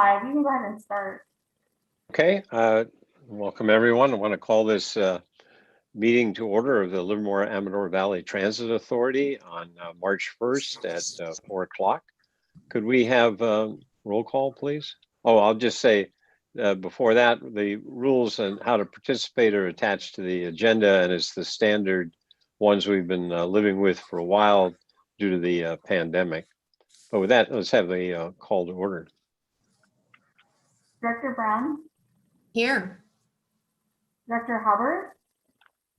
You can go ahead and start. Okay, welcome everyone. I want to call this meeting to order of the Livermore Amador Valley Transit Authority on March 1st at 4 o'clock. Could we have roll call, please? Oh, I'll just say before that, the rules and how to participate are attached to the agenda, and it's the standard ones we've been living with for a while due to the pandemic. But with that, let's have the call to order. Director Brown, Here. Director Hubbard.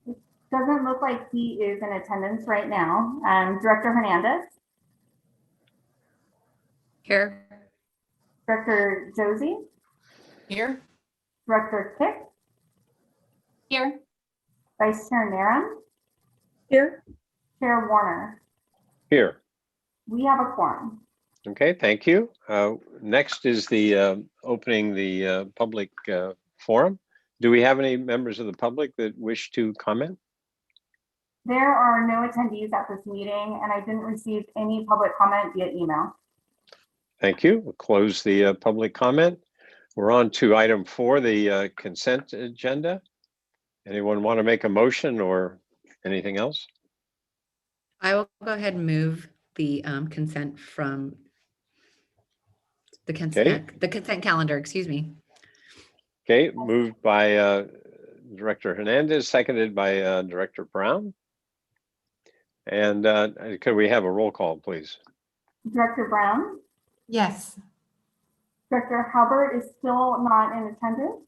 It doesn't look like he is in attendance right now. Director Hernandez, Here. Director Josie, Here. Director Kick, Here. Vice Chair Narum, Here. Chair Warner. Here. We have a quorum. Okay, thank you. Next is the opening the public forum. Do we have any members of the public that wish to comment? There are no attendees at this meeting, and I didn't receive any public comment via email. Thank you. We'll close the public comment. We're on to item 4, the consent agenda. Anyone want to make a motion or anything else? I will go ahead and move the consent from the consent calendar, excuse me. Okay, moved by Director Hernandez, seconded by Director Brown. And could we have a roll call, please? Director Brown, Yes. Director Hubbard is still not in attendance.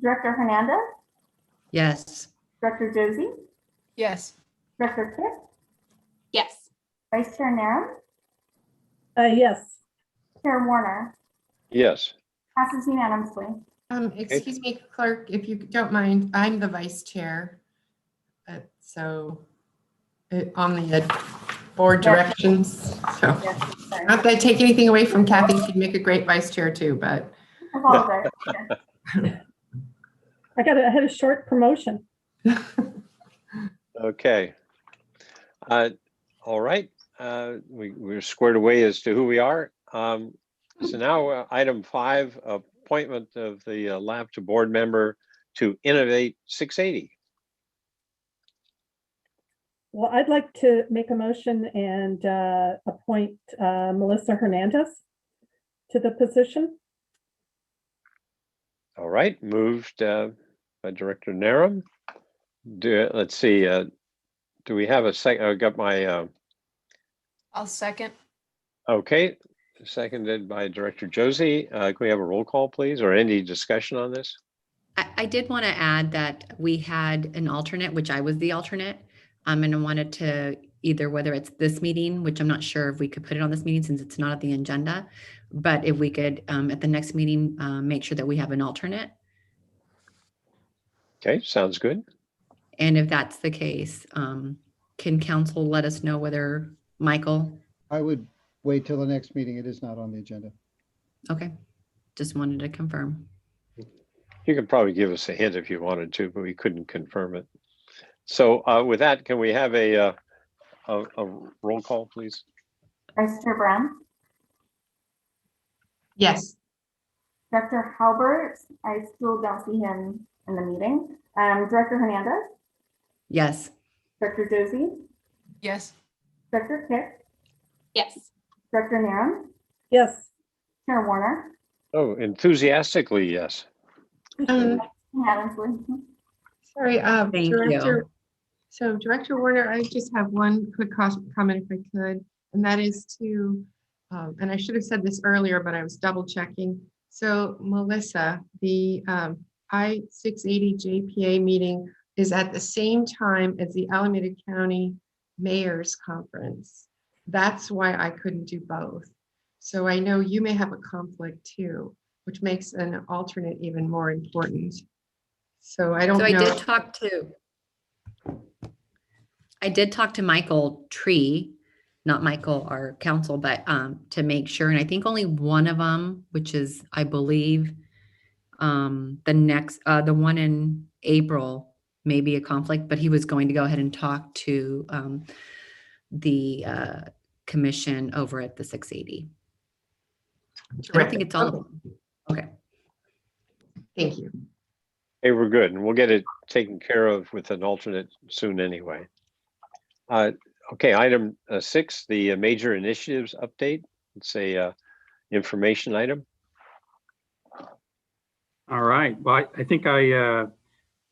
Director Hernandez, Yes. Director Josie, Yes. Director Kick, Yes. Vice Chair Narum, Yes. Chair Warner. Yes. Passes unanimously. Excuse me, clerk, if you don't mind, I'm the vice chair. So on the board directions. So Yes, sorry. not that I take anything away from Kathy, she'd make a great vice chair too, but I apologize. I had a short promotion. Okay. All right. We're squared away as to who we are. So now item 5, appointment of the lab to board member to Innovate 680. Well, I'd like to make a motion and appoint Melissa Hernandez to the position. All right, moved by Director Narum. Let's see, do we have a second? I got my, I'll second. okay, seconded by Director Josie. Can we have a roll call, please, or any discussion on this? I did want to add that we had an alternate, which I was the alternate. And I wanted to either, whether it's this meeting, which I'm not sure if we could put it on this meeting since it's not at the agenda, but if we could at the next meeting, make sure that we have an alternate. Okay, sounds good. And if that's the case, can council let us know whether Michael? I would wait till the next meeting. It is not on the agenda. Okay, just wanted to confirm. You could probably give us a hint if you wanted to, but we couldn't confirm it. So with that, can we have a roll call, please? Vice Chair Brown, Yes. Director Halbert, I still don't see him in the meeting. Director Hernandez, Yes. Director Josie, Yes. Director Kick, Yes. Director Narum, Yes. Chair Warner. Oh, enthusiastically, yes. Unanimously. Sorry, Thank you. Director. So Director Warner, I just have one quick comment if I could, and that is to, and I should have said this earlier, but I was double checking. So Melissa, the I-680 JPA meeting is at the same time as the Alameda County Mayor's Conference. That's why I couldn't do both. So I know you may have a conflict too, which makes an alternate even more important. So I don't know. So I did talk to Michael Tree, not Michael, our council, but to make sure. And I think only one of them, which is, I believe, the one in April may be a conflict, but he was going to go ahead and talk to the commission over at the 680. I don't think it's all of them. Thank you. Hey, we're good, and we'll get it taken care of with an alternate soon anyway. Okay, item 6, the major initiatives update. It's a information item. All right. Well, I think I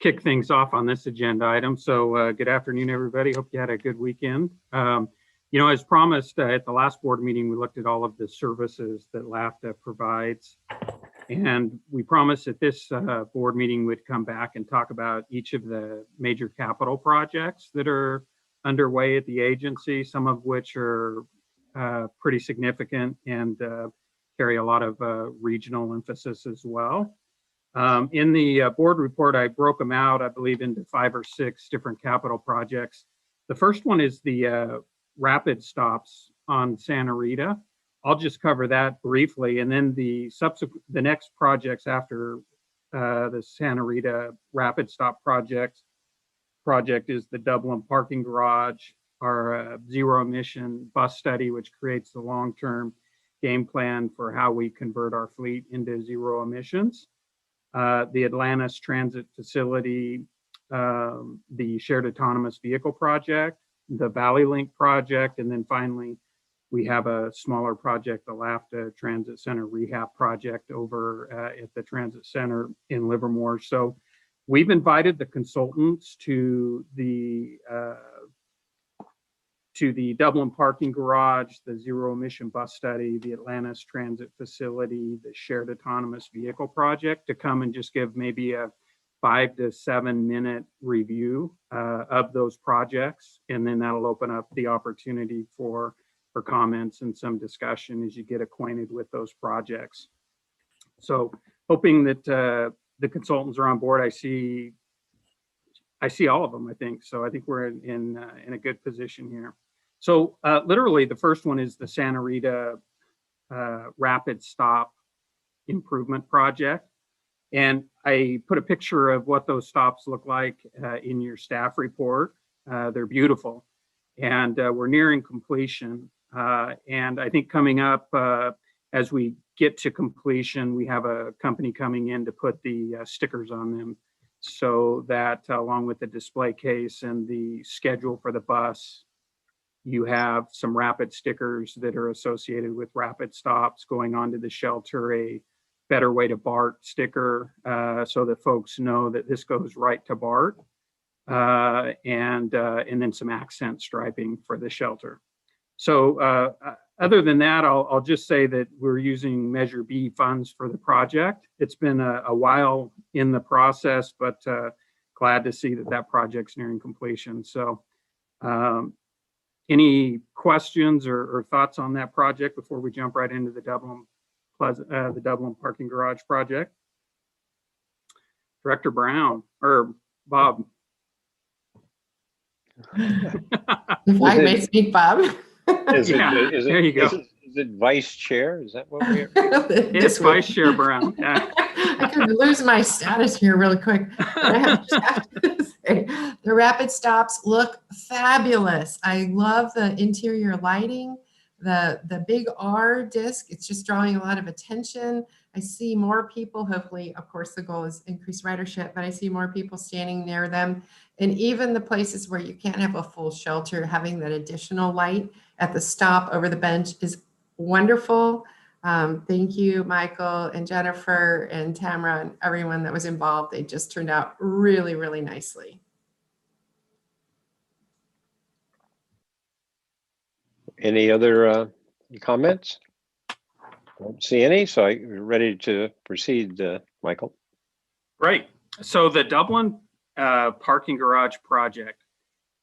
kick things off on this agenda item. So good afternoon, everybody. Hope you had a good weekend. As promised at the last board meeting, we looked at all of the services that LAFTA provides. And we promised that this board meeting would come back and talk about each of the major capital projects that are underway at the agency, some of which are pretty significant and carry a lot of regional emphasis as well. In the board report, I broke them out, I believe, into 5 or 6 different capital projects. The first one is the rapid stops on Santa Rita. I'll just cover that briefly, and then the next projects after the Santa Rita rapid stop project is the Dublin parking garage, our zero emission bus study, which creates the long-term game plan for how we convert our fleet into zero emissions. The Atlantis Transit Facility, the Shared Autonomous Vehicle Project, the Valley Link Project, and then finally, we have a smaller project, the LAFTA Transit Center Rehab Project over at the Transit Center in Livermore. So we've invited the consultants to the Dublin parking garage, the zero emission bus study, the Atlantis Transit Facility, the Shared Autonomous Vehicle Project to come and just give maybe a 5 to 7 minute review of those projects. And then that'll open up the opportunity for comments and some discussion as you get acquainted with those projects. So hoping that the consultants are on board. I see all of them, I think. So I think we're in a good position here. So literally the first one is the Santa Rita Rapid Stop Improvement Project. And I put a picture of what those stops look like in your staff report. They're beautiful. And we're nearing completion. And I think coming up as we get to completion, we have a company coming in to put the stickers on them so that along with the display case and the schedule for the bus, you have some rapid stickers that are associated with rapid stops going onto the shelter, a better way to BART sticker so that folks know that this goes right to BART, and then some accent striping for the shelter. So other than that, I'll just say that we're using Measure B funds for the project. It's been a while in the process, but glad to see that that project's nearing completion. So any questions or thoughts on that project before we jump right into the Dublin parking garage project? Director Brown or Bob? I may speak, Bob. There you go. Is it vice chair? Is that what we're? It's Vice Chair Brown. Yeah. I could lose my status here really quick. I just have to say, the rapid stops look fabulous. I love the interior lighting, the big R disc. It's just drawing a lot of attention. I see more people, hopefully, of course, the goal is increased ridership, but I see more people standing near them. And even the places where you can't have a full shelter, having that additional light at the stop over the bench is wonderful. Thank you, Michael and Jennifer and Tamara and everyone that was involved. They just turned out really, really nicely. Any other comments? Don't see any, so I'm ready to proceed, Michael. Great. So the Dublin parking garage project.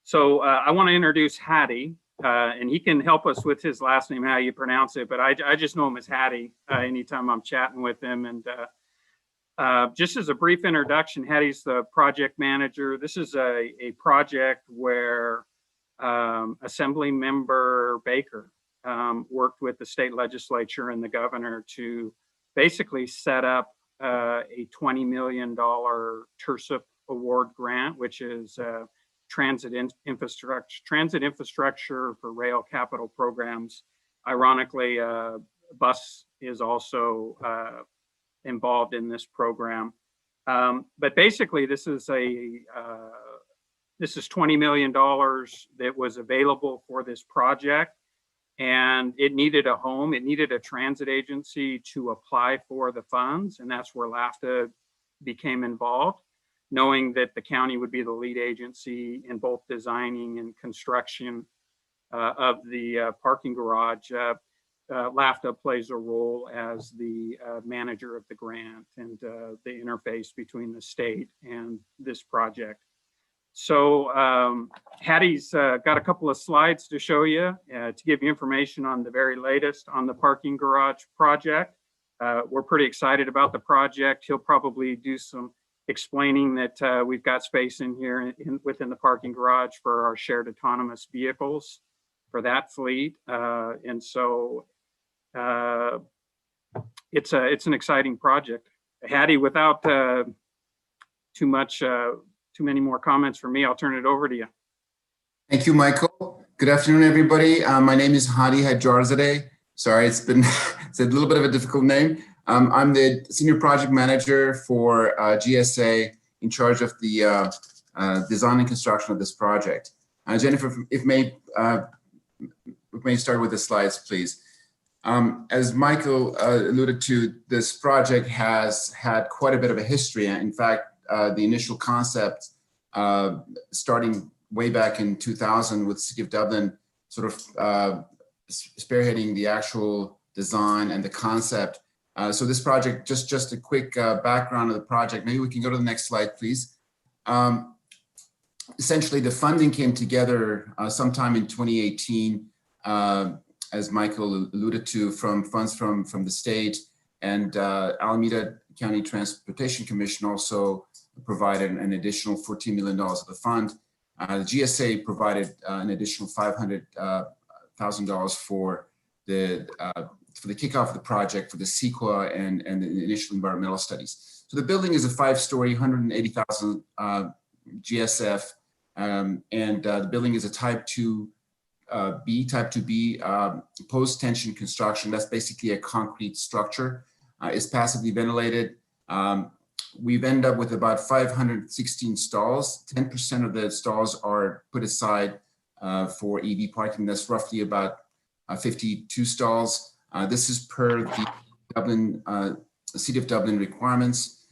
So I want to introduce Hattie, and he can help us with his last name, how you pronounce it, but I just know him as Hattie anytime I'm chatting with him. And just as a brief introduction, Hattie's the project manager. This is a project where Assembly Member Baker worked with the state legislature and the governor to basically set up a $20 million TIRSIP award grant, which is transit infrastructure for rail capital programs. Ironically, bus is also involved in this program. But basically, this is $20 million that was available for this project, and it needed a home. It needed a transit agency to apply for the funds, and that's where LAFTA became involved, knowing that the county would be the lead agency in both designing and construction of the parking garage. LAFTA plays a role as the manager of the grant and the interface between the state and this project. So Hattie's got a couple of slides to show you to give you information on the very latest on the parking garage project. We're pretty excited about the project. He'll probably do some explaining that we've got space in here within the parking garage for our shared autonomous vehicles for that fleet. And so it's an exciting project. Hattie, without too many more comments from me, I'll turn it over to you. Thank you, Michael. Good afternoon, everybody. My name is Hadi Hajarzadeh. Sorry, it's a little bit of a difficult name. I'm the Senior Project Manager for GSA in charge of the design and construction of this project. Jennifer, if may start with the slides, please. As Michael alluded to, this project has had quite a bit of a history. In fact, the initial concept starting way back in 2000 with the City of Dublin sort of spearheading the actual design and the concept. So this project, just a quick background of the project. Maybe we can go to the next slide, please. Essentially, the funding came together sometime in 2018, as Michael alluded to, from funds from the state, and Alameda County Transportation Commission also provided an additional $14 million of the fund. The GSA provided an additional $500,000 for the kickoff of the project for the CEQA and the initial environmental studies. So the building is a 5-story, 180,000 GSF, and the building is a Type 2B post-tension construction. That's basically a concrete structure. It's passively ventilated. We've ended up with about 516 stalls. 10% of the stalls are put aside for EV parking. That's roughly about 52 stalls. This is per the Dublin, City of Dublin requirements.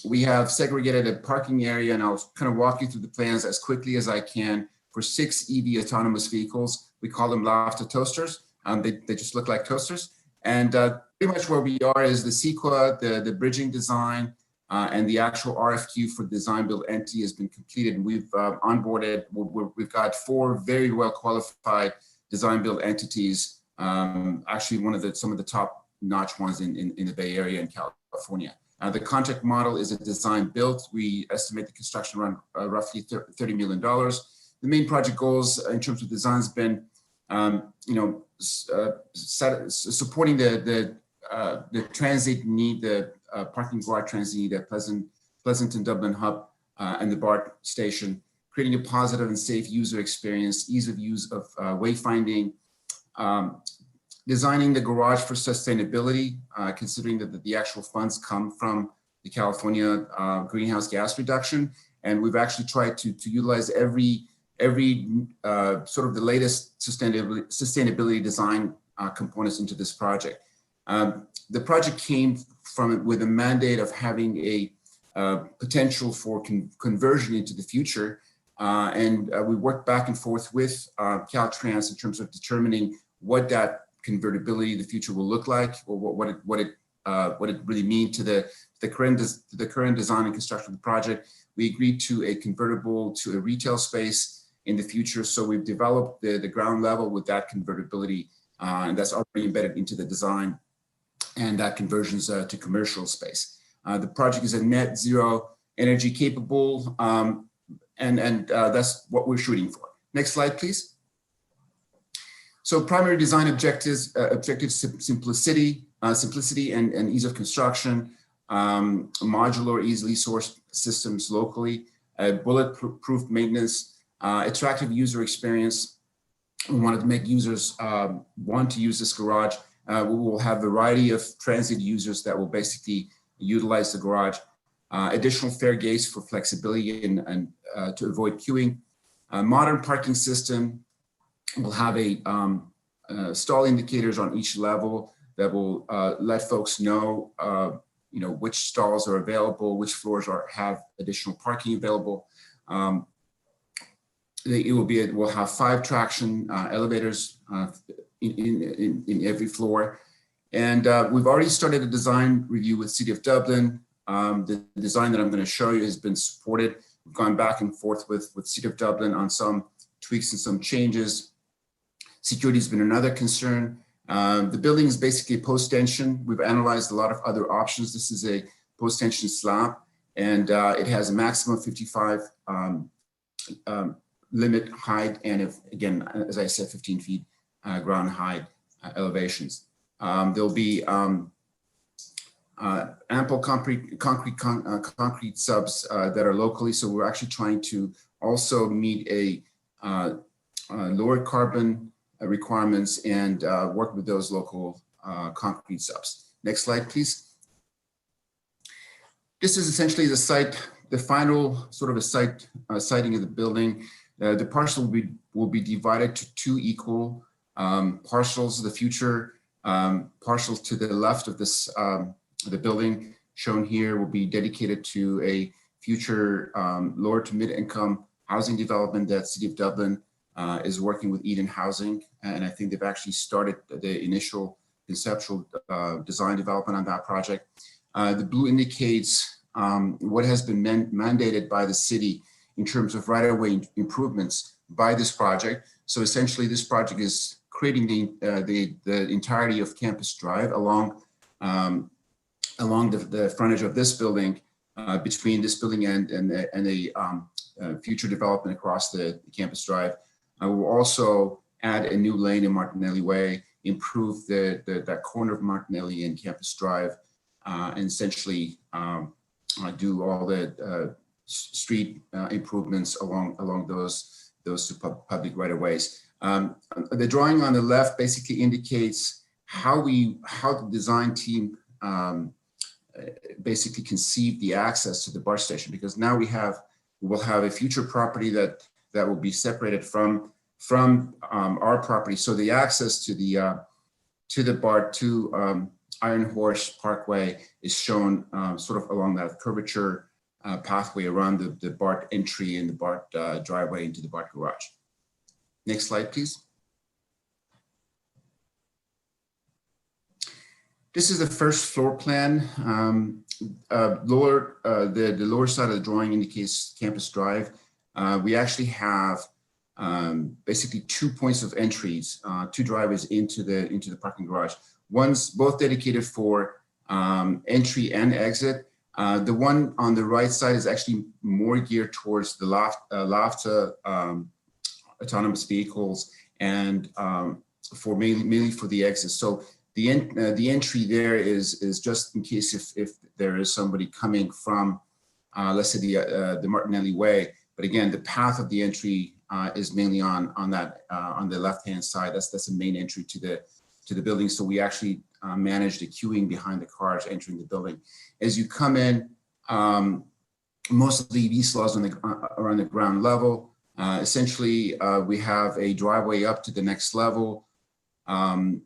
We have segregated a parking area, and I'll kind of walk you through the plans as quickly as I can for 6 EV autonomous vehicles. We call them LAFTA toasters. They just look like toasters. And pretty much where we are is the CEQA, the bridging design, and the actual RFQ for design build entity has been completed. And we've onboarded, we've got 4 very well qualified design build entities. Actually, some of the top notch ones in the Bay Area in California. The contract model is a design build. We estimate the construction run roughly $30 million. The main project goals in terms of design has been, supporting the transit need, the parking garage transit need at Pleasanton Dublin Hub and the BART station, creating a positive and safe user experience, ease of use of wayfinding, designing the garage for sustainability, considering that the actual funds come from the California greenhouse gas reduction. And we've actually tried to utilize every sort of the latest sustainability design components into this project. The project came with a mandate of having a potential for conversion into the future. And we worked back and forth with Caltrans in terms of determining what that convertibility in the future will look like, or what it really means to the current design and construction of the project. We agreed to a convertible to a retail space in the future. So we've developed the ground level with that convertibility, and that's already embedded into the design, and that conversions to commercial space. The project is a net zero energy capable, and that's what we're shooting for. Next slide, please. So primary design objectives, simplicity and ease of construction, modular, easily sourced systems locally, bulletproof maintenance, attractive user experience. We wanted to make users want to use this garage. We will have a variety of transit users that will basically utilize the garage. additional fare gates for flexibility and to avoid queuing. Modern parking system will have a stall indicators on each level that will let folks know, which stalls are available, which floors have additional parking available. It will have 5 traction elevators in every floor. And we've already started a design review with City of Dublin. The design that I'm going to show you has been supported. We've gone back and forth with City of Dublin on some tweaks and some changes. Security has been another concern. The building is basically a post-tension. We've analyzed a lot of other options. This is a post-tension slab, and it has a maximum 55 limit height, and again, as I said, 15 feet ground height elevations. There'll be ample concrete subs that are locally. So we're actually trying to also meet a lower carbon requirements and work with those local concrete subs. Next slide, please. This is essentially the site, the final sort of a siting of the building. The parcel will be divided to 2 equal parcels. The future parcels to the left of this the building shown here will be dedicated to a future lower to mid-income housing development that City of Dublin is working with Eden Housing, and I think they've actually started the initial conceptual design development on that project. The blue indicates what has been mandated by the city in terms of right-of-way improvements by this project. So essentially, this project is creating the entirety of Campus Drive along the frontage of this building, between this building and the future development across the Campus Drive. I will also add a new lane in Martinelli Way, improve that corner of Martinelli and Campus Drive, and essentially do all the street improvements along those 2 public right-of-ways. The drawing on the left basically indicates how the design team basically conceived the access to the BART station, because now we will have a future property that will be separated from our property. So the access to the BART to Iron Horse Parkway is shown sort of along that curvature pathway around the BART entry and the BART driveway into the BART garage. Next slide, please. This is the first floor plan. The lower side of the drawing indicates Campus Drive. We actually have basically 2 points of entries, 2 driveways into the parking garage. One's both dedicated for entry and exit. The one on the right side is actually more geared towards the LAFTA autonomous vehicles and for mainly for the exit. So the entry there is just in case if there is somebody coming from let's say the Martinelli Way. But again, the path of the entry is mainly on the left-hand side. That's the main entry to the building. So we actually manage the queuing behind the cars entering the building. As you come in, most of the EV stalls are on the ground level. Essentially, we have a driveway up to the next level, and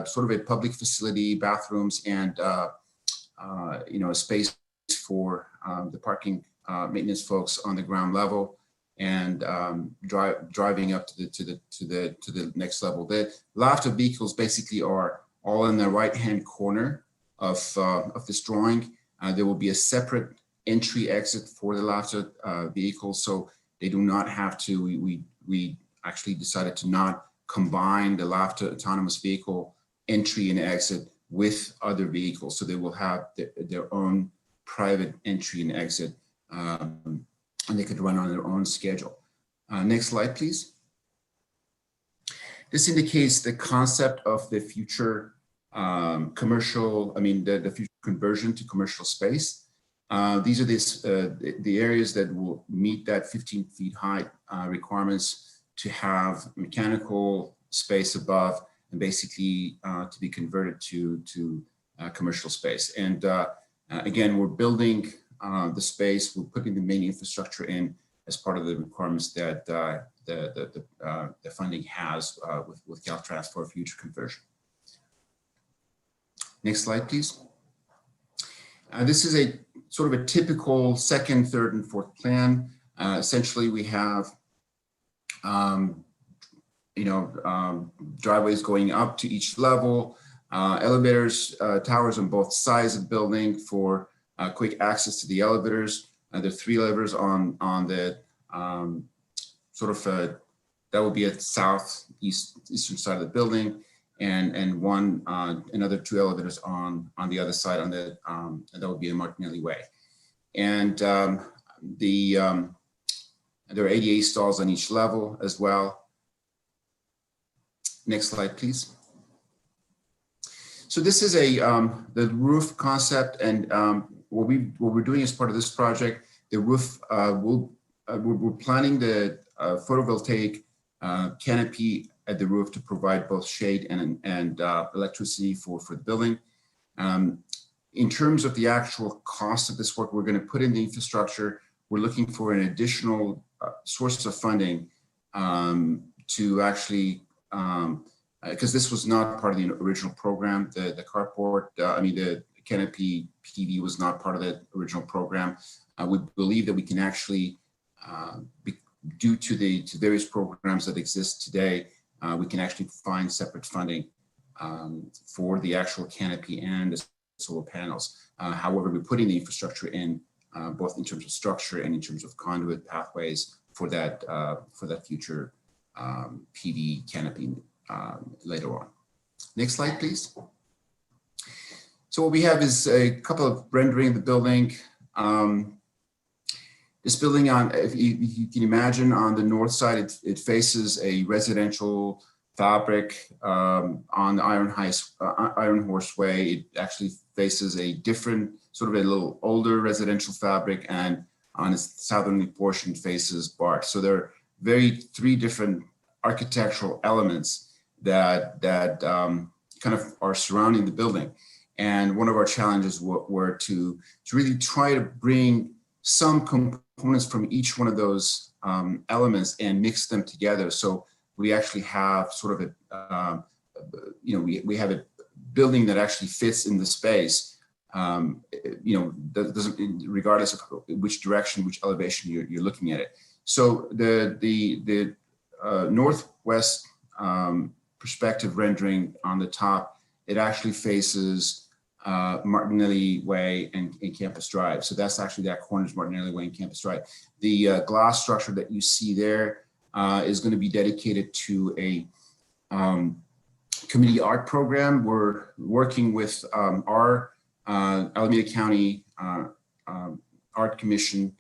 sort of a public facility, bathrooms, and a space for the parking maintenance folks on the ground level, and driving up to the next level. The LAFTA vehicles basically are all in the right-hand corner of this drawing. There will be a separate entry exit for the LAFTA vehicles, so they do not have to. We actually decided to not combine the LAFTA autonomous vehicle entry and exit with other vehicles, so they will have their own private entry and exit, and they could run on their own schedule. Next slide, please. This indicates the concept of the future commercial, the future conversion to commercial space. These are the areas that will meet that 15 feet height requirements to have mechanical space above and basically to be converted to commercial space. And again, we're building the space. We're putting the main infrastructure in as part of the requirements that the funding has with Caltrans for future conversion. Next slide, please. This is a sort of a typical second, third, and fourth plan. Essentially, we have driveways going up to each level, elevators, towers on both sides of the building for quick access to the elevators. There are 3 elevators on the that would be at eastern side of the building, and another 2 elevators on the other side on the that would be the Martinelli Way. And there are ADA stalls on each level as well. Next slide, please. So this is the roof concept, and what we're doing as part of this project. The roof we're planning the photovoltaic canopy at the roof to provide both shade and electricity for the building. In terms of the actual cost of this work, we're going to put in the infrastructure. We're looking for an additional source of funding to actually, because this was not part of the original program. The carport, the canopy PV was not part of the original program. We believe that we can actually, due to the various programs that exist today, we can actually find separate funding for the actual canopy and the solar panels. However, we're putting the infrastructure in both in terms of structure and in terms of conduit pathways for that future PV canopy later on. Next slide, please. So what we have is a couple of rendering of the building. This building, if you can imagine, on the north side, it faces a residential fabric. On the Iron Horse Way, it actually faces a different, sort of a little older residential fabric, and on its southerly portion faces BART. So there are 3 different architectural elements that kind of are surrounding the building. And one of our challenges were to really try to bring some components from each one of those elements and mix them together. So we actually have sort of a, we have a building that actually fits in the space, doesn't, regardless of which direction, which elevation you're looking at it. So the northwest perspective rendering on the top, it actually faces Martinelli Way and Campus Drive. So that's actually that corner is Martinelli Way and Campus Drive. The glass structure that you see there is going to be dedicated to a community art program. We're working with our Alameda County Art Commission,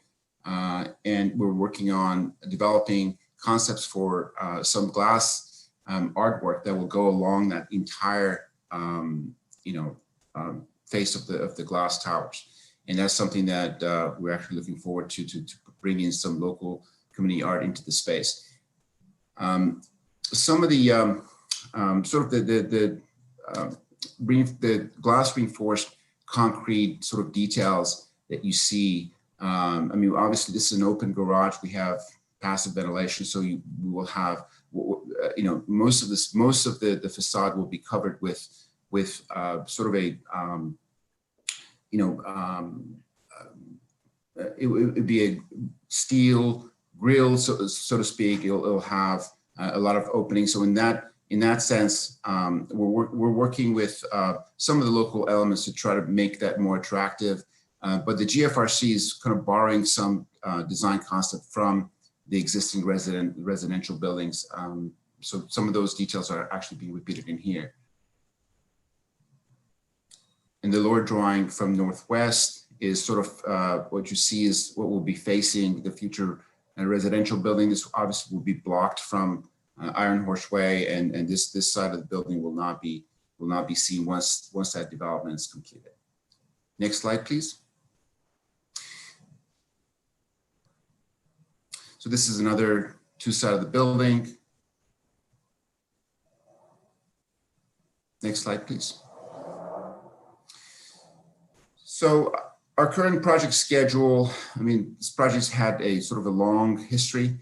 and we're working on developing concepts for some glass artwork that will go along that entire face of the glass towers. And that's something that we're actually looking forward to bring in some local community art into the space. Some of the sort of the glass reinforced concrete sort of details that you see. Obviously this is an open garage. We have passive ventilation, so we will have, most of the facade will be covered with sort of a, it would be a steel grill, so to speak. It'll have a lot of openings. So in that sense, we're working with some of the local elements to try to make that more attractive. But the GFRC is kind of borrowing some design concept from the existing residential buildings. So some of those details are actually being repeated in here. And the lower drawing from northwest is sort of what you see is what will be facing the future residential building. This obviously will be blocked from Iron Horse Way, and this side of the building will not be seen once that development is completed. Next slide, please. So this is another two-side of the building. Next slide, please. So Our current project schedule, I mean, this project's had a sort of a long history.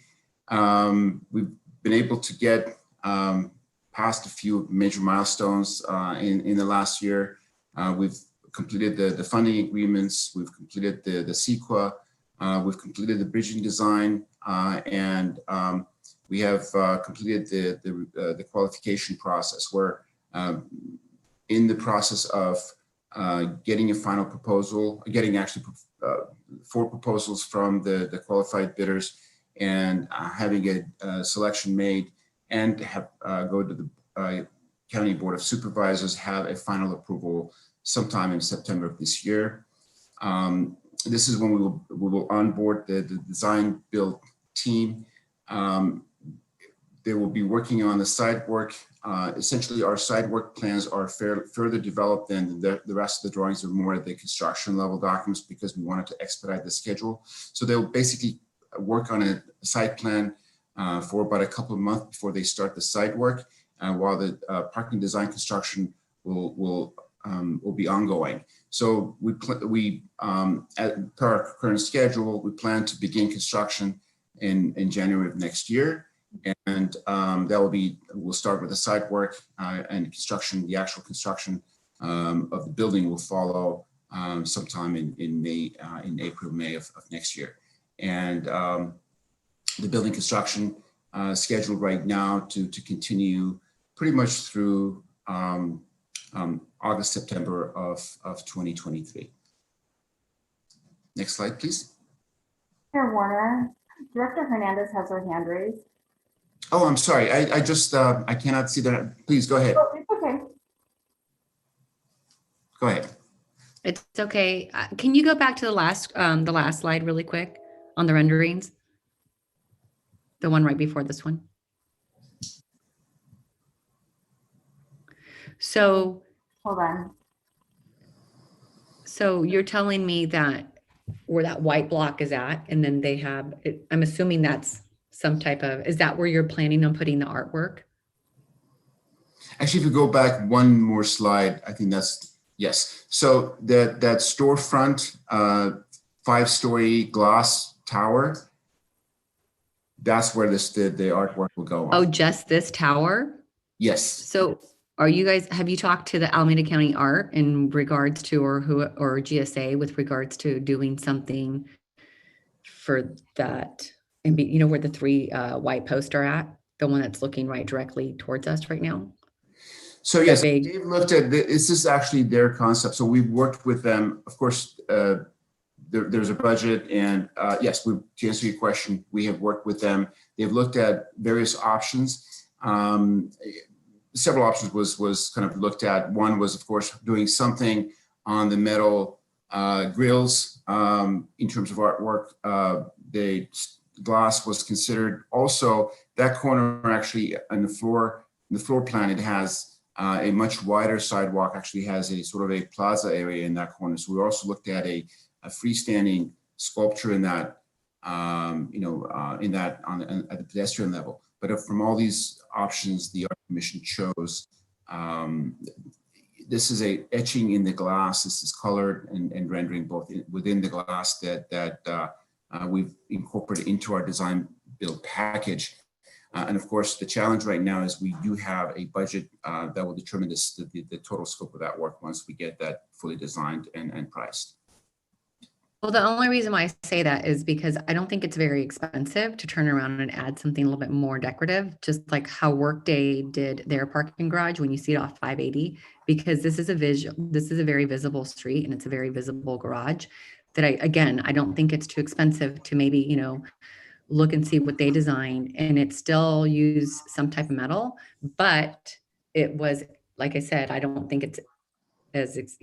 We've been able to get past a few major milestones in the last year. We've completed the funding agreements, we've completed the CEQA, we've completed the bridging design, and we have completed the qualification process. We're in the process of getting a final proposal, getting actually 4 proposals from the qualified bidders, and having a selection made, and have go to the County Board of Supervisors, have a final approval sometime in September of this year. This is when we will onboard the design build team. They will be working on the site work. Essentially, our site work plans are further developed than the rest of the drawings are more at the construction level documents, because we wanted to expedite the schedule. So they'll basically work on a site plan for about a couple of months before they start the site work, while the parking design construction will be ongoing. So per our current schedule, we plan to begin construction in January of next year. And we'll start with the site work, and construction, the actual construction of the building will follow sometime in April, May of next year. And the building construction scheduled right now to continue pretty much through August, September of 2023. Next slide, please. Chair Warner, Director Hernandez has her hand raised. Oh, I'm sorry. I just, I cannot see that. Please go ahead. Oh, it's okay. Go ahead. It's okay. Can you go back to the last slide really quick on the renderings? The one right before this one. So, Hold on. so you're telling me that where that white block is at, and then they have, I'm assuming that's some type of, is that where you're planning on putting the artwork? Actually, if you go back one more slide, I think that's, yes. So that storefront 5-story glass tower, that's where the artwork will go on. Oh, just this tower? Yes. So are you guys, have you talked to the Alameda County Art in regards to, or GSA with regards to doing something for that? And you know where the 3 white posts are at? The one that's looking right directly towards us right now? So yes, big- they've looked at, this is actually their concept. So we've worked with them. Of course, there's a budget, and yes, to answer your question, we have worked with them. They've looked at various options. Several options was kind of looked at. One was, of course, doing something on the metal grills in terms of artwork. The glass was considered. Also, that corner actually on the floor plan, it has a much wider sidewalk, actually has a sort of a plaza area in that corner. So we also looked at a freestanding sculpture in that, at the pedestrian level. But from all these options, the Art Commission chose, this is a etching in the glass. This is colored and rendering both within the glass that we've incorporated into our design build package. And of course, the challenge right now is we do have a budget that will determine the total scope of that work once we get that fully designed and priced. Well, the only reason why I say that is because I don't think it's very expensive to turn around and add something a little bit more decorative, just like how Workday did their parking garage when you see it off 580, because this is a very visible street and it's a very visible garage that I don't think it's too expensive to maybe, look and see what they designed, and it still use some type of metal, but it was, like I said, I don't think it's as, it's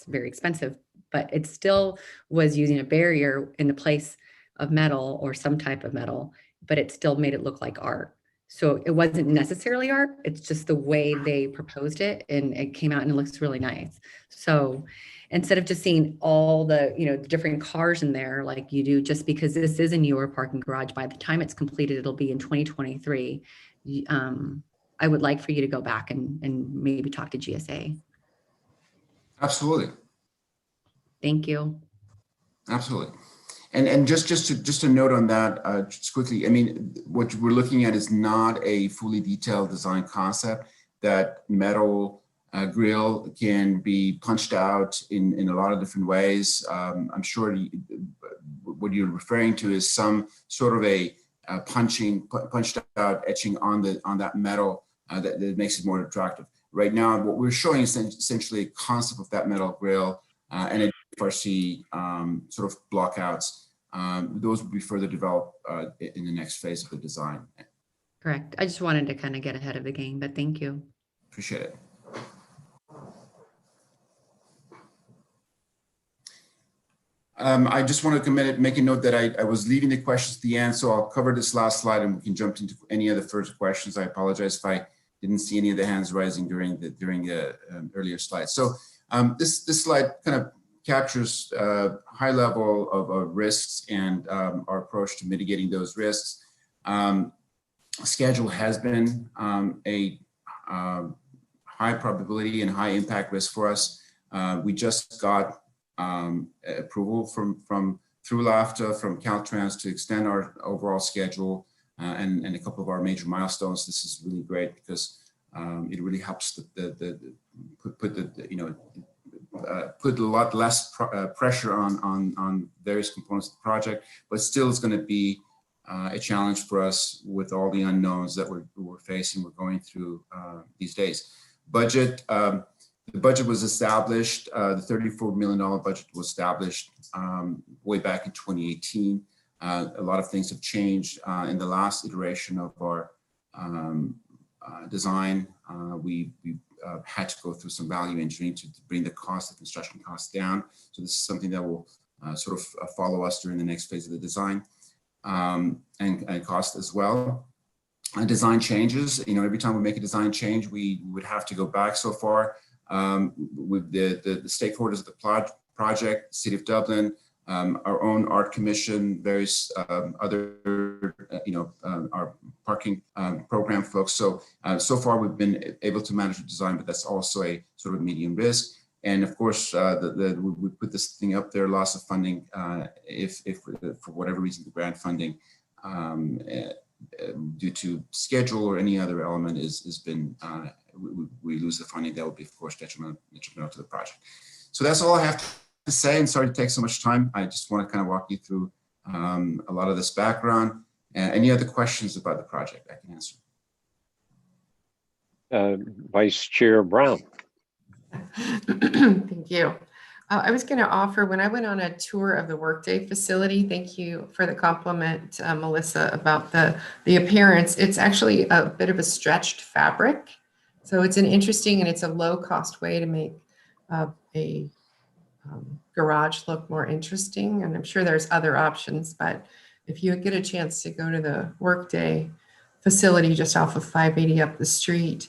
very expensive, but it still was using a barrier in the place of metal or some type of metal, but it still made it look like art. So it wasn't necessarily art, it's just the way they proposed it, and it came out and it looks really nice. So instead of just seeing all the, different cars in there like you do, just because this is a newer parking garage, by the time it's completed, it'll be in 2023. I would like for you to go back and maybe talk to GSA. Absolutely. Thank you. Absolutely. And just to note on that, just quickly, I mean, what we're looking at is not a fully detailed design concept. That metal grill can be punched out in a lot of different ways. I'm sure what you're referring to is some sort of a punched out etching on that metal that makes it more attractive. Right now, what we're showing is essentially a concept of that metal grill and a FRC sort of blockouts. Those will be further developed in the next phase of the design. Correct. I just wanted to kind of get ahead of the game, but thank you. Appreciate it. I just want to make a note that I was leaving the questions at the end, so I'll cover this last slide and we can jump into any other further questions. I apologize if I didn't see any of the hands rising during the earlier slides. So this slide kind of captures high level of risks and our approach to mitigating those risks. Schedule has been a high probability and high impact risk for us. We just got approval through LAFTA from Caltrans to extend our overall schedule and a couple of our major milestones. This is really great because it really helps put a lot less pressure on various components of the project, but still it's going to be a challenge for us with all the unknowns that we're facing, we're going through these days. Budget, the budget was established, the $34 million budget was established way back in 2018. A lot of things have changed in the last iteration of our design. We had to go through some value engineering to bring the construction costs down. So this is something that will sort of follow us during the next phase of the design and cost as well. Design changes, every time we make a design change, we would have to go back so far with the stakeholders of the project, City of Dublin, our own art commission, various other, our parking program folks. So far we've been able to manage the design, but that's also a sort of medium risk. And of course, we put this thing up there, loss of funding, if for whatever reason the grant funding due to schedule or any other element has been, we lose the funding, that would be of course detrimental to the project. So that's all I have to say, and sorry to take so much time. I just want to kind of walk you through a lot of this background. Any other questions about the project I can answer? Vice Chair Brown. Thank you. I was going to offer, when I went on a tour of the Workday facility, thank you for the compliment, Melissa, about the appearance. It's actually a bit of a stretched fabric. So it's an interesting and it's a low cost way to make a garage look more interesting. And I'm sure there's other options, but if you get a chance to go to the Workday facility just off of 580 up the street,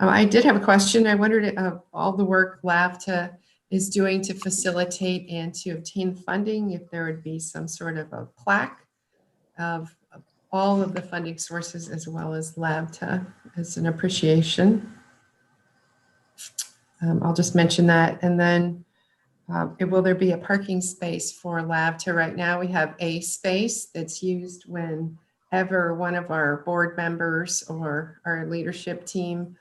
I did have a question. I wondered all the work LAFTA is doing to facilitate and to obtain funding, if there would be some sort of a plaque of all of the funding sources as well as LAFTA as an appreciation. I'll just mention that. And then will there be a parking space for LAFTA? Right now we have a space that's used whenever one of our board members or our leadership team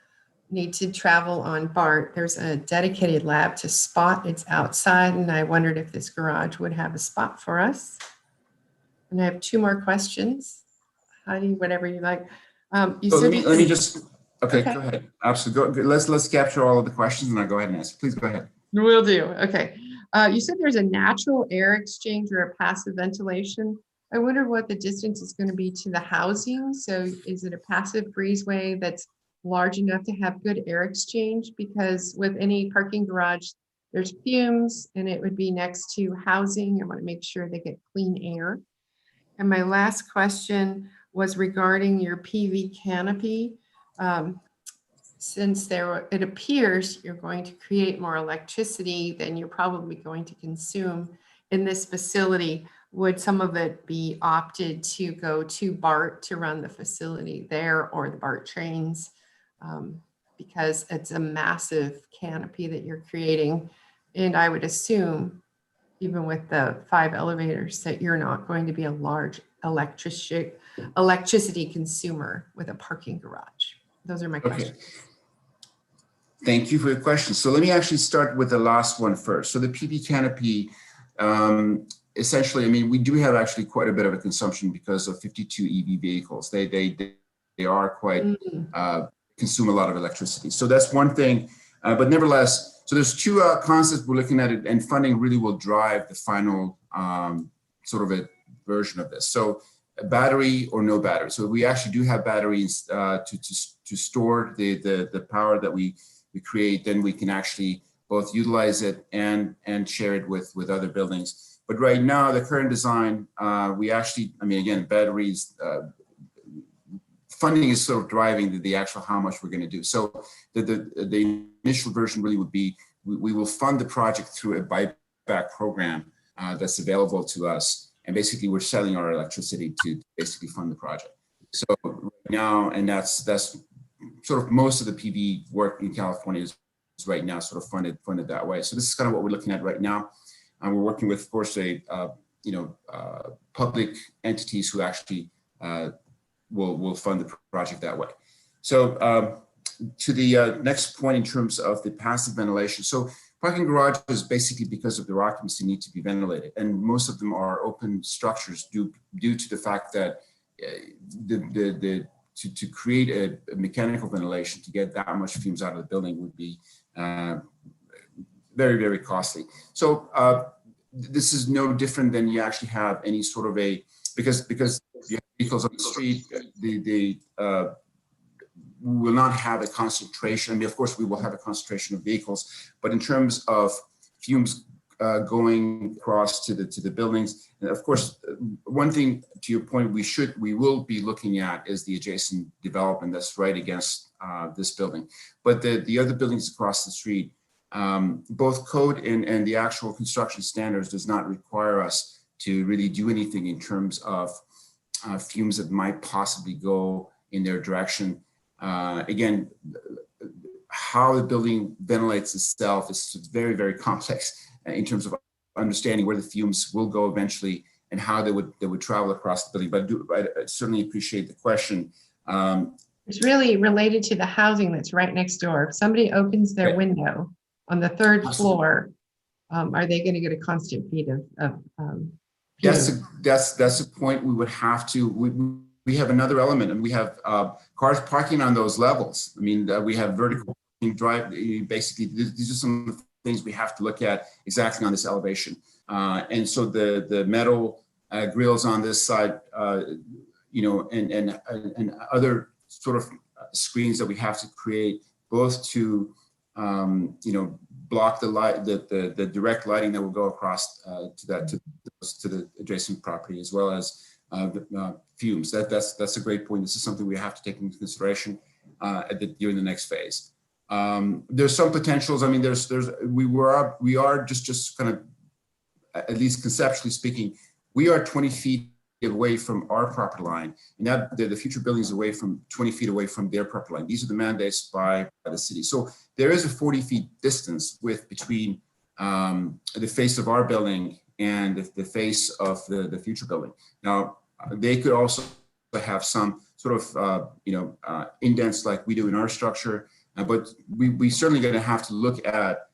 need to travel on BART. There's a dedicated LAFTA spot. It's outside, and I wondered if this garage would have a spot for us. And I have two more questions. Heidi, whatever you like. Let me just, okay, go ahead. Absolutely. Let's capture all of the questions and I'll go ahead and ask. Please go ahead. Will do. Okay. You said there's a natural air exchange or a passive ventilation. I wonder what the distance is going to be to the housing. So is it a passive breezeway that's large enough to have good air exchange? Because with any parking garage, there's fumes and it would be next to housing. I want to make sure they get clean air. And my last question was regarding your PV canopy. Since it appears you're going to create more electricity than you're probably going to consume in this facility, would some of it be opted to go to BART to run the facility there, or the BART trains? Because it's a massive canopy that you're creating. And I would assume even with the 5 elevators, that you're not going to be a large electricity consumer with a parking garage. Those are my Okay. questions. Thank you for your question. So let me actually start with the last one first. So the PV canopy, essentially, I mean, we do have actually quite a bit of a consumption because of 52 EV vehicles. They are quite, consume a lot of electricity. So that's one thing, but nevertheless, so there's two concepts we're looking at it, and funding really will drive the final sort of a version of this. So a battery or no battery. So we actually do have batteries to store the power that we create, then we can actually both utilize it and share it with other buildings. But right now, the current design, we actually, I mean, again, batteries, funding is sort of driving the actual how much we're going to do. So the initial version really would be, we will fund the project through a buyback program that's available to us. And basically we're selling our electricity to basically fund the project. So right now, and that's sort of most of the PV work in California is right now sort of funded that way. So this is kind of what we're looking at right now. And we're working with, of course, public entities who actually will fund the project that way. So to the next point in terms of the passive ventilation. So parking garages, basically because of their occupancy, need to be ventilated, and most of them are open structures due to the fact that to create a mechanical ventilation to get that much fumes out of the building would be very, very costly. So this is no different than you actually have any sort of because you have vehicles on the street, we will not have a concentration. I mean, of course, we will have a concentration of vehicles, but in terms of fumes going across to the buildings, and of course, one thing to your point, we will be looking at is the adjacent development that's right against this building. But the other buildings across the street, both code and the actual construction standards does not require us to really do anything in terms of fumes that might possibly go in their direction. Again, how the building ventilates itself is very, very complex in terms of understanding where the fumes will go eventually and how they would travel across the building. But I certainly appreciate the question. It's really related to the housing that's right next door. If somebody opens their window on the 3rd floor, are they going to get a constant feed of That's a point we would have to. We have another element, and we have cars parking on those levels. I mean, we have vertical drive. Basically, these are some of the things we have to look at exactly on this elevation. And so the metal grills on this side, and other sort of screens that we have to create, both to block the light, the direct lighting that will go across to the adjacent property, as well as fumes. That's a great point. This is something we have to take into consideration during the next phase. There's some potentials. I mean, we are just kind of, at least conceptually speaking, we are 20 feet away from our property line, and that the future building is away from 20 feet away from their property line. These are the mandates by the city. So there is a 40 feet distance between the face of our building and the face of the future building. Now, they could also have some sort of indents like we do in our structure, but we certainly going to have to look at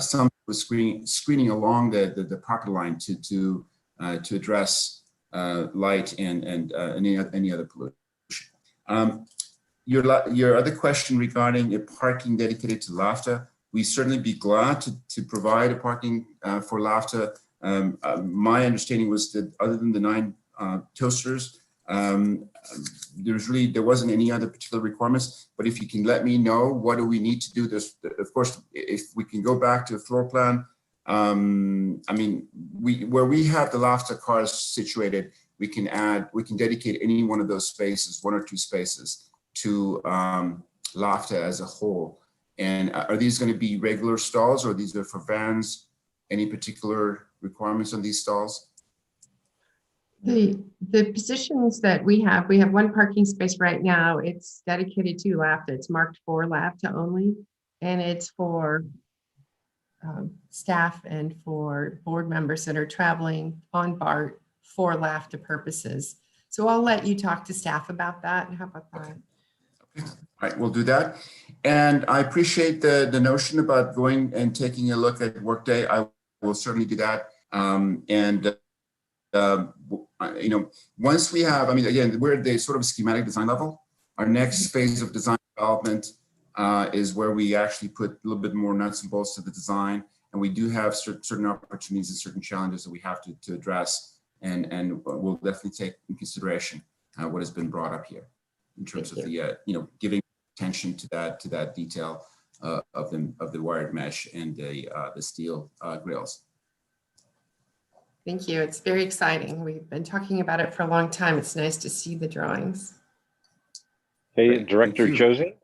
some screening along the property line to address light and any other pollution. Your other question regarding a parking dedicated to LAFTA, we certainly be glad to provide a parking for LAFTA. My understanding was that other than the 9 toasters, there wasn't any other particular requirements. But if you can let me know what do we need to do, this, of course, if we can go back to the floor plan. I mean, where we have the LAFTA cars situated, we can dedicate any one of those spaces, 1 or 2 spaces, to LAFTA as a whole. And are these going to be regular stalls, or these are for vans? Any particular requirements on these stalls? The positions that we have 1 parking space right now. It's dedicated to LAFTA. It's marked for LAFTA only, and it's for staff and for board members that are traveling on BART for LAFTA purposes. So I'll let you talk to staff about that. How about that? All right, we'll do that. And I appreciate the notion about going and taking a look at Workday. I will certainly do that. You know, once we have, I mean, again, we're at the sort of schematic design level. Our next phase of design development is where we actually put a little bit more nuts and bolts to the design. And we do have certain opportunities and certain challenges that we have to address. And we'll definitely take in consideration what has been brought up here in terms of the, you know, giving attention to that detail of the wired mesh and the steel grills. Thank you. It's very exciting. We've been talking about it for a long time. It's nice to see the drawings. Hey, Great, Director thank you. Josie?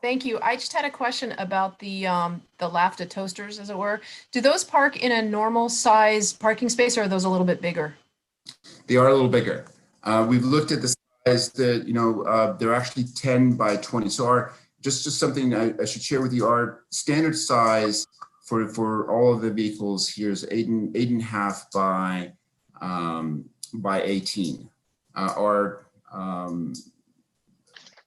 Thank you. I just had a question about the LAFTA toasters, as it were. Do those park in a normal size parking space, or are those a little bit bigger? They are a little bigger. We've looked at the size that, you know, they're actually 10 by 20. So our, just something I should share with you, our standard size for all of the vehicles here is 8.5 by 18. Our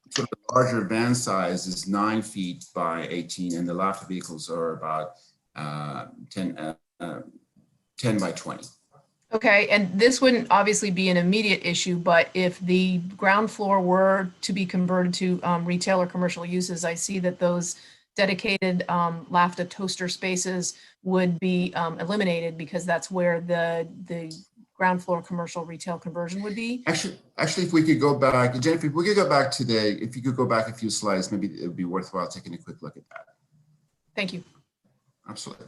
sort of larger van size is 9 feet by 18, and the LAFTA vehicles are about 10 by 20. Okay, and this wouldn't obviously be an immediate issue, but if the ground floor were to be converted to retail or commercial uses, I see that those dedicated LAFTA toaster spaces would be eliminated because that's where the ground floor commercial retail conversion would be. Actually, if we could go back, Jennifer, if we could go back to if you could go back a few slides, maybe it would be worthwhile taking a quick look at that. Thank you. Absolutely.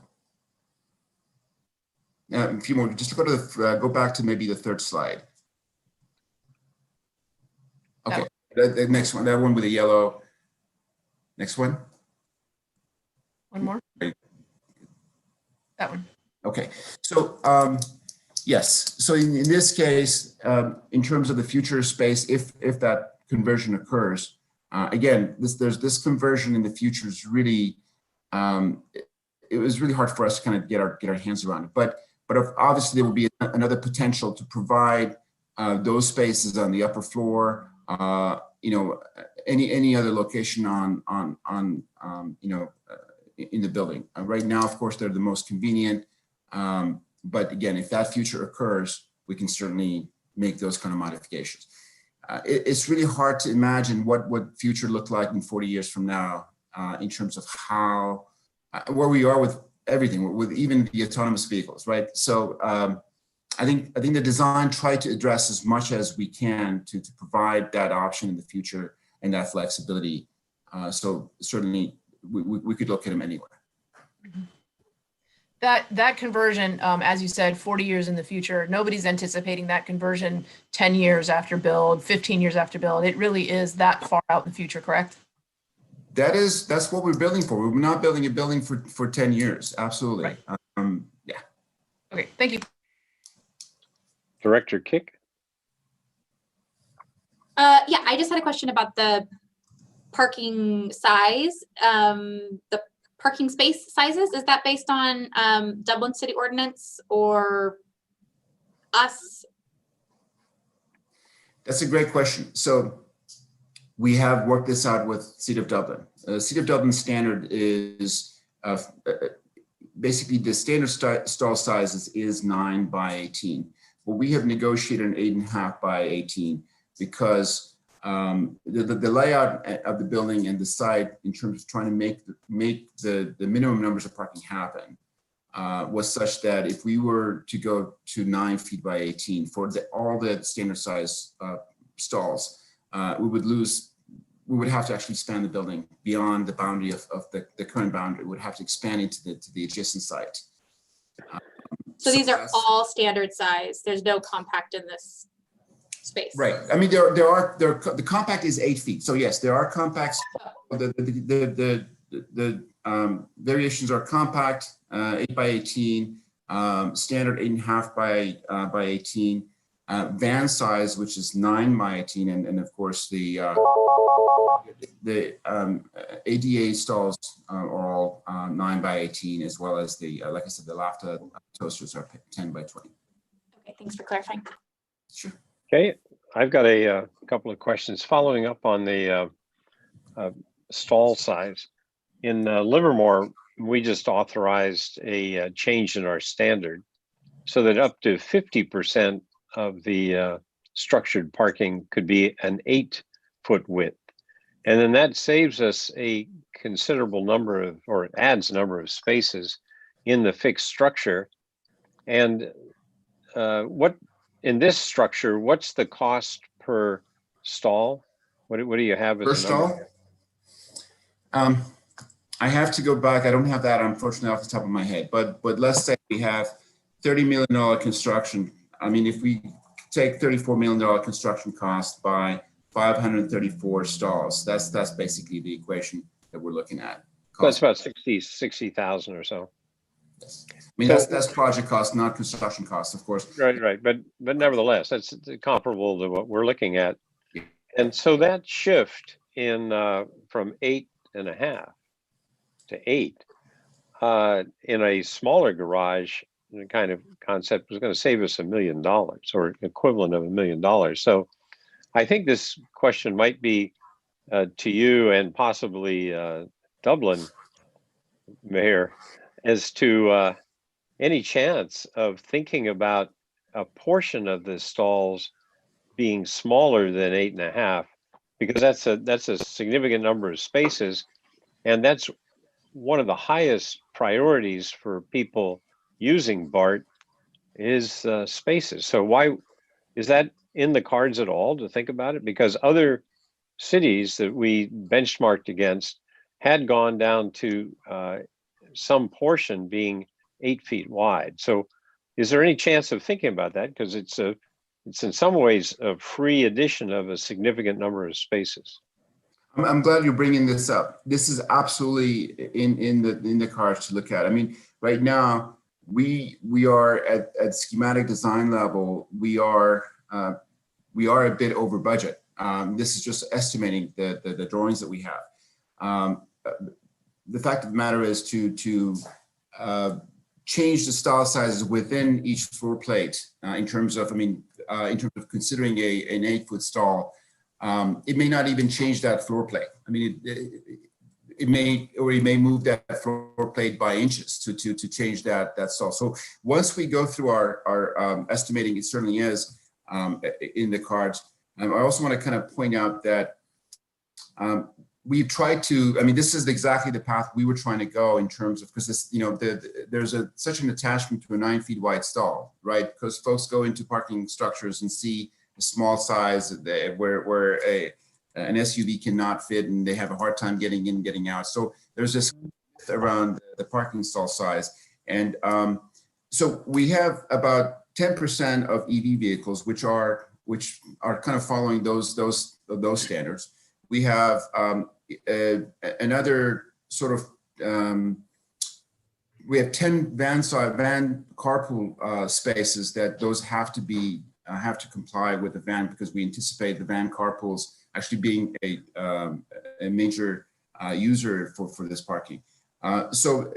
A few more, just to go to go back to maybe the third slide. Okay, the next one, that one with the yellow. Next one. One more. Right. That one. Okay, so yes, so in this case, in terms of the future space, if that conversion occurs, again, there's this conversion in the future is really, it was really hard for us to kind of get our hands around it, but obviously there will be another potential to provide those spaces on the upper floor, you know, any other location on you know, in the building. Right now, of course, they're the most convenient. But again, if that future occurs, we can certainly make those kind of modifications. It's really hard to imagine what future look like in 40 years from now in terms of how, where we are with everything, with even the autonomous vehicles, right? So I think the design tried to address as much as we can to provide that option in the future and that flexibility. So certainly we could look at them anywhere. That conversion, as you said, 40 years in the future, nobody's anticipating that conversion 10 years after build, 15 years after build. It really is that far out in the future, correct? That's what we're building for. We're not building a building for 10 years. Absolutely. Right. Yeah. Okay, thank you. Director Kick? Yeah, I just had a question about the parking size, the parking space sizes. Is that based on Dublin City Ordinance or us? That's a great question. So we have worked this out with City of Dublin. City of Dublin standard is basically the standard stall size is 9 by 18. But we have negotiated an 8.5 by 18 because the layout of the building and the site in terms of trying to make the minimum numbers of parking happen was such that if we were to go to 9 feet by 18 for all the standard size stalls, we would have to actually expand the building beyond the boundary of the current boundary. We would have to expand into the adjacent site. So these are all standard size. There's no compact in this space. Right. I mean, the compact is 8 feet. So yes, there are compacts. The variations are compact, 8 by 18, standard 8.5 by 18. van size, which is 9 by 18, and of course the ADA stalls are all 9 by 18, as well as the, like I said, the LAFTA toasters are 10 by 20. Okay, thanks for clarifying. Sure. Okay, I've got a couple of questions following up on the stall size. In Livermore, we just authorized a change in our standard so that up to 50% of the structured parking could be an 8-foot width. And then that saves us a considerable number of, or adds number of spaces in the fixed structure. And what, in this structure, what's the cost per stall? What do you have as Per a number? stall? I have to go back. I don't have that, unfortunately, off the top of my head, but let's say we have $30 million construction. I mean, if we take $34 million construction cost by 534 stalls, that's basically the equation that we're looking at. That's about 60,000 or so. Yes. I mean, So- that's project cost, not construction cost, of course. Right. But nevertheless, that's comparable to what we're looking at. And so that shift in from 8.5 to 8 in a smaller garage kind of concept was going to save us $1 million or equivalent of $1 million. So I think this question might be to you and possibly Dublin, Mayor, as to any chance of thinking about a portion of the stalls being smaller than 8.5, because that's a significant number of spaces, and that's one of the highest priorities for people using BART is spaces. So why is that in the cards at all to think about it? Because other cities that we benchmarked against had gone down to some portion being 8 feet wide. So is there any chance of thinking about that? Because it's in some ways a free addition of a significant number of spaces. I'm glad you're bringing this up. This is absolutely in the cards to look at. I mean, right now we are at schematic design level. We are a bit over budget. This is just estimating the drawings that we have. The fact of the matter is to change the stall sizes within each floor plate in terms of considering an 8-foot stall. It may not even change that floor plate. I mean, it may move that floor plate by inches to change that stall. So once we go through our estimating, it certainly is in the cards. I also want to kind of point out that we tried to, I mean, this is exactly the path we were trying to go in terms of, because this, there's such an attachment to a 9 feet wide stall, right? Because folks go into parking structures and see a small size where an SUV cannot fit, and they have a hard time getting in, getting out. So there's this around the parking stall size. And so we have about 10% of EV vehicles, which are kind of following those standards. We have another sort of, we have 10 van carpool spaces that those have to comply with the van, because we anticipate the van carpools actually being a major user for this parking. So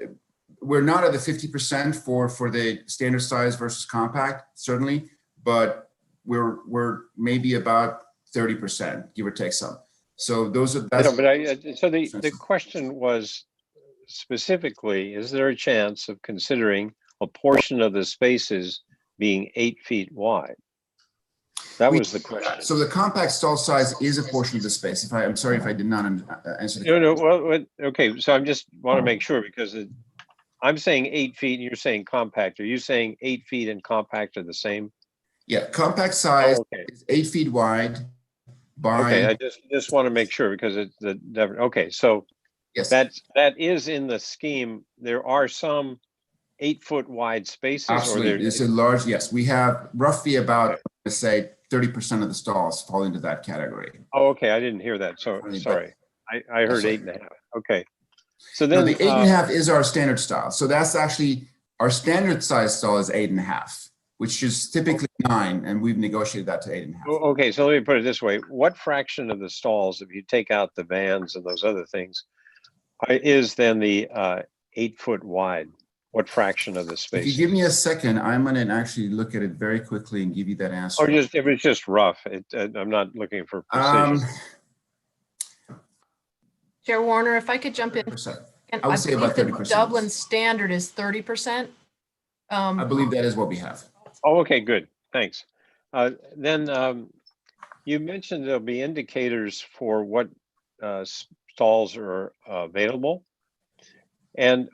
we're not at the 50% for the standard size versus compact, certainly, but we're maybe about 30%, give or take some. So those are. So the question was specifically: is there a chance of considering a portion of the spaces being 8 feet wide? That was the question. So the compact stall size is a portion of the space. I'm sorry if I did not answer. No. Well, okay. So I just want to make sure, because I'm saying 8 feet and you're saying compact. Are you saying 8 feet and compact are the same? Yeah, compact size is 8 feet wide. Okay, I just want to make sure, because it's okay. So yes, that is in the scheme. There are some 8 foot wide spaces. Absolutely, it's a large. Yes, we have roughly about, let's say, 30% of the stalls fall into that category. Oh, okay. I didn't hear that. So sorry. I heard 8.5. Okay. So then the 8.5 is our standard style. So that's actually our standard size stall is 8.5. which is typically 9, and we've negotiated that to 8.5. Okay, so let me put it this way. What fraction of the stalls, if you take out the vans and those other things, is then the 8 foot wide? What fraction of the If space? you give me a second, I'm going to actually look at it very quickly and give you that answer. Or just, if it's just rough, I'm not looking for precision. Chair Warner, if I could jump in. 30%. And I would say believe about the 30%. Dublin standard is 30%. I believe that is what we have. Oh, okay, good. Thanks. Then you mentioned there'll be indicators for what stalls are available. And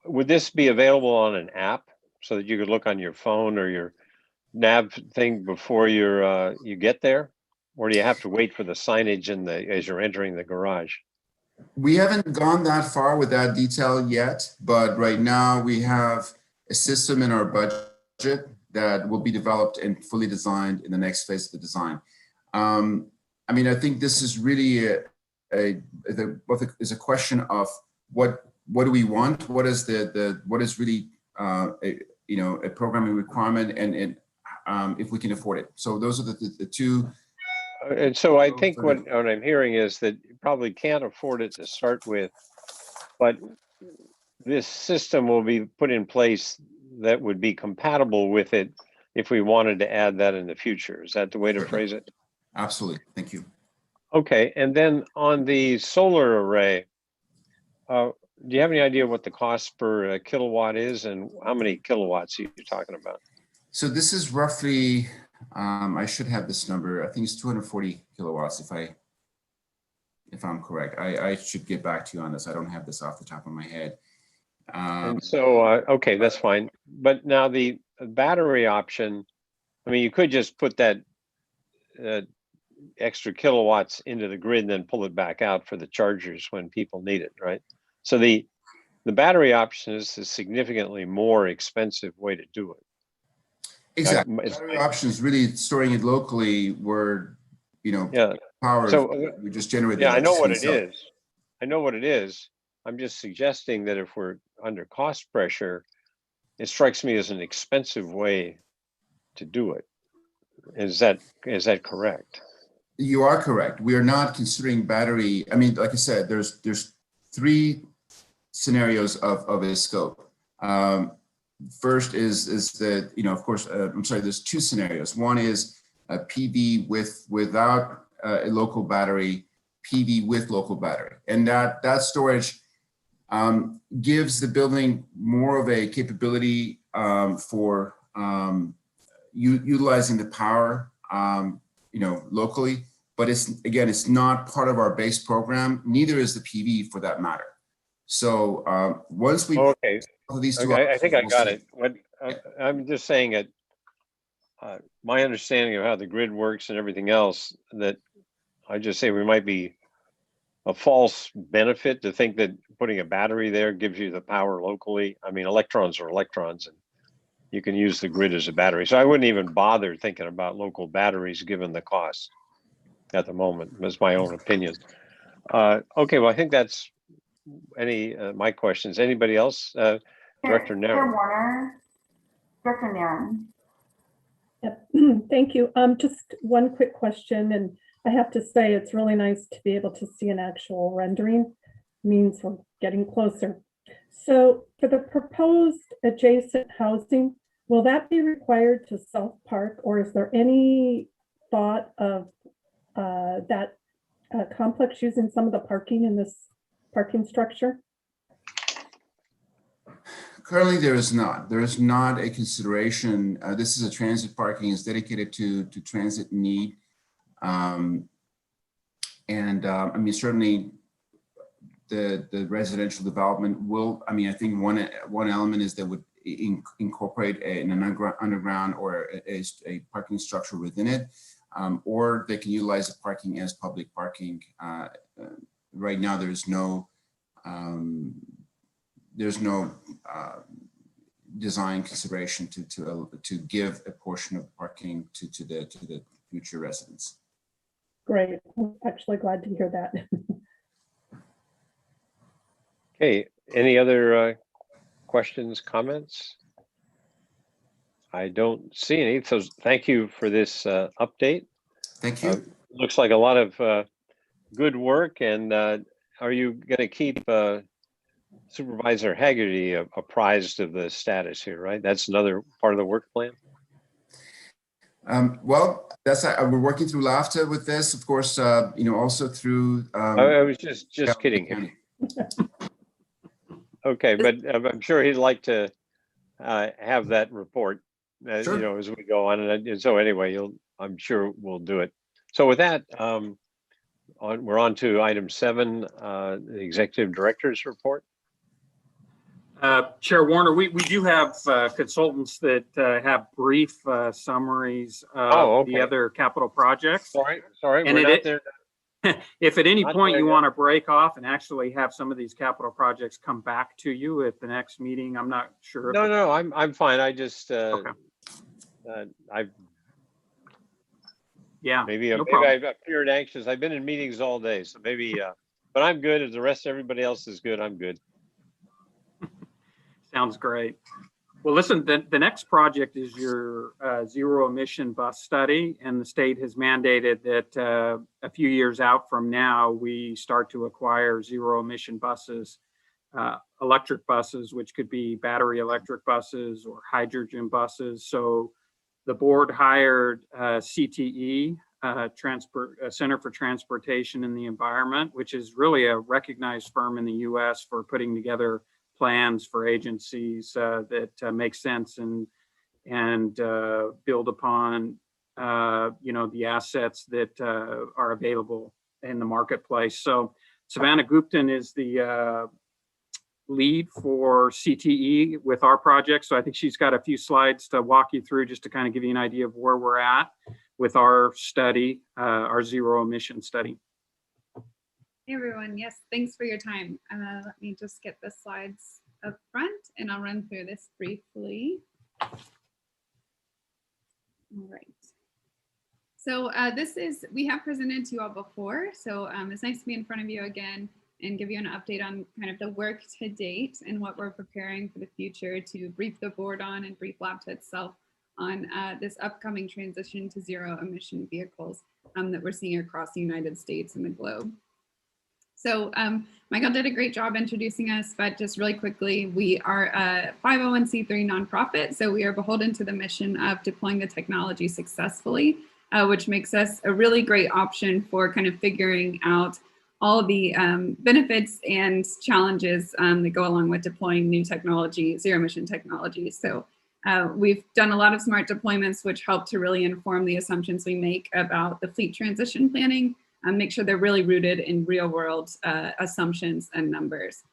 would this be available on an app so that you could look on your phone or your nav thing before you get there? Or do you have to wait for the signage as you're entering the garage? We haven't gone that far with that detail yet, but right now we have a system in our budget that will be developed and fully designed in the next phase of the design. I mean, I think this is really is a question of what do we want? What is what is really a programming requirement, and if we can afford it. So those are the two. And so I think what I'm hearing is that you probably can't afford it to start with, but this system will be put in place that would be compatible with it if we wanted to add that in the future. Is that the way to phrase it? Absolutely. Thank you. Okay. And then on the solar array, do you have any idea what the cost per kilowatt is and how many kilowatts are you talking about? So this is roughly, I should have this number. I think it's 240 kilowatts if I'm correct. I should get back to you on this. I don't have this off the top of my head. And so, okay, that's fine. But now the battery option, I mean, you could just put that extra kilowatts into the grid and then pull it back out for the chargers when people need it, right? So the battery option is a significantly more expensive way to do it. Exactly. Battery option is really storing it locally where, power, so, we just generate. Yeah, I know what it is. I know what it is. I'm just suggesting that if we're under cost pressure, it strikes me as an expensive way to do it. Is that correct? You are correct. We are not considering battery. I mean, like I said, there's 3 scenarios of a scope. First is that, of course, I'm sorry, there's 2 scenarios. One is a PV without a local battery, PV with local battery. And that storage gives the building more of a capability for utilizing the power, locally. But it's not part of our base program. Neither is the PV for that matter. So once we these two, I think I got it. I'm just saying that my understanding of how the grid works and everything else, that I just say we might be a false benefit to think that putting a battery there gives you the power locally. I mean, electrons are electrons, and you can use the grid as a battery. So I wouldn't even bother thinking about local batteries given the cost at the moment. That's my own opinion. Okay, well, I think that's my questions. Anybody else? Director Naren. Chair Warner, Director Naren. Yep. Thank you. Just one quick question, and I have to say it's really nice to be able to see an actual rendering. It means we're getting closer. So for the proposed adjacent housing, will that be required to self-park, or is there any thought of that complex using some of the parking in this parking structure? Currently, there is not. There is not a consideration. This is a transit parking. It's dedicated to transit need. I mean, certainly the residential development will, I mean, I think one element is that would incorporate an underground or a parking structure within it, or they can utilize the parking as public parking. Right now, there's no design consideration to give a portion of parking to the future residents. Great. I'm actually glad to hear that. Okay, any other questions, comments? I don't see any. So thank you for this update. Thank you. Looks like a lot of good work. And are you going to keep Supervisor Haggerty apprised of the status here, right? That's another part of the work plan? Well, that's we're working through LAFTA with this, of course, also through. I was just kidding him. Okay, but I'm sure he'd like to have that report, Sure. as we go on. And so anyway, I'm sure we'll do it. So with that, we're on to item 7, the Executive Director's report. Chair Warner, we do have consultants that have brief summaries of the other capital projects. Sorry, And we're not there. if at any Not point there you yet. want to break off and actually have some of these capital projects come back to you at the next meeting, I'm not sure. if No, I'm fine. I just Okay. Yeah, maybe no problem. I've appeared anxious. I've been in meetings all day, so maybe. But I'm good. If the rest of everybody else is good, I'm good. Sounds great. Well, listen, the next project is your zero emission bus study, and the state has mandated that a few years out from now, we start to acquire zero emission buses, electric buses, which could be battery electric buses or hydrogen buses. So the board hired CTE, Center for Transportation and the Environment, which is really a recognized firm in the US for putting together plans for agencies that make sense and build upon the assets that are available in the marketplace. So Savannah Guptan is the lead for CTE with our project. So I think she's got a few slides to walk you through just to kind of give you an idea of where we're at with our study, our zero emission study. Hey everyone, yes, thanks for your time. Let me just get the slides up front and I'll run through this briefly. All right. So we have presented to you all before, so it's nice to be in front of you again and give you an update on kind of the work to date and what we're preparing for the future to brief the board on and brief LAFTA itself on this upcoming transition to zero emission vehicles that we're seeing across the United States and the globe. So Michael did a great job introducing us, but just really quickly, we are a 501c3 nonprofit. So we are beholden to the mission of deploying the technology successfully, which makes us a really great option for kind of figuring out all the benefits and challenges that go along with deploying new technology, zero emission technology. So we've done a lot of smart deployments, which help to really inform the assumptions we make about the fleet transition planning. Make sure they're really rooted in real world assumptions and numbers.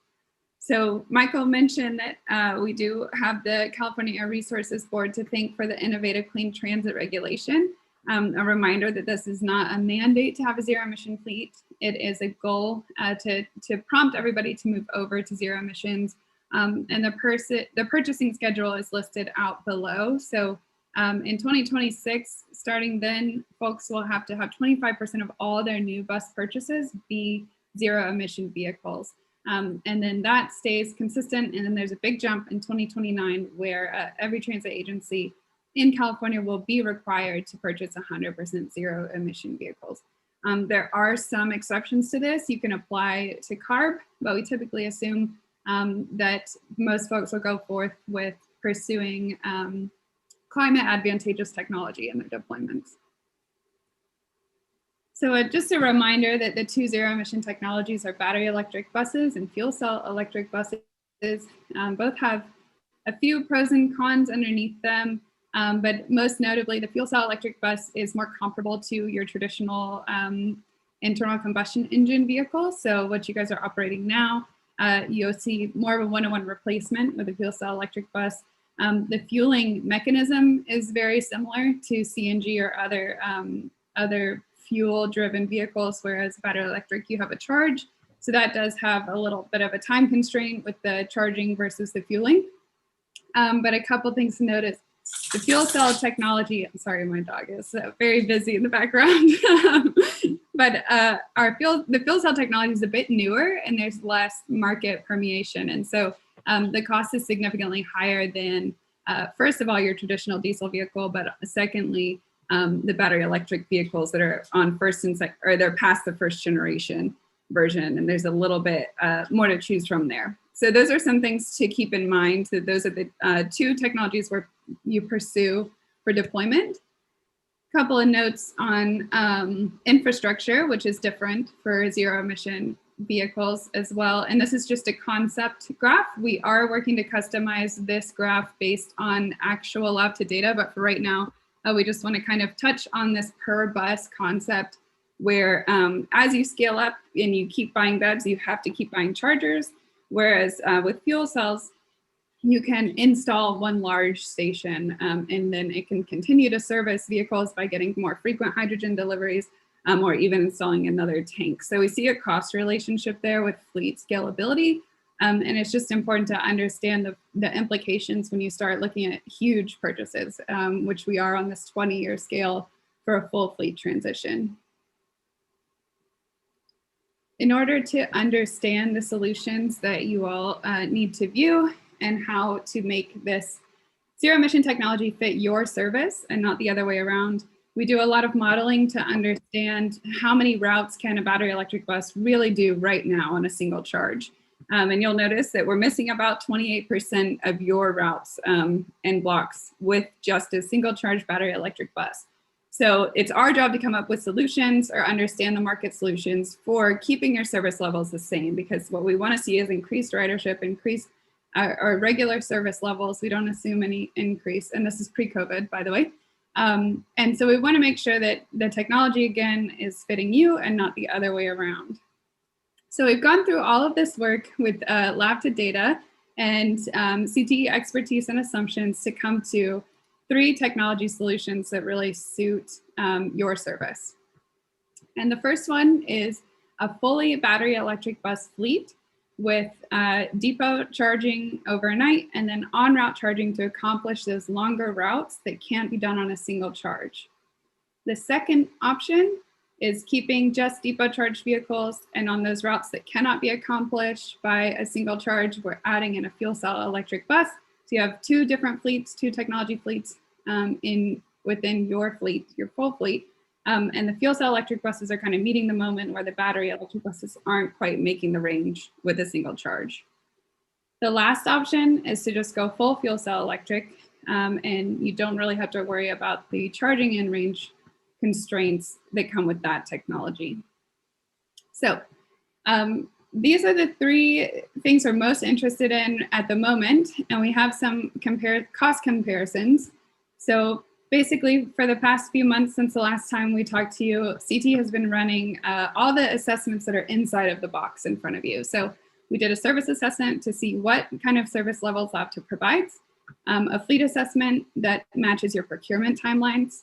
So Michael mentioned that we do have the California Air Resources Board to thank for the innovative clean transit regulation. A reminder that this is not a mandate to have a zero emission fleet. It is a goal to prompt everybody to move over to zero emissions. And the purchasing schedule is listed out below. So in 2026, starting then, folks will have to have 25% of all their new bus purchases be zero emission vehicles. And then that stays consistent. And then there's a big jump in 2029 where every transit agency in California will be required to purchase 100% zero emission vehicles. There are some exceptions to this. You can apply to CARB, but we typically assume that most folks will go forth with pursuing climate advantageous technology in their deployments. So just a reminder that the two zero emission technologies are battery electric buses and fuel cell electric buses. Both have a few pros and cons underneath them, but most notably the fuel cell electric bus is more comparable to your traditional internal combustion engine vehicle. So what you guys are operating now, you'll see more of a one-to-one replacement with a fuel cell electric bus. The fueling mechanism is very similar to CNG or other fuel-driven vehicles, whereas battery electric, you have a charge. So that does have a little bit of a time constraint with the charging versus the fueling. But a couple things to notice. The fuel cell technology, I'm sorry, my dog is very busy in the background. But the fuel cell technology is a bit newer and there's less market permeation. And so the cost is significantly higher than first of all, your traditional diesel vehicle, but secondly, the battery electric vehicles that are on first and second, or they're past the first generation version. And there's a little bit more to choose from there. So those are some things to keep in mind, that those are the two technologies where you pursue for deployment. Couple of notes on infrastructure, which is different for zero emission vehicles as well. And this is just a concept graph. We are working to customize this graph based on actual lab to data, but for right now, we just want to kind of touch on this per bus concept where as you scale up and you keep buying BEVs, you have to keep buying chargers. Whereas with fuel cells, you can install one large station and then it can continue to service vehicles by getting more frequent hydrogen deliveries or even installing another tank. So we see a cost relationship there with fleet scalability. And it's just important to understand the implications when you start looking at huge purchases, which we are on this 20-year scale for a full fleet transition. In order to understand the solutions that you all need to view and how to make this zero emission technology fit your service and not the other way around, we do a lot of modeling to understand how many routes can a battery electric bus really do right now on a single charge. And you'll notice that we're missing about 28% of your routes and blocks with just a single charge battery electric bus. So it's our job to come up with solutions or understand the market solutions for keeping your service levels the same, because what we want to see is increased ridership, increased our regular service levels. We don't assume any increase, and this is pre-COVID, by the way. And so we want to make sure that the technology, again, is fitting you and not the other way around. So we've gone through all of this work with lab to data and CTE expertise and assumptions to come to 3 technology solutions that really suit your service. And the first one is a fully battery electric bus fleet with depot charging overnight and then on-route charging to accomplish those longer routes that can't be done on a single charge. The second option is keeping just depot charged vehicles, and on those routes that cannot be accomplished by a single charge, we're adding in a fuel cell electric bus. So you have 2 different fleets, 2 technology fleets within your fleet, your full fleet. And the fuel cell electric buses are kind of meeting the moment where the battery electric buses aren't quite making the range with a single charge. The last option is to just go full fuel cell electric, and you don't really have to worry about the charging and range constraints that come with that technology. So these are the 3 things we're most interested in at the moment, and we have some cost comparisons. So basically, for the past few months since the last time we talked to you, CT has been running all the assessments that are inside of the box in front of you. So we did a service assessment to see what kind of service levels Laptop provides, a fleet assessment that matches your procurement timelines,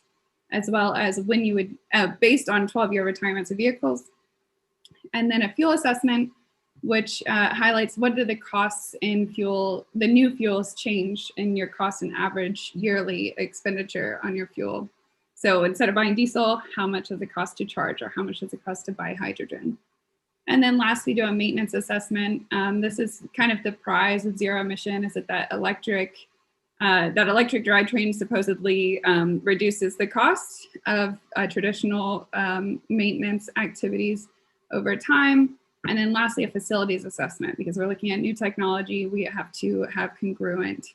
as well as when you would, based on 12-year retirements of vehicles, and then a fuel assessment, which highlights what do the costs in fuel, the new fuels change in your cost and average yearly expenditure on your fuel. So instead of buying diesel, how much does it cost to charge, or how much does it cost to buy hydrogen? And then lastly, do a maintenance assessment. This is kind of the prize of zero emission, is that electric drivetrain supposedly reduces the cost of traditional maintenance activities over time. And then lastly, a facilities assessment, because we're looking at new technology, we have to have congruent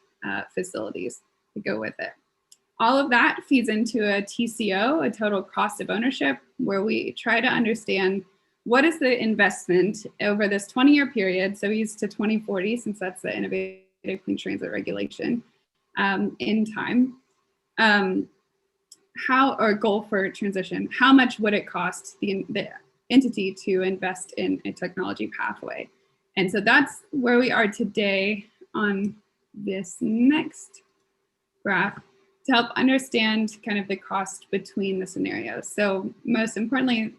facilities to go with it. All of that feeds into a TCO, a total cost of ownership, where we try to understand what is the investment over this 20-year period. So we use to 2040, since that's the Innovative Clean Transit Regulation in time. Or goal for transition, how much would it cost the entity to invest in a technology pathway? And so that's where we are today on this next graph to help understand kind of the cost between the scenarios. So most importantly,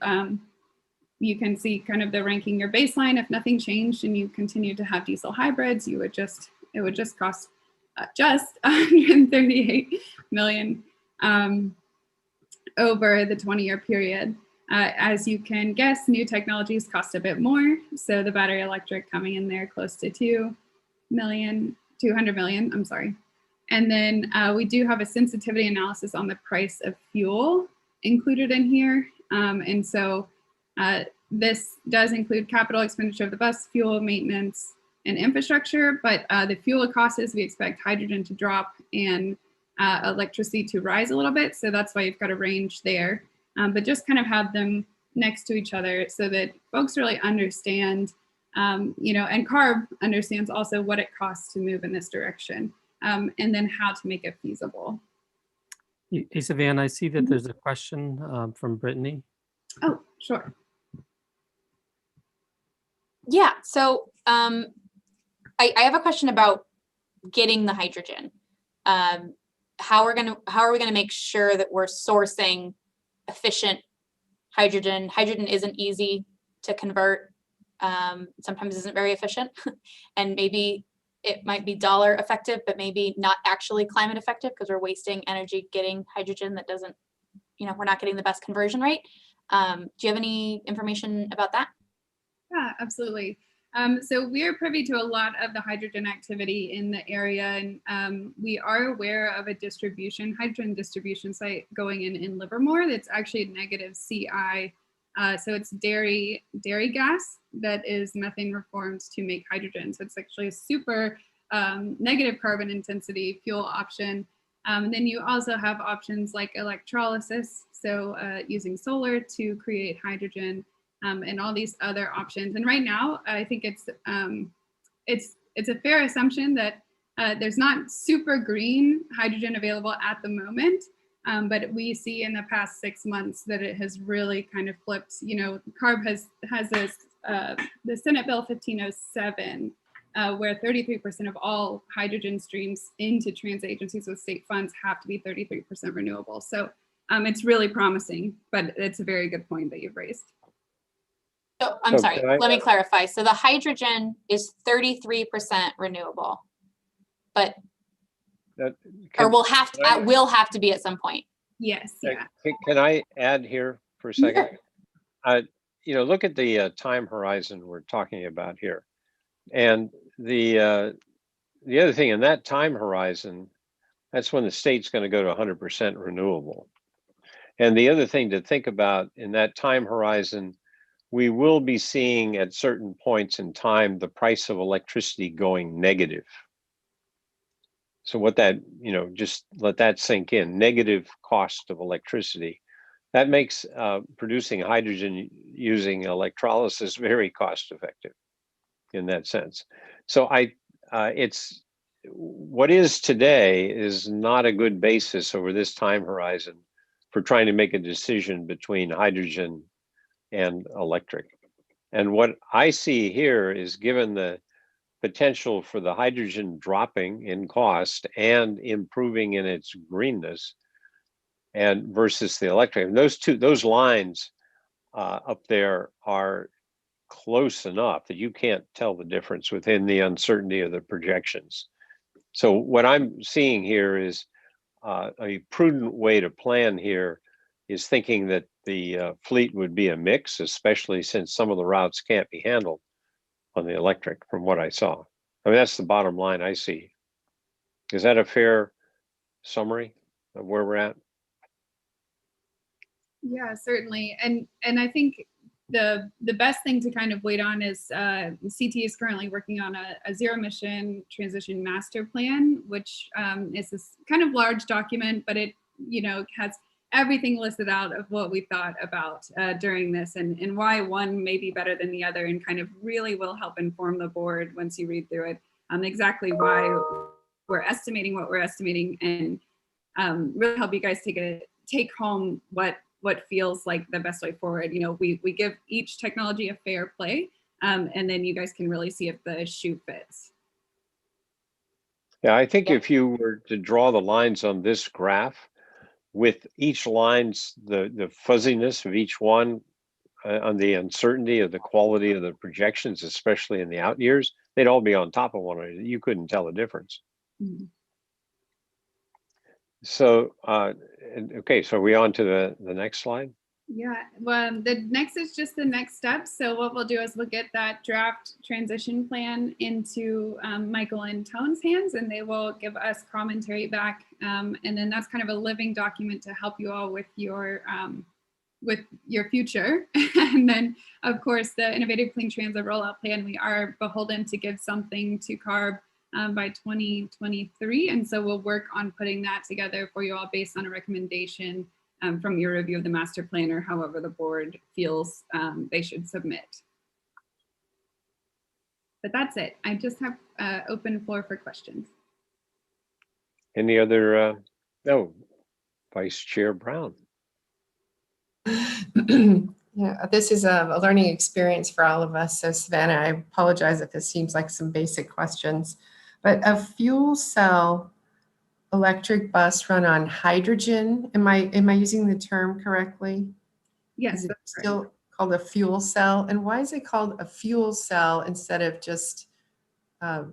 you can see kind of the ranking your baseline. If nothing changed and you continue to have diesel hybrids, it would just cost just 138 million over the 20-year period. As you can guess, new technologies cost a bit more. So the battery electric coming in there close to 200 million, I'm sorry. And then we do have a sensitivity analysis on the price of fuel included in here. And so this does include capital expenditure of the bus, fuel, maintenance, and infrastructure, but the fuel costs, we expect hydrogen to drop and electricity to rise a little bit. So that's why you've got a range there. But just kind of have them next to each other so that folks really understand, you know, and CARB understands also what it costs to move in this direction, and then how to make it feasible. Hey, Savannah, I see that there's a question from Brittany. Oh, sure. Yeah, so I have a question about getting the hydrogen. How are we gonna make sure that we're sourcing efficient hydrogen? Hydrogen isn't easy to convert. Sometimes isn't very efficient, and maybe it might be dollar effective, but maybe not actually climate effective because we're wasting energy getting hydrogen that doesn't, you know, we're not getting the best conversion rate. Do you have any information about that? Yeah, absolutely. So we are privy to a lot of the hydrogen activity in the area, and we are aware of a hydrogen distribution site going in Livermore that's actually negative CI. So it's dairy gas that is methane reformed to make hydrogen. So it's actually a super negative carbon intensity fuel option. Then you also have options like electrolysis, so using solar to create hydrogen. And all these other options. And right now, I think it's a fair assumption that there's not super green hydrogen available at the moment, but we see in the past 6 months that it has really kind of flipped. You know, CARB has this the Senate Bill 1507, where 33% of all hydrogen streams into transit agencies with state funds have to be 33% renewable. So it's really promising, but it's a very good point that you've raised. So I'm sorry, let me clarify. So the hydrogen is 33% renewable, but will have to be at some point. Yes. Yeah. Can I add here for a second? You know, look at the time horizon we're talking about here, and the other thing in that time horizon, that's when the state's going to go to 100% renewable. And the other thing to think about in that time horizon, we will be seeing at certain points in time the price of electricity going negative. So what that, you know, just let that sink in, negative cost of electricity. That makes producing hydrogen using electrolysis very cost effective in that sense. So it's what is today is not a good basis over this time horizon for trying to make a decision between hydrogen and electric. And what I see here is, given the potential for the hydrogen dropping in cost and improving in its greenness, and versus the electric, and those lines up there are close enough that you can't tell the difference within the uncertainty of the projections. So what I'm seeing here is a prudent way to plan here is thinking that the fleet would be a mix, especially since some of the routes can't be handled on the electric from what I saw. I mean, that's the bottom line I see. Is that a fair summary of where we're at? Yeah, certainly. And I think the best thing to kind of wait on is CT is currently working on a zero emission transition master plan, which is this kind of large document, but it, you know, has everything listed out of what we thought about during this and why one may be better than the other, and kind of really will help inform the board once you read through it exactly why we're estimating what we're estimating, and really help you guys take home what feels like the best way forward. You know, we give each technology a fair play, and then you guys can really see if the shoe fits. Yeah, I think if you were to draw the lines on this graph, with each line's the fuzziness of each one on the uncertainty of the quality of the projections, especially in the out years, they'd all be on top of one another. You couldn't tell the difference. Mm-hmm. So, okay, so are we on to the next slide? Yeah, well, the next is just the next step. So what we'll do is we'll get that draft transition plan into Michael and Tone's hands, and they will give us commentary back. And then that's kind of a living document to help you all with your future. And then, of course, the Innovative Clean Transit Rollout Plan, we are beholden to give something to CARB by 2023. And so we'll work on putting that together for you all based on a recommendation from your review of the master plan, or however the board feels they should submit. But that's it. I just have open floor for questions. Any other, no, Vice Chair Brown. Yeah, this is a learning experience for all of us. So Savannah, I apologize if this seems like some basic questions, but a fuel cell electric bus run on hydrogen, am I using the term correctly? Yes, Is it that's right. still called a fuel cell? And why is it called a fuel cell instead of just, a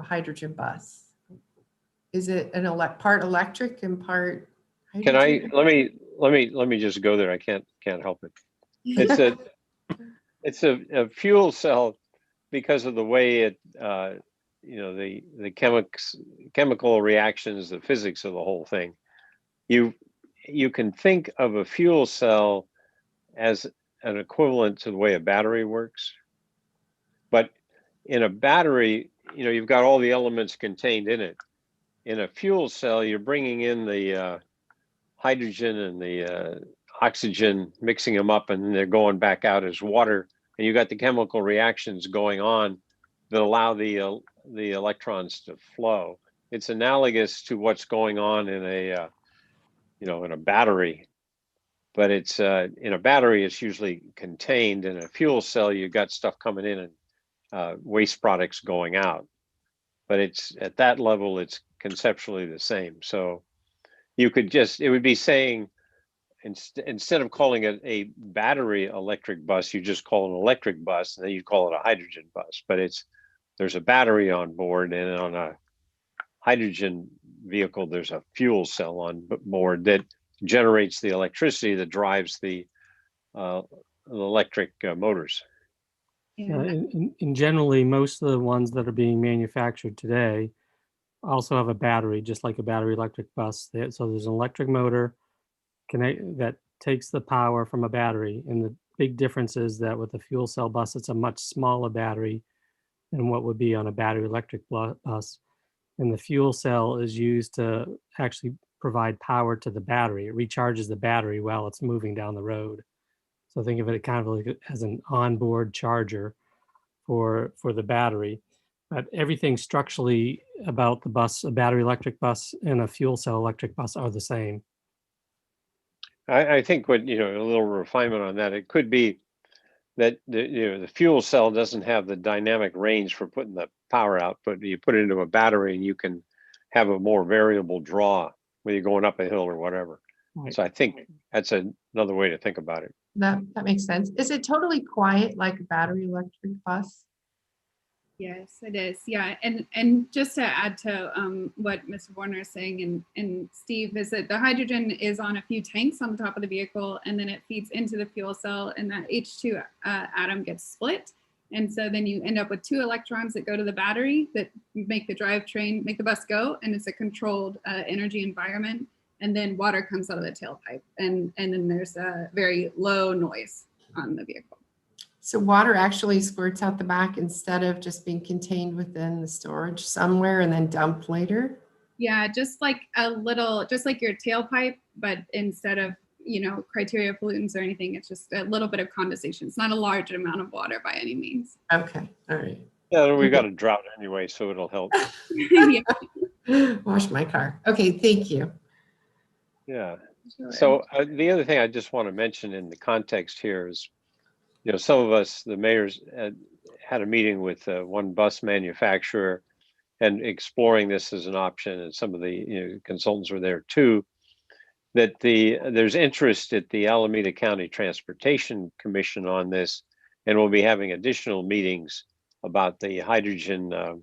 hydrogen bus? Is it part electric and part Can hydrogen? let me just go there. I can't help it. It's a fuel cell because of the way it, the chemical reactions, the physics of the whole thing. You can think of a fuel cell as an equivalent to the way a battery works. But in a battery, you've got all the elements contained in it. In a fuel cell, you're bringing in the hydrogen and the oxygen, mixing them up, and they're going back out as water. And you got the chemical reactions going on that allow the electrons to flow. It's analogous to what's going on in a in a battery, but it's in a battery it's usually contained. In a fuel cell, you got stuff coming in and waste products going out. But it's at that level, it's conceptually the same. So you could it would be saying, instead of calling it a battery electric bus, you just call it an electric bus, and then you call it a hydrogen bus. But there's a battery on board, and on a hydrogen vehicle, there's a fuel cell on board that generates the electricity that drives the electric motors. And generally, most of the ones that are being manufactured today also have a battery, just like a battery electric bus. So there's an electric motor that takes the power from a battery. And the big difference is that with a fuel cell bus, it's a much smaller battery than what would be on a battery electric bus. And the fuel cell is used to actually provide power to the battery. It recharges the battery while it's moving down the road. So think of it kind of like as an onboard charger for the battery. But everything structurally about the bus, a battery electric bus and a fuel cell electric bus, are the same. I think a little refinement on that, it could be that the fuel cell doesn't have the dynamic range for putting the power out, but you put it into a battery and you can have a more variable draw when you're going up a hill or whatever. Right. So I think that's another way to think about it. That makes sense. Is it totally quiet like a battery electric bus? Yes, it is. Yeah, and just to add to what Mr. Warner is saying and Steve, is that the hydrogen is on a few tanks on the top of the vehicle, and then it feeds into the fuel cell, and that H2 atom gets split. And so then you end up with 2 electrons that go to the battery that make the bus go, and it's a controlled energy environment. And then water comes out of the tailpipe, and then there's a very low noise on the vehicle. So water actually squirts out the back instead of just being contained within the storage somewhere and then dumped later? Yeah, just like your tailpipe, but instead of, criteria pollutants or anything, it's just a little bit of condensation. It's not a large amount of water by any means. Okay, all right. Yeah, we got a drought anyway, so it'll help. Yeah. Wash my car. Okay, thank you. Yeah. Sure. So the other thing I just want to mention in the context here is, some of us, the mayors, had a meeting with one bus manufacturer and exploring this as an option, and some of the consultants were there too. That there's interest at the Alameda County Transportation Commission on this, and we'll be having additional meetings about the hydrogen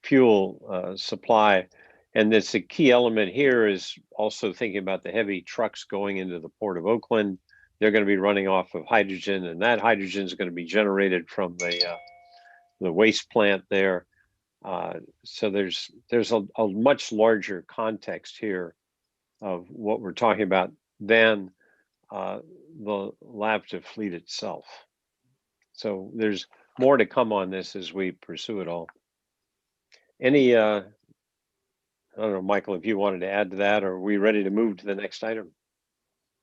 fuel supply. And that's a key element here is also thinking about the heavy trucks going into the Port of Oakland, they're going to be running off of hydrogen, and that hydrogen is going to be generated from the waste plant there. So there's a much larger context here of what we're talking about than the LAVTA fleet itself. So there's more to come on this as we pursue it all. Any, I don't know, Michael, if you wanted to add to that, or are we ready to move to the next item?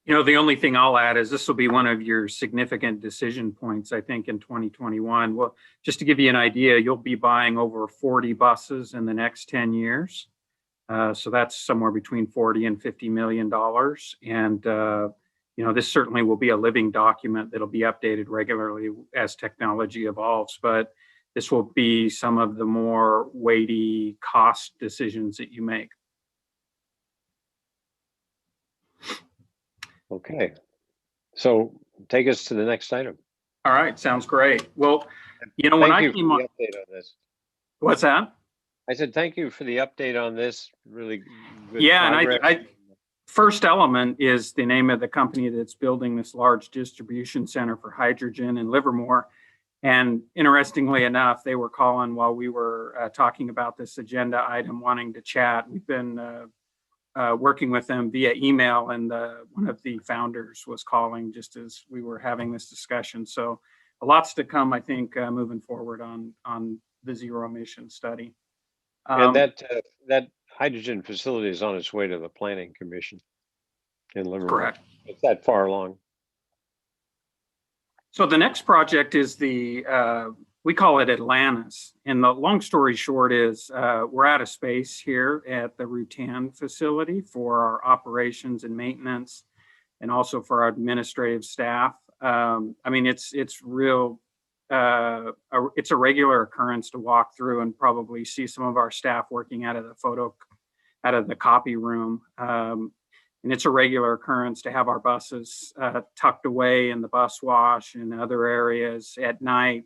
You know, the only thing I'll add is this will be one of your significant decision points, I think, in 2021. Well, just to give you an idea, you'll be buying over 40 buses in the next 10 years. So that's somewhere between $40 and $50 million. And, you know, this certainly will be a living document that'll be updated regularly as technology evolves. But this will be some of the more weighty cost decisions that you make. Okay, so take us to the next item. All right, sounds great. Well, you know, when I came on, update on this. What's that? I said thank you for the update on this. Really good. Yeah, progress. and First Element is the name of the company that's building this large distribution center for hydrogen in Livermore. And interestingly enough, they were calling while we were talking about this agenda item, wanting to chat. We've been working with them via email, and one of the founders was calling just as we were having this discussion. So lots to come, I think, moving forward on the zero emission study. And that hydrogen facility is on its way to the Planning Commission in Livermore. Correct. It's that far along. So the next project is we call it Atlantis. And the long story short is we're out of space here at the Rutan facility for our operations and maintenance, and also for our administrative staff. I mean, it's real. It's a regular occurrence to walk through and probably see some of our staff working out of the copy room. And it's a regular occurrence to have our buses tucked away in the bus wash and other areas at night.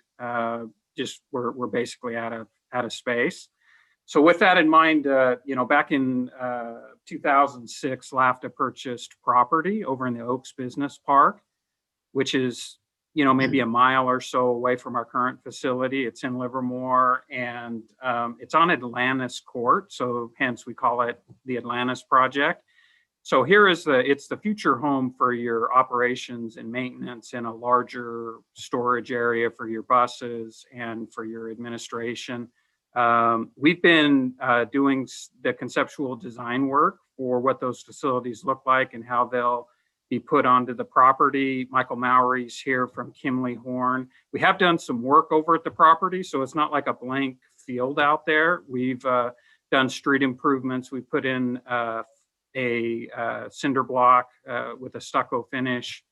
Just we're basically out of space. So with that in mind, you know, back in 2006, LAVTA purchased property over in the Oaks Business Park, which is, you know, maybe a mile or so away from our current facility. It's in Livermore, and it's on Atlantis Court. So hence we call it the Atlantis Project. So here is it's the future home for your operations and maintenance in a larger storage area for your buses and for your administration. We've been doing the conceptual design work for what those facilities look like and how they'll be put onto the property. Michael Mowry's here from Kimley Horn. We have done some work over at the property, so it's not like a blank field out there. We've done street improvements. We put in a cinder block with a stucco finish.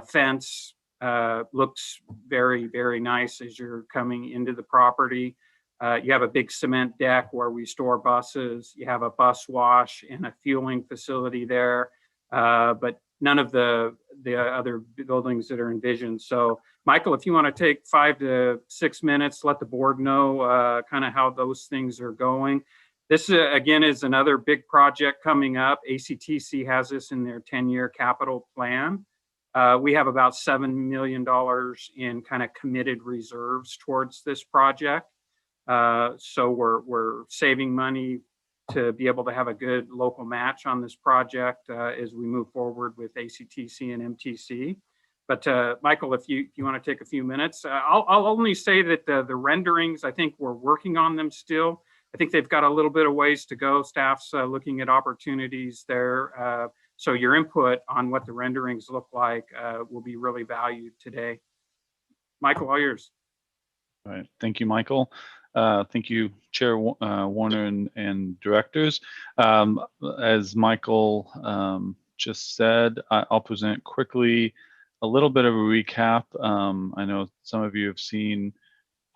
Fence looks very, very nice as you're coming into the property. You have a big cement deck where we store buses. You have a bus wash and a fueling facility there, but none of the other buildings that are envisioned. So Michael, if you want to take 5 to 6 minutes, let the board know kind of how those things are going. This again is another big project coming up. ACTC has this in their 10-year capital plan. We have about $7 million in kind of committed reserves towards this project. So we're saving money to be able to have a good local match on this project as we move forward with ACTC and MTC. But Michael, if you want to take a few minutes, I'll only say that the renderings, I think we're working on them still. I think they've got a little bit of ways to go. Staff's looking at opportunities there. So your input on what the renderings look like will be really valued today. Michael, all yours. All right, thank you, Michael. Thank you, Chair Warner and directors. As Michael just said, I'll present quickly a little bit of a recap. I know some of you have seen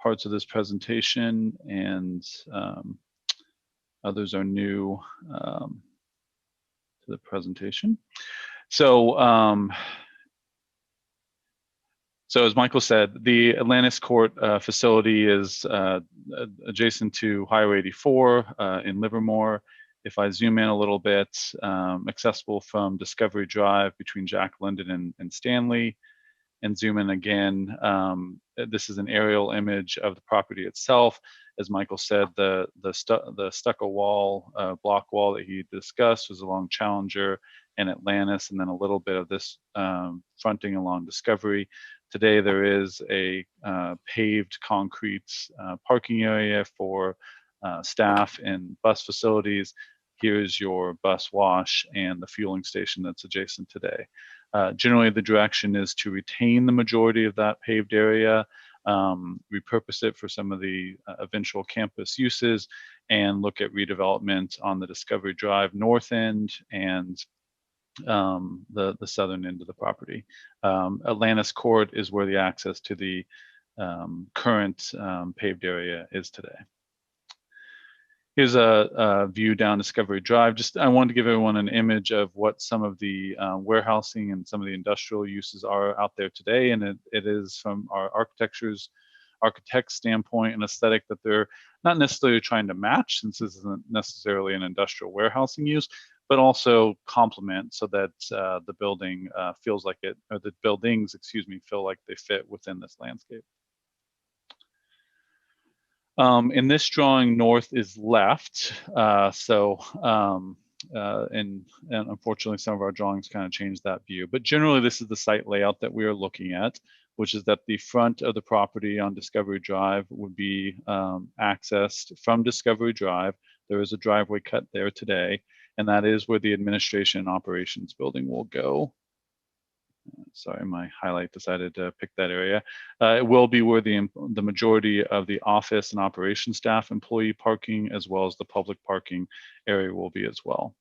parts of this presentation, and others are new to the presentation. So as Michael said, the Atlantis Court facility is adjacent to Highway 84 in Livermore. If I zoom in a little bit, accessible from Discovery Drive between Jack London and Stanley, and zoom in again. This is an aerial image of the property itself. As Michael said, the stucco wall, block wall that he discussed was along Challenger and Atlantis, and then a little bit of this fronting along Discovery. Today there is a paved concrete parking area for staff and bus facilities. Here's your bus wash and the fueling station that's adjacent today. Generally, the direction is to retain the majority of that paved area, repurpose it for some of the eventual campus uses, and look at redevelopment on the Discovery Drive north end and the southern end of the property. Atlantis Court is where the access to the current paved area is today. Here's a view down Discovery Drive. I wanted to give everyone an image of what some of the warehousing and some of the industrial uses are out there today. And it is from our architect's standpoint and aesthetic that they're not necessarily trying to match, since this isn't necessarily an industrial warehousing use, but also complement so that the building feels like it, or the buildings, excuse me, feel like they fit within this landscape. In this drawing, north is left. And unfortunately, some of our drawings kind of change that view. But generally, this is the site layout that we are looking at, which is that the front of the property on Discovery Drive would be accessed from Discovery Drive. There is a driveway cut there today, and that is where the administration and operations building will go. Sorry, my highlight decided to pick that area. It will be where the majority of the office and operations staff employee parking, as well as the public parking area, will be as well.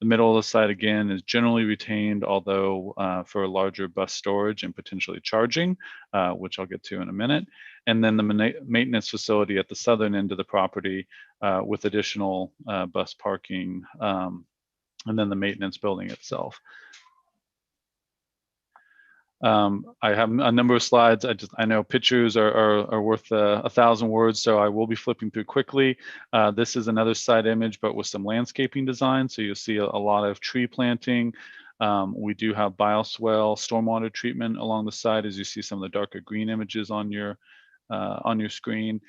The middle of the site, again, is generally retained, although for larger bus storage and potentially charging, which I'll get to in a minute. And then the maintenance facility at the southern end of the property with additional bus parking, and then the maintenance building itself. I have a number of slides. I know pictures are worth 1,000 words, so I will be flipping through quickly. This is another site image, but with some landscaping design. So you'll see a lot of tree planting. We do have bioswale stormwater treatment along the side, as you see some of the darker green images on your screen.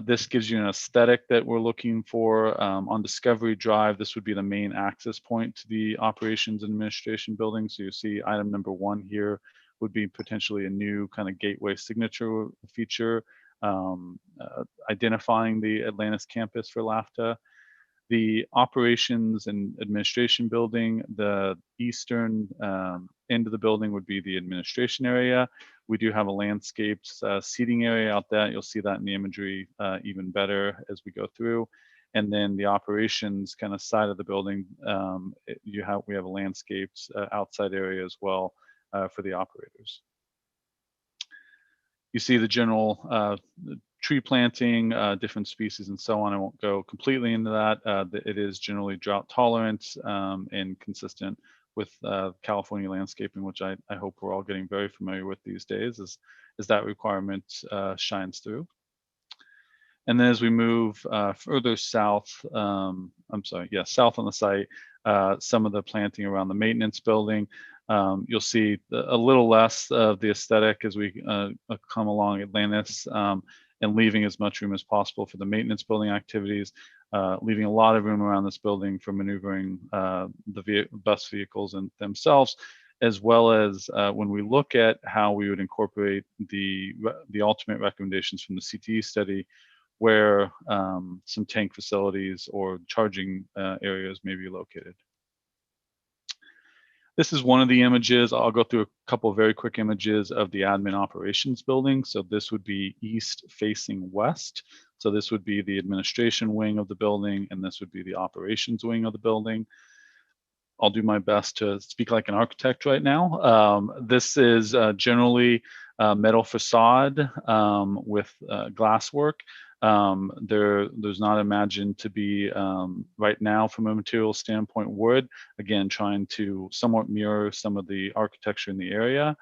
This gives you an aesthetic that we're looking for. On Discovery Drive, this would be the main access point to the operations and administration building. So you see item number 1 here would be potentially a new kind of gateway signature feature, identifying the Atlantis campus for LAFTA. The operations and administration building, the eastern end of the building would be the administration area. We do have a landscaped seating area out there. You'll see that in the imagery even better as we go through. And then the operations kind of side of the building, we have a landscaped outside area as well for the operators. You see the general tree planting, different species and so on. I won't go completely into that. It is generally drought tolerant and consistent with California landscaping, which I hope we're all getting very familiar with these days as that requirement shines through. And then as we move further south, south on the site, some of the planting around the maintenance building. You'll see a little less of the aesthetic as we come along Atlantis, and leaving as much room as possible for the maintenance building activities, leaving a lot of room around this building for maneuvering the bus vehicles and themselves, as well as when we look at how we would incorporate the ultimate recommendations from the CTE study, where some tank facilities or charging areas may be located. This is one of the images. I'll go through a couple of very quick images of the admin operations building. So this would be east facing west. So this would be the administration wing of the building, and this would be the operations wing of the building. I'll do my best to speak like an architect right now. This is generally metal facade with glasswork. There's not imagined to be right now from a material standpoint wood, again trying to somewhat mirror some of the architecture in the area.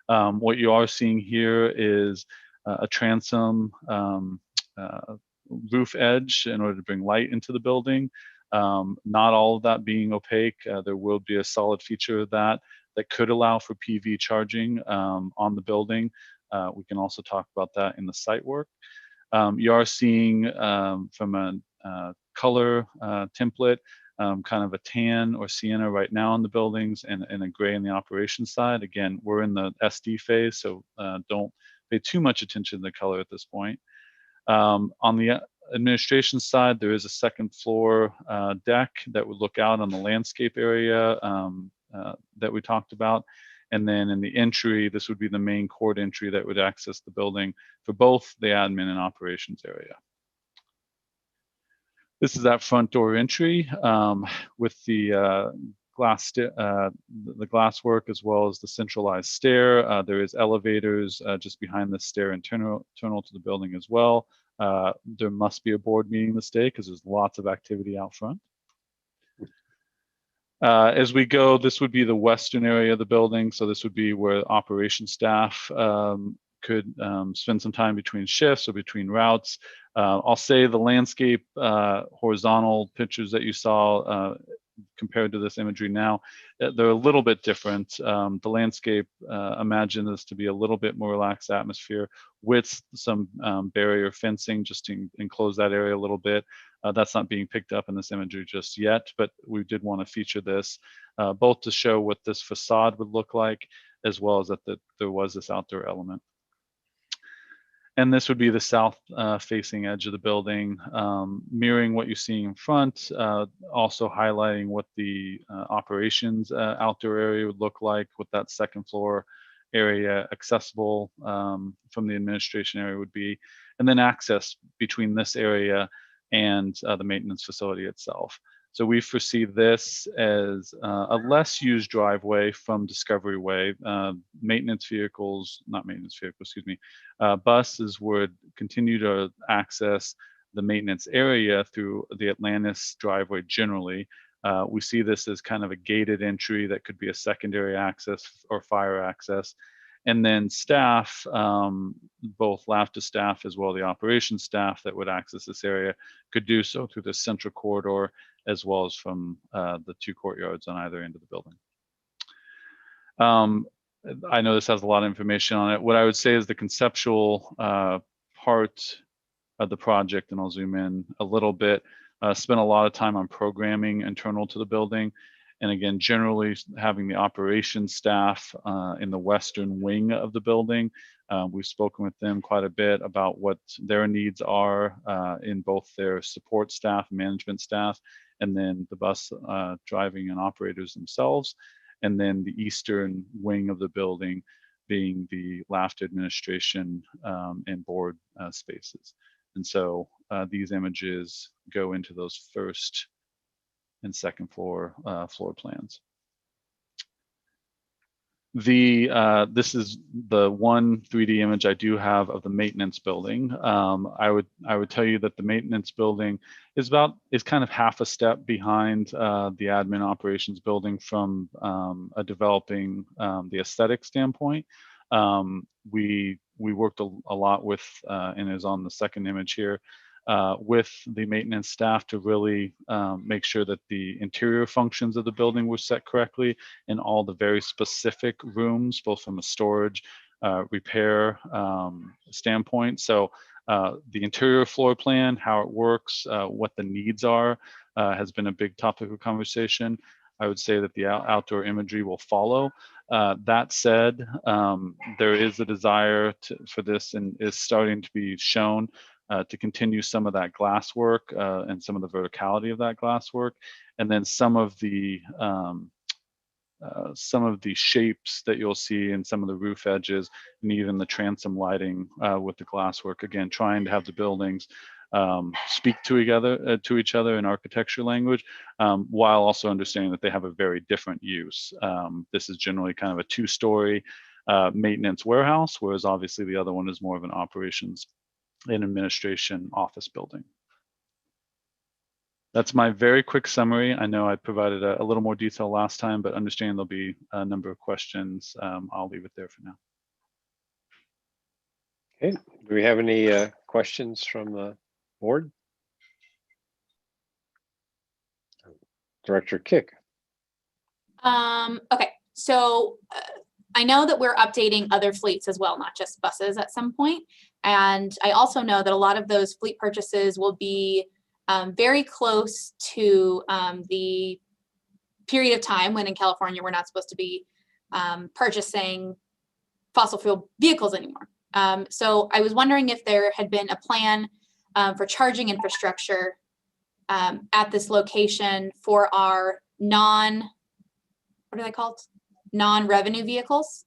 What you are seeing here is a transom roof edge in order to bring light into the building. Not all of that being opaque. There will be a solid feature of that could allow for PV charging on the building. We can also talk about that in the site work. You are seeing from a color template, kind of a tan or sienna right now on the buildings and a gray in the operations side. Again, we're in the SD phase, so don't pay too much attention to the color at this point. On the administration side, there is a second floor deck that would look out on the landscape area that we talked about. And then in the entry, this would be the main court entry that would access the building for both the admin and operations area. This is that front door entry with the glass work as well as the centralized stair. There is elevators just behind the stair internal to the building as well. There must be a board meeting this day because there's lots of activity out front. As we go, this would be the western area of the building. So this would be where operations staff could spend some time between shifts or between routes. I'll say the landscape horizontal pictures that you saw compared to this imagery now, they're a little bit different. The landscape, imagine this to be a little bit more relaxed atmosphere with some barrier fencing just to enclose that area a little bit. That's not being picked up in this imagery just yet, but we did want to feature this both to show what this facade would look like, as well as that there was this outdoor element. And this would be the south facing edge of the building, mirroring what you're seeing in front, also highlighting what the operations outdoor area would look like, what that second floor area accessible from the administration area would be, and then access between this area and the maintenance facility itself. So we foresee this as a less used driveway from Discovery Way. Maintenance vehicles, not maintenance vehicles, excuse me, buses would continue to access the maintenance area through the Atlantis driveway generally. We see this as kind of a gated entry that could be a secondary access or fire access. And then staff, both LAFTA staff as well as the operations staff that would access this area could do so through the central corridor as well as from the two courtyards on either end of the building. I know this has a lot of information on it. What I would say is the conceptual part of the project, and I'll zoom in a little bit, spent a lot of time on programming internal to the building. And again, generally having the operations staff in the western wing of the building. We've spoken with them quite a bit about what their needs are in both their support staff, management staff, and then the bus driving and operators themselves. And then the eastern wing of the building being the LAFTA administration and board spaces. And so these images go into those first and second floor floor plans. This is the one 3D image I do have of the maintenance building. I would tell you that the maintenance building is kind of half a step behind the admin operations building from a developing the aesthetic standpoint. We worked a lot with and is on the second image here. With the maintenance staff to really make sure that the interior functions of the building were set correctly in all the very specific rooms, both from a storage, repair standpoint. So the interior floor plan, how it works, what the needs are, has been a big topic of conversation. I would say that the outdoor imagery will follow. That said, there is a desire for this and is starting to be shown to continue some of that glass work and some of the verticality of that glass work, and then some of the shapes that you'll see in some of the roof edges, and even the transom lighting with the glass work. Again, trying to have the buildings speak to each other in architecture language, while also understanding that they have a very different use. This is generally kind of a two-story maintenance warehouse, whereas obviously the other one is more of an operations and administration office building. That's my very quick summary. I know I provided a little more detail last time, but understanding there'll be a number of questions, I'll leave it there for now. Okay, do we have any questions from the board? Director Kick. Okay, so I know that we're updating other fleets as well, not just buses at some point. And I also know that a lot of those fleet purchases will be very close to the period of time when in California we're not supposed to be purchasing fossil fuel vehicles anymore. So I was wondering if there had been a plan for charging infrastructure at this location for our what are they called? Non-revenue vehicles.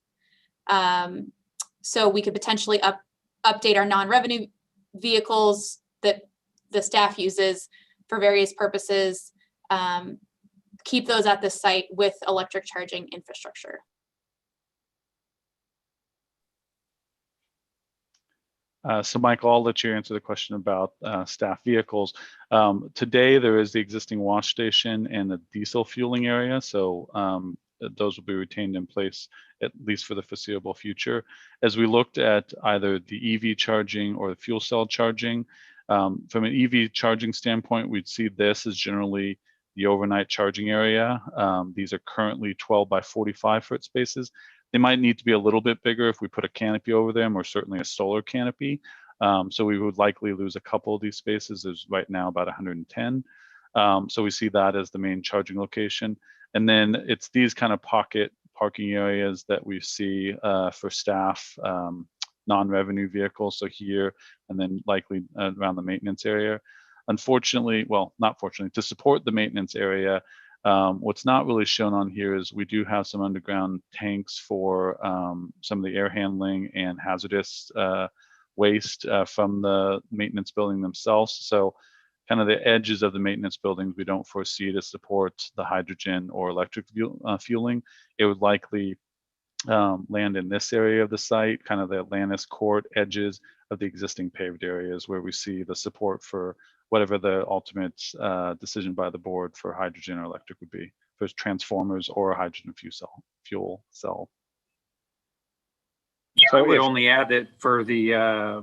So we could potentially update our non-revenue vehicles that the staff uses for various purposes, keep those at the site with electric charging infrastructure. So Michael, I'll let you answer the question about staff vehicles. Today, there is the existing wash station and the diesel fueling area. So those will be retained in place, at least for the foreseeable future. As we looked at either the EV charging or the fuel cell charging, from an EV charging standpoint, we'd see this as generally the overnight charging area. These are currently 12 by 45 foot spaces. They might need to be a little bit bigger if we put a canopy over them, or certainly a solar canopy. So we would likely lose a couple of these spaces. There's right now about 110. So we see that as the main charging location. And then it's these kind of pocket parking areas that we see for staff, non-revenue vehicles. So here, and then likely around the maintenance area. Unfortunately, well, not fortunately, to support the maintenance area, what's not really shown on here is we do have some underground tanks for some of the air handling and hazardous waste from the maintenance building themselves. So kind of the edges of the maintenance buildings, we don't foresee to support the hydrogen or electric fueling. It would likely land in this area of the site, kind of the Atlantis Court edges of the existing paved areas where we see the support for whatever the ultimate decision by the board for hydrogen or electric would be, if there's transformers or a hydrogen fuel cell. So I would only add that for the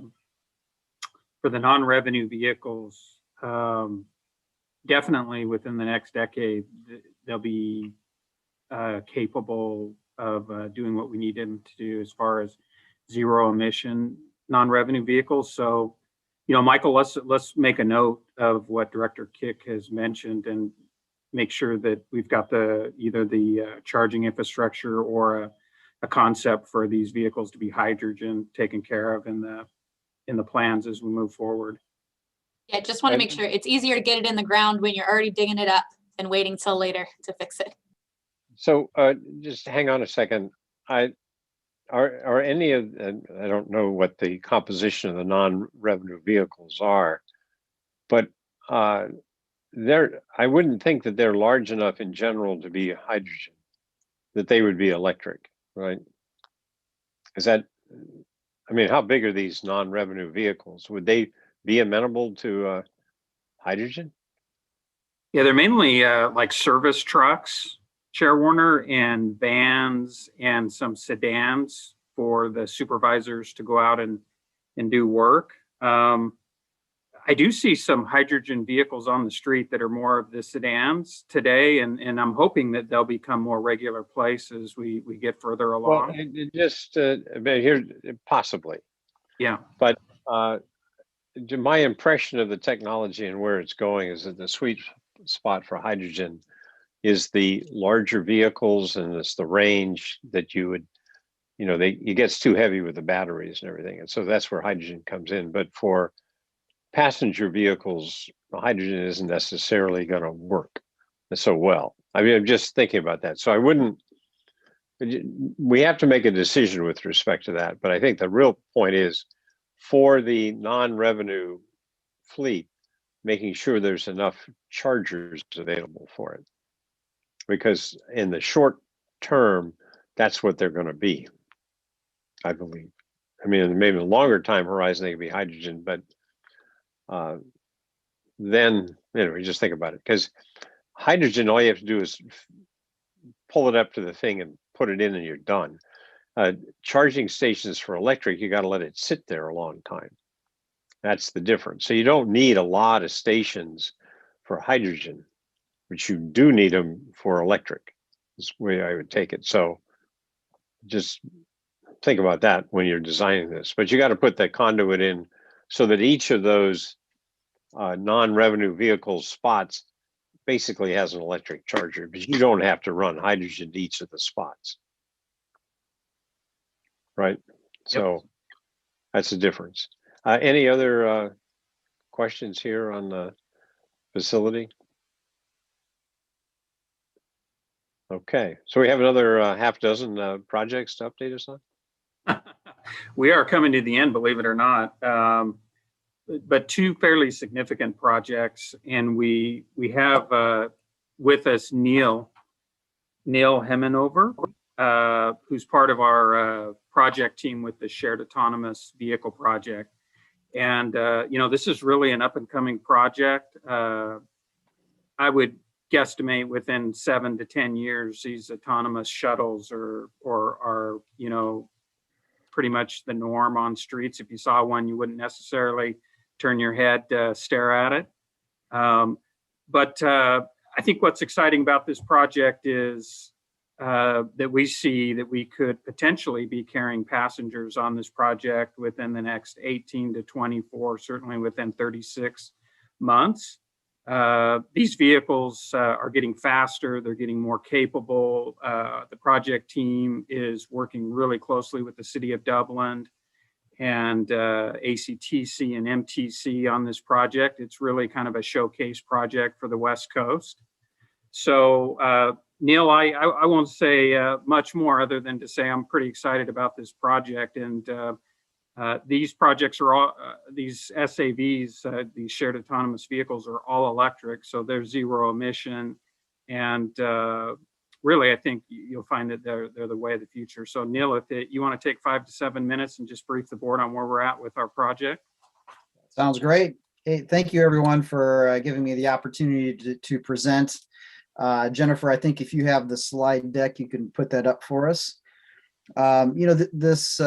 non-revenue vehicles, definitely within the next decade, they'll be capable of doing what we need them to do as far as zero emission non-revenue vehicles. So, you know, Michael, let's make a note of what Director Kick has mentioned and make sure that we've got either the charging infrastructure or a concept for these vehicles to be hydrogen taken care of in the plans as we move forward. Yeah, just want to make sure it's easier to get it in the ground when you're already digging it up than waiting till later to fix it. So just hang on a second. Are any of, I don't know what the composition of the non-revenue vehicles are, but I wouldn't think that they're large enough in general to be hydrogen, that they would be electric, right? Is that, I mean, how big are these non-revenue vehicles? Would they be amenable to hydrogen? Yeah, they're mainly like service trucks, Chair Warner, and vans and some sedans for the supervisors to go out and do work. I do see some hydrogen vehicles on the street that are more of the sedans today, and I'm hoping that they'll become more regular place as we get further along. Well, it just here possibly. Yeah. But my impression of the technology and where it's going is that the sweet spot for hydrogen is the larger vehicles, and it's the range that you would, you know, it gets too heavy with the batteries and everything. And so that's where hydrogen comes in. But for passenger vehicles, hydrogen isn't necessarily going to work so well. I mean, I'm just thinking about that. So I wouldn't, we have to make a decision with respect to that. But I think the real point is for the non-revenue fleet, making sure there's enough chargers available for it. Because in the short term, that's what they're going to be, I believe. I mean, maybe a longer time horizon, they could be hydrogen, but then, you know, you just think about it. Because hydrogen, all you have to do is pull it up to the thing and put it in and you're done. Charging stations for electric, you got to let it sit there a long time. That's the difference. So you don't need a lot of stations for hydrogen. which you do need them for electric. Is the way I would take it. So just think about that when you're designing this. But you got to put that conduit in so that each of those non-revenue vehicle spots basically has an electric charger, but you don't have to run hydrogen to each of the spots. Right? So that's the difference. Any other questions here on the facility? Okay, so we have another half dozen projects to update us on. We are coming to the end, believe it or not. But two fairly significant projects, and we have with us Neil Hemenover, who's part of our project team with the Shared Autonomous Vehicle Project. And this is really an up and coming project. I would guesstimate within 7 to 10 years, these autonomous shuttles are pretty much the norm on streets. If you saw one, you wouldn't necessarily turn your head, stare at it. But I think what's exciting about this project is that we see that we could potentially be carrying passengers on this project within the next 18 to 24, certainly within 36 months. These vehicles are getting faster, they're getting more capable. The project team is working really closely with the City of Dublin and ACTC and MTC on this project. It's really kind of a showcase project for the West Coast. So Neil, I won't say much more other than to say I'm pretty excited about this project. And these projects are all, these SAVs, these shared autonomous vehicles are all electric, so they're zero emission. And really, I think you'll find that they're the way of the future. So Neil, if you want to take 5 to 7 minutes and just brief the board on where we're at with our project. Sounds great. Hey, thank you everyone for giving me the opportunity to present. Jennifer, I think if you have the slide deck, you can put that up for us. This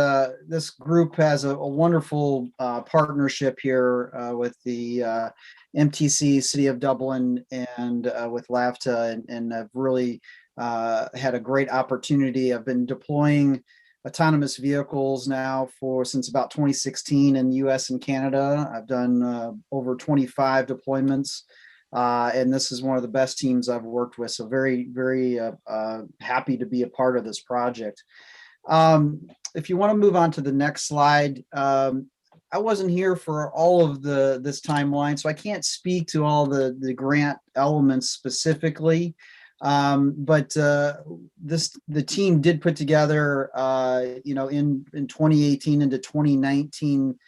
group has a wonderful partnership here with the MTC, City of Dublin, and with LAFTA, and I've really had a great opportunity. I've been deploying autonomous vehicles now since about 2016 in the US and Canada. I've done over 25 deployments. And this is one of the best teams I've worked with. So very, very happy to be a part of this project. If you want to move on to the next slide, I wasn't here for all of this timeline, so I can't speak to all the grant elements specifically. But the team did put together, in 2018 into 2019,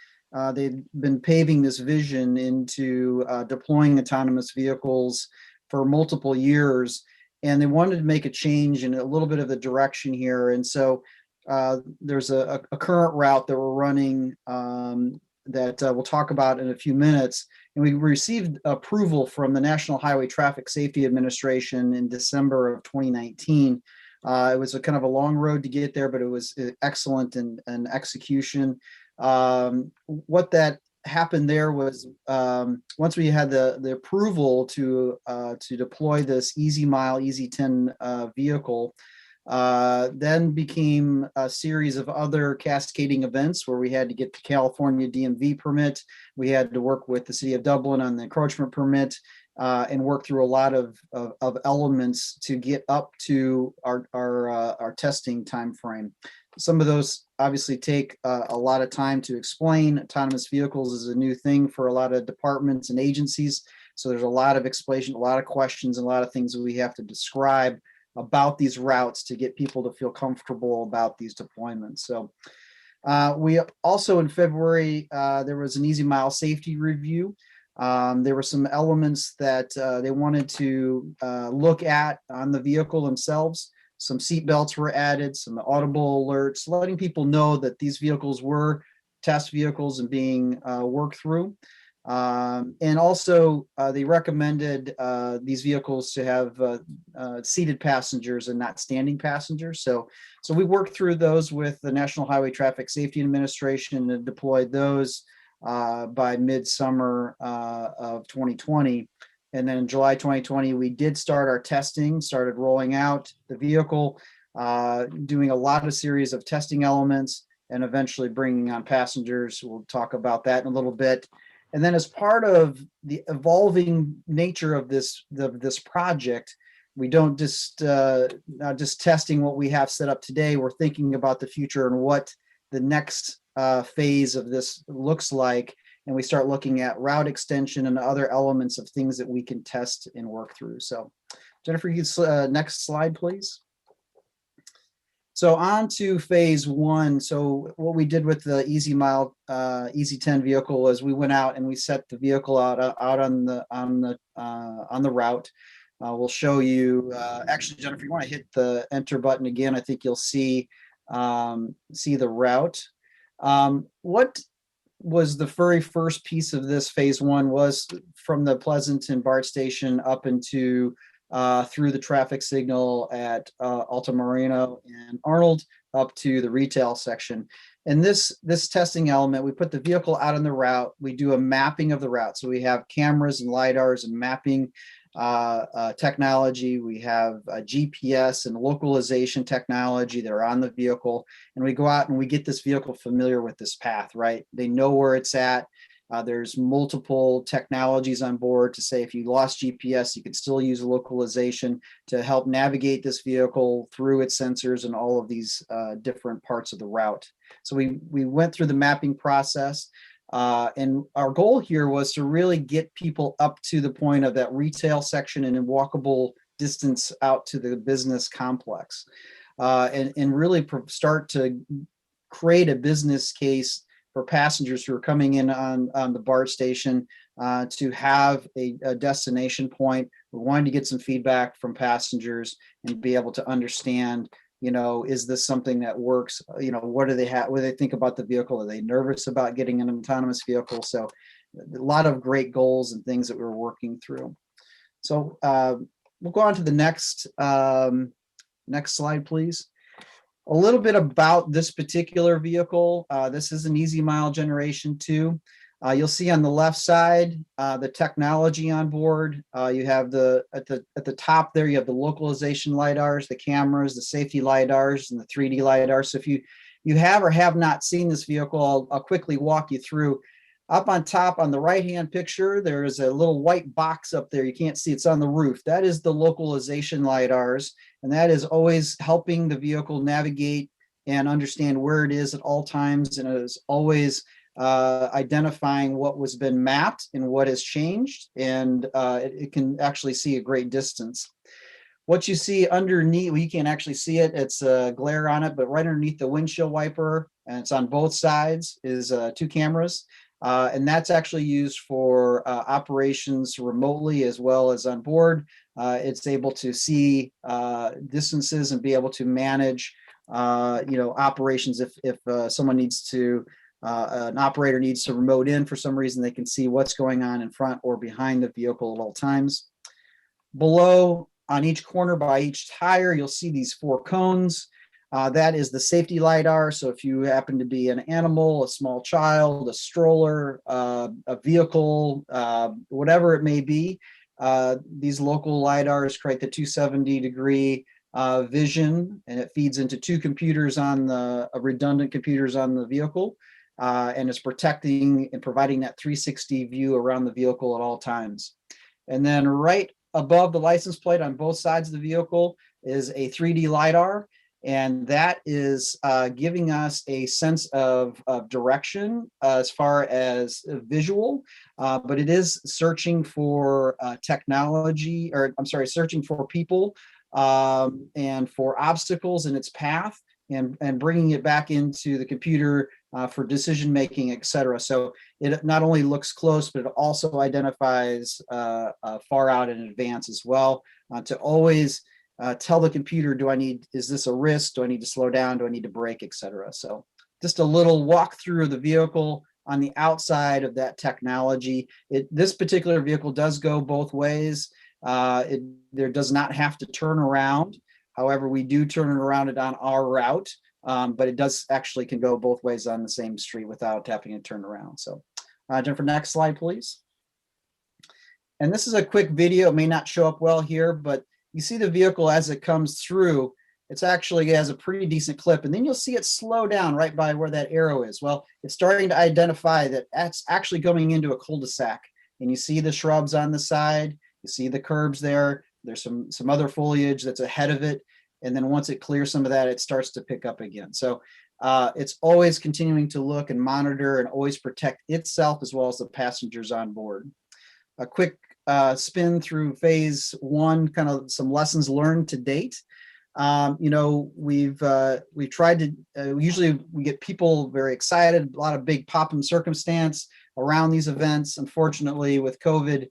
they've been paving this vision into deploying autonomous vehicles for multiple years, and they wanted to make a change in a little bit of the direction here. And so there's a current route that we're running that we'll talk about in a few minutes. And we received approval from the National Highway Traffic Safety Administration in December of 2019. It was a kind of a long road to get there, but it was excellent in execution. What that happened there was once we had the approval to deploy this Easy Mile, Easy 10 vehicle, then became a series of other cascading events where we had to get the California DMV permit. We had to work with the City of Dublin on the encroachment permit and work through a lot of elements to get up to our testing timeframe. Some of those obviously take a lot of time to explain. Autonomous vehicles is a new thing for a lot of departments and agencies. So there's a lot of explanation, a lot of questions, and a lot of things that we have to describe about these routes to get people to feel comfortable about these deployments. So we also in February, there was an Easy Mile safety review. There were some elements that they wanted to look at on the vehicle themselves. Some seat belts were added, some audible alerts, letting people know that these vehicles were test vehicles and being worked through. And also they recommended these vehicles to have seated passengers and not standing passengers. So we worked through those with the National Highway Traffic Safety Administration and deployed those by midsummer of 2020. And then in July 2020, we did start our testing, started rolling out the vehicle, doing a lot of series of testing elements, and eventually bringing on passengers. We'll talk about that in a little bit. And then as part of the evolving nature of this project, we don't just not just testing what we have set up today. We're thinking about the future and what the next phase of this looks like. And we start looking at route extension and other elements of things that we can test and work through. So Jennifer, you can next slide, please. So on to phase one. So what we did with the Easy Mile Easy 10 vehicle is we went out and we set the vehicle out on the route. We'll show you. Actually, Jennifer, you want to hit the enter button again? I think you'll see the route. What was the very first piece of this phase one was from the Pleasanton BART station up into through the traffic signal at Alta Moreno and Arnold up to the retail section. And this testing element, we put the vehicle out on the route. We do a mapping of the route. So we have cameras and LiDARs and mapping technology. We have GPS and localization technology that are on the vehicle. And we go out and we get this vehicle familiar with this path, right? They know where it's at. There's multiple technologies on board to say if you lost GPS, you can still use localization to help navigate this vehicle through its sensors and all of these different parts of the route. So we went through the mapping process. And our goal here was to really get people up to the point of that retail section and in walkable distance out to the business complex, and really start to create a business case for passengers who are coming in on the BART station to have a destination point. We wanted to get some feedback from passengers and be able to understand, is this something that works? What do they have? What do they think about the vehicle? Are they nervous about getting an autonomous vehicle? So a lot of great goals and things that we're working through. So we'll go on to the next slide, please. A little bit about this particular vehicle. This is an Easy Mile Generation 2. You'll see on the left side the technology on board. You have at the top there, you have the localization LiDARs, the cameras, the safety LiDARs, and the 3D LiDARs. So if you have or have not seen this vehicle, I'll quickly walk you through. Up on top on the right-hand picture, there is a little white box up there. You can't see, it's on the roof. That is the localization LiDARs, and that is always helping the vehicle navigate and understand where it is at all times, and it is always identifying what was been mapped and what has changed, and it can actually see a great distance. What you see underneath, well, you can't actually see it, it's a glare on it, but right underneath the windshield wiper, and it's on both sides, is 2 cameras. And that's actually used for operations remotely as well as on board. It's able to see distances and be able to manage, operations. If someone needs to, an operator needs to remote in for some reason, they can see what's going on in front or behind the vehicle at all times. Below, on each corner by each tire, you'll see these 4 cones. That is the safety LiDAR. So if you happen to be an animal, a small child, a stroller, a vehicle, whatever it may be, these local LiDARs create the 270-degree vision, and it feeds into 2 computers on the redundant computers on the vehicle, and it's protecting and providing that 360 view around the vehicle at all times. And then right above the license plate on both sides of the vehicle is a 3D LiDAR. And that is giving us a sense of direction as far as visual, but it is searching for technology, or I'm sorry, searching for people and for obstacles in its path, and bringing it back into the computer for decision making, et cetera. So it not only looks close, but it also identifies far out in advance as well, to always tell the computer, is this a risk? Do I need to slow down? Do I need to brake, et cetera? So just a little walkthrough of the vehicle on the outside of that technology. This particular vehicle does go both ways. There does not have to turn around. However, we do turn it around on our route, but it does actually can go both ways on the same street without having to turn around. So Jennifer, next slide, please. And this is a quick video. It may not show up well here, but you see the vehicle as it comes through. It's actually has a pretty decent clip, and then you'll see it slow down right by where that arrow is. Well, it's starting to identify that that's actually going into a cul-de-sac, and you see the shrubs on the side, you see the curbs there. There's some other foliage that's ahead of it, and then once it clears some of that, it starts to pick up again. So it's always continuing to look and monitor and always protect itself as well as the passengers on board. A quick spin through phase one, kind of some lessons learned to date. You know, we've tried to, usually we get people very excited, a lot of big pop in circumstance around these events. Unfortunately, with COVID,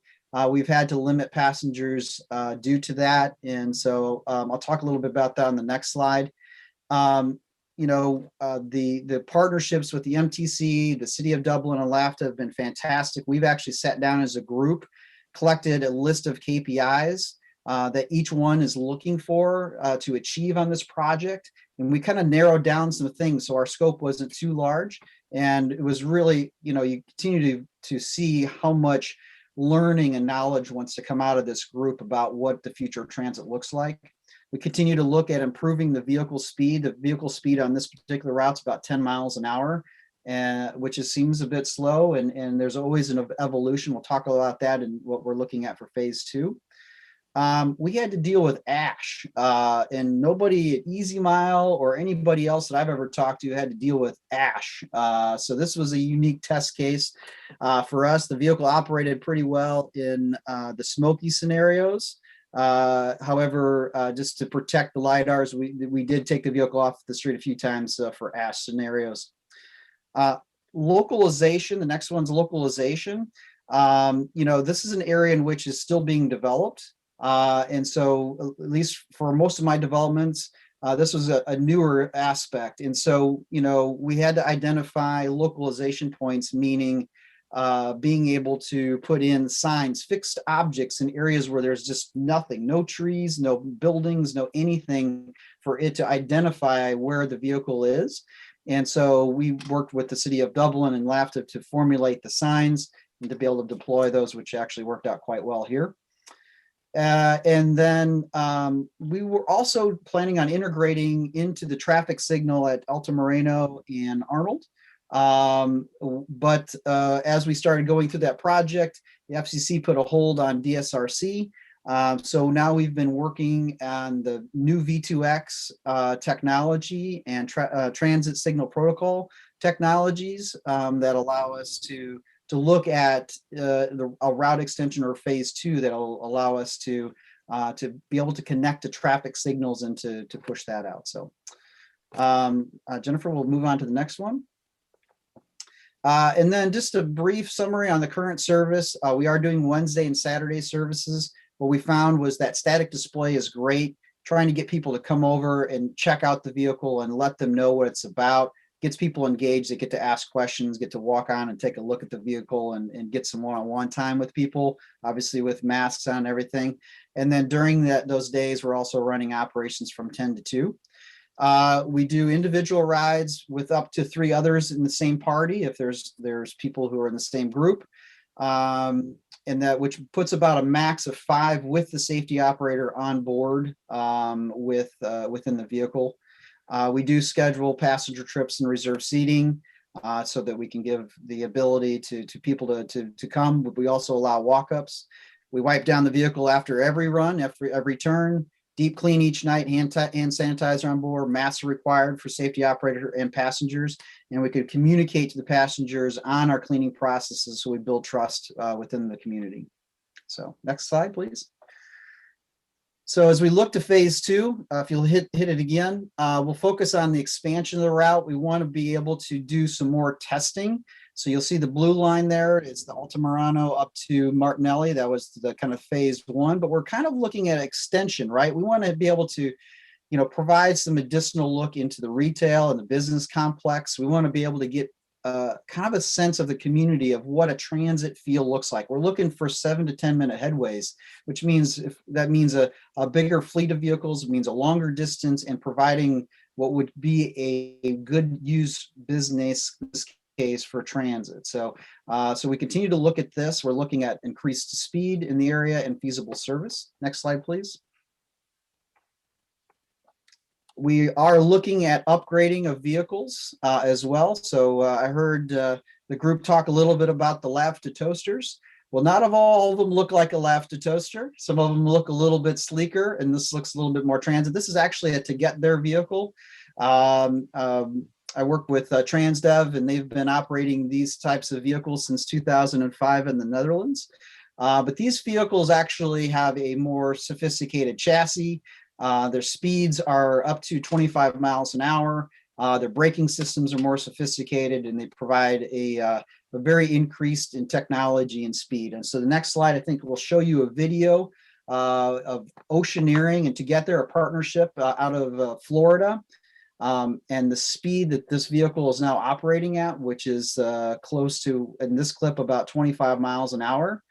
we've had to limit passengers due to that. And so I'll talk a little bit about that on the next slide. You know, the partnerships with the MTC, the City of Dublin, and LAFTA have been fantastic. We've actually sat down as a group, collected a list of KPIs that each one is looking for to achieve on this project. And we kind of narrowed down some things so our scope wasn't too large. And it was really, you know, you continue to see how much learning and knowledge wants to come out of this group about what the future of transit looks like. We continue to look at improving the vehicle speed. The vehicle speed on this particular route is about 10 miles an hour, which seems a bit slow. And there's always an evolution. We'll talk about that and what we're looking at for phase two. We had to deal with ash, and nobody at Easy Mile or anybody else that I've ever talked to had to deal with ash. So this was a unique test case for us. The vehicle operated pretty well in the smoky scenarios. However, just to protect the LiDARs, we did take the vehicle off the street a few times for ash scenarios. Localization, the next one's localization. You know, this is an area in which is still being developed. And so at least for most of my developments, this was a newer aspect. And so, you know, we had to identify localization points, meaning being able to put in signs, fixed objects in areas where there's just nothing, no trees, no buildings, no anything for it to identify where the vehicle is. And so we worked with the City of Dublin and LAFTA to formulate the signs and to be able to deploy those, which actually worked out quite well here. And then we were also planning on integrating into the traffic signal at Alta Moreno and Arnold. But as we started going through that project, the FCC put a hold on DSRC. So now we've been working on the new V2X technology and transit signal protocol technologies that allow us to look at a route extension or phase two that will allow us to be able to connect to traffic signals and to push that out. So Jennifer, we'll move on to the next one. And then just a brief summary on the current service. We are doing Wednesday and Saturday services. What we found was that static display is great, trying to get people to come over and check out the vehicle and let them know what it's about. Gets people engaged. They get to ask questions, get to walk on and take a look at the vehicle and get some one-on-one time with people, obviously with masks on and everything. And then during those days, we're also running operations from 10 to 2. We do individual rides with up to 3 others in the same party if there's people who are in the same group. And that which puts about a max of 5 with the safety operator on board within the vehicle. We do schedule passenger trips and reserve seating so that we can give the ability to people to come, but we also allow walk-ups. We wipe down the vehicle after every run, every turn, deep clean each night, hand sanitizer on board, masks are required for safety operator and passengers, and we could communicate to the passengers on our cleaning processes so we build trust within the community. So next slide, please. So as we look to phase 2, if you'll hit it again, we'll focus on the expansion of the route. We want to be able to do some more testing. So you'll see the blue line there. It's the Alta Moreno up to Martinelli. That was the kind of phase 1, but we're kind of looking at extension, right? We want to be able to, you know, provide some additional look into the retail and the business complex. We want to be able to get kind of a sense of the community of what a transit feel looks like. We're looking for 7 to 10 minute headways, which means that means a bigger fleet of vehicles, it means a longer distance and providing what would be a good use business case for transit. So, so we continue to look at this. We're looking at increased speed in the area and feasible service. Next slide, please. We are looking at upgrading of vehicles as well. So I heard the group talk a little bit about the LAVTA toasters. Well, not all of them look like a LAVTA toaster. Some of them look a little bit sleeker, and this looks a little bit more transit. This is actually a To Get There vehicle. I work with Transdev, and they've been operating these types of vehicles since 2005 in the Netherlands. But these vehicles actually have a more sophisticated chassis. Their speeds are up to 25 miles an hour. Their braking systems are more sophisticated, and they provide a very increased in technology and speed. And so the next slide, I think, will show you a video of Oceaneering and To Get There, a partnership out of Florida. And the speed that this vehicle is now operating at, which is close to, in this clip, about 25 miles an hour,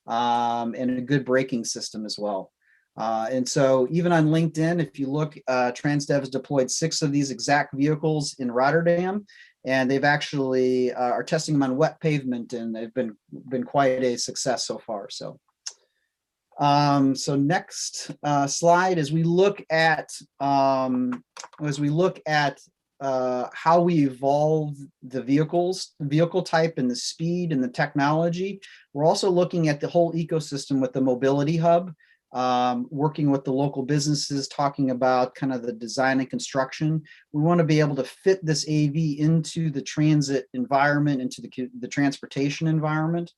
and a good braking system as well. And so even on LinkedIn, if you look, Transdev has deployed 6 of these exact vehicles in Rotterdam, and they've actually are testing them on wet pavement, and they've been quite a success so far. So, so next slide, as we look at how we evolve the vehicle type and the speed and the technology, we're also looking at the whole ecosystem with the mobility hub. Working with the local businesses, talking about kind of the design and construction. We want to be able to fit this AV into the transit environment, into the transportation environment.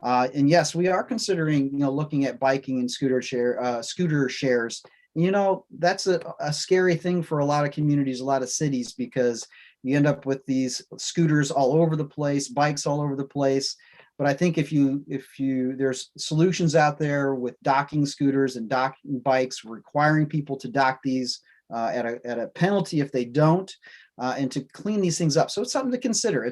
And yes, we are considering, looking at biking and scooter shares. That's a scary thing for a lot of communities, a lot of cities, because you end up with these scooters all over the place, bikes all over the place. But I think if there's solutions out there with docking scooters and docking bikes, requiring people to dock these at a penalty if they don't, and to clean these things up. So it's something to consider.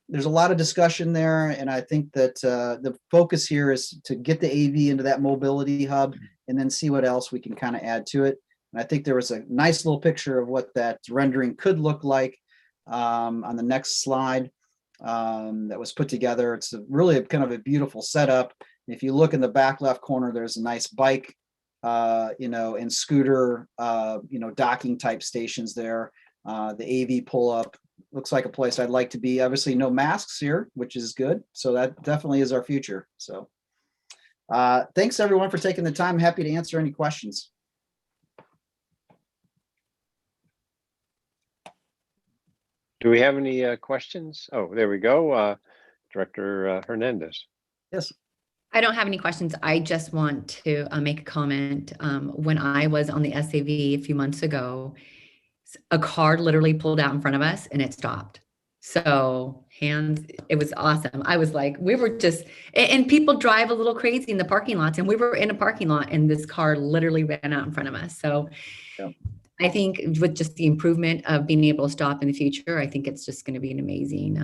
There's a lot of discussion there, and I think that the focus here is to get the AV into that mobility hub and then see what else we can kind of add to it. And I think there was a nice little picture of what that rendering could look like on the next slide. That was put together. It's really kind of a beautiful setup. If you look in the back left corner, there's a nice bike, and scooter, docking type stations there. The AV pull up looks like a place I'd like to be. Obviously, no masks here, which is good. So that definitely is our future. So thanks everyone for taking the time. Happy to answer any questions. Do we have any questions? Oh, there we go. Director Hernandez. Yes. I don't have any questions. I just want to make a comment. When I was on the SAV a few months ago, a car literally pulled out in front of us and it stopped. So it was awesome. I was like, we were just, and people drive a little crazy in the parking lots, and we were in a parking lot and this car literally ran out in front of us. So yeah. I think with just the improvement of being able to stop in the future, I think it's just going to be an amazing,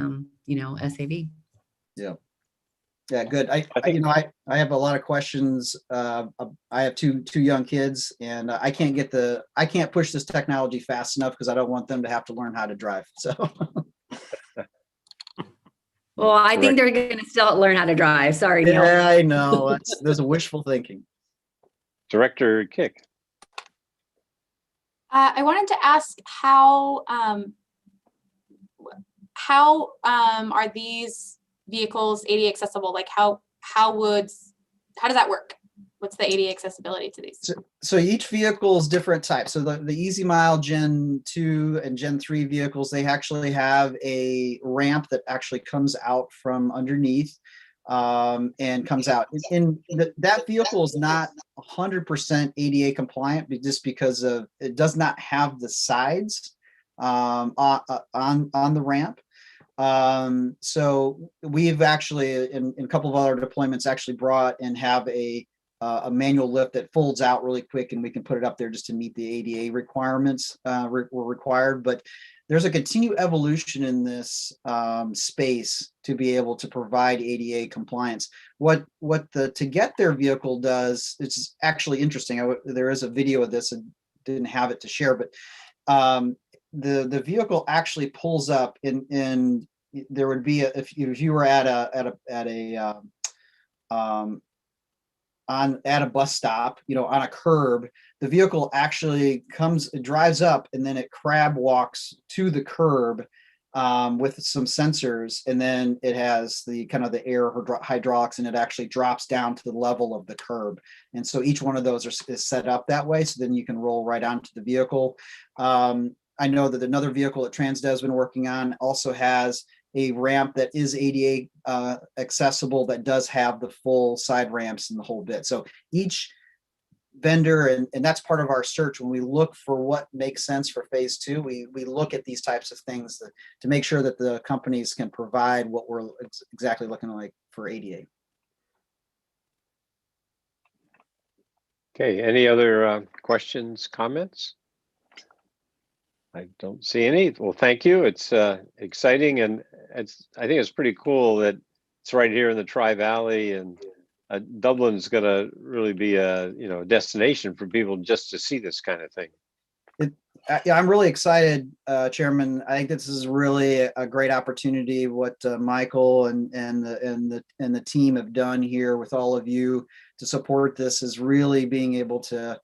SAV. Yeah. Yeah, good. I have a lot of questions. I have two young kids, and I can't push this technology fast enough because I don't want them to have to learn how to drive. So. Well, I think they're going to still learn how to drive. Sorry, Neil. Yeah, I know. There's a wishful thinking. Director Kick. I wanted to ask how are these vehicles ADA accessible? Like how does that work? What's the ADA accessibility to these? So each vehicle is different types. So the Easy Mile Gen 2 and Gen 3 vehicles, they actually have a ramp that actually comes out from underneath and comes out. That vehicle is not 100% ADA compliant, just because of it does not have the sides on the ramp. So we've actually in a couple of other deployments actually brought and have a manual lift that folds out really quick, and we can put it up there just to meet the ADA requirements were required. But there's a continued evolution in this space to be able to provide ADA compliance. What the To Get There vehicle does, it's actually interesting. There is a video of this, and didn't have it to share, but the vehicle actually pulls up in there would be, if you were at a bus stop, on a curb, the vehicle actually drives up and then it crab walks to the curb with some sensors, and then it has the kind of the air hydraulics, and it actually drops down to the level of the curb. And so each one of those is set up that way, so then you can roll right onto the vehicle. I know that another vehicle that Transdev has been working on also has a ramp that is ADA accessible, that does have the full side ramps and the whole bit. So each vendor, and that's part of our search when we look for what makes sense for phase 2, we look at these types of things to make sure that the companies can provide what we're exactly looking like for ADA. Okay, any other questions, comments? I don't see any. Well, thank you. It's exciting, and I think it's pretty cool that it's right here in the Tri-Valley, and Dublin's going to really be a destination for people just to see this kind of thing. Yeah, I'm really excited, Chairman. I think this is really a great opportunity. What Michael and the team have done here with all of you to support this is really being able to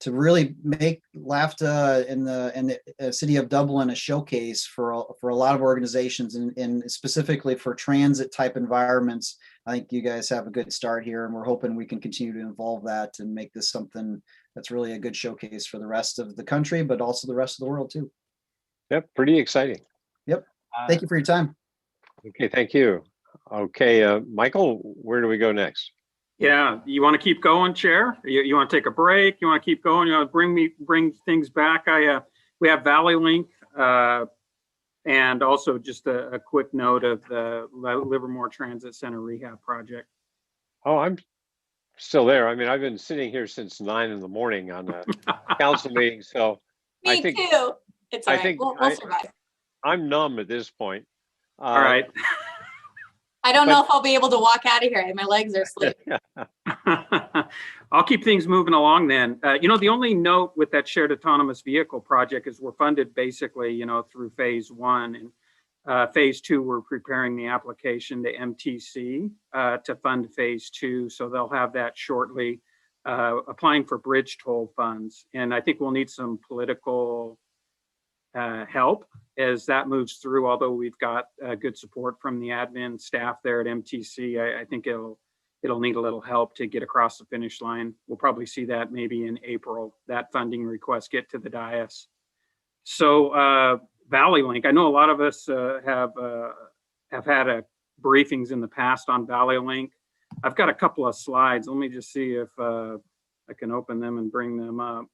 really make LAFTA and the city of Dublin a showcase for a lot of organizations, and specifically for transit type environments. I think you guys have a good start here, and we're hoping we can continue to involve that and make this something that's really a good showcase for the rest of the country, but also the rest of the world too. Yep, pretty exciting. Yep. Thank you for your time. Okay, thank you. Okay, Michael, where do we go next? Yeah, you want to keep going, Chair? You want to take a break? You want to keep going? You want to bring things back? We have Valley Link, and also just a quick note of the Livermore Transit Center rehab project. Oh, I'm still there. I mean, I've been sitting here since 9 in the morning on a council meeting, so Me too. It's all right. We'll survive. I'm numb at this point. All right. I don't know if I'll be able to walk out of here. My legs are sleeping. I'll keep things moving along then. The only note with that shared autonomous vehicle project is we're funded basically, through phase 1. And phase 2, we're preparing the application to MTC to fund phase 2. So they'll have that shortly, applying for bridge toll funds. And I think we'll need some political help as that moves through, although we've got good support from the admin staff there at MTC. I think it'll need a little help to get across the finish line. We'll probably see that maybe in April, that funding request get to the dais. So Valley Link, I know a lot of us have had briefings in the past on Valley Link. I've got a couple of slides. Let me just see if I can open them and bring them up.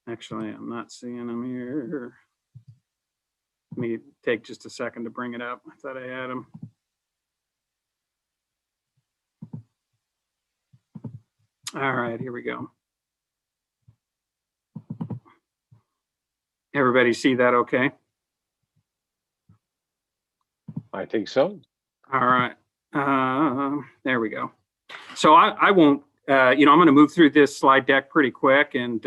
Actually, I'm not seeing them here. Let me take just a second to bring it up. I thought I had them. All right, here we go. Everybody see that okay? I think so. All right. There we go. So I won't, I'm going to move through this slide deck pretty quick. And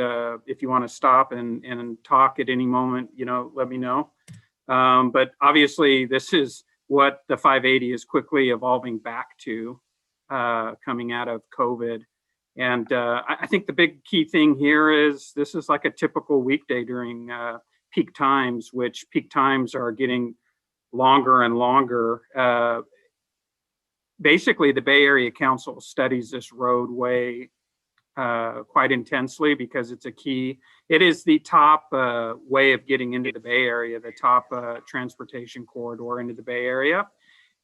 if you want to stop and talk at any moment, let me know. But obviously, this is what the 580 is quickly evolving back to coming out of COVID. And I think the big key thing here is this is like a typical weekday during peak times, which peak times are getting longer and longer. Basically, the Bay Area Council studies this roadway quite intensely because it is the top way of getting into the Bay Area, the top transportation corridor into the Bay Area.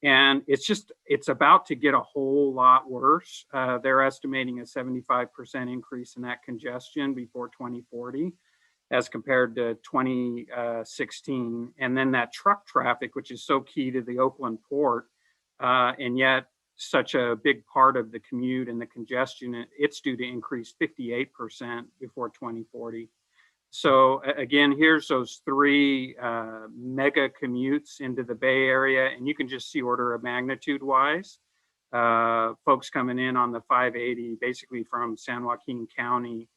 And it's about to get a whole lot worse. They're estimating a 75% increase in that congestion before 2040 as compared to 2016. And then that truck traffic, which is so key to the Oakland port, and yet such a big part of the commute and the congestion, it's due to increase 58% before 2040. So again, here's those 3 mega commutes into the Bay Area, and you can just see order of magnitude wise. Folks coming in on the 580, basically from San Joaquin County,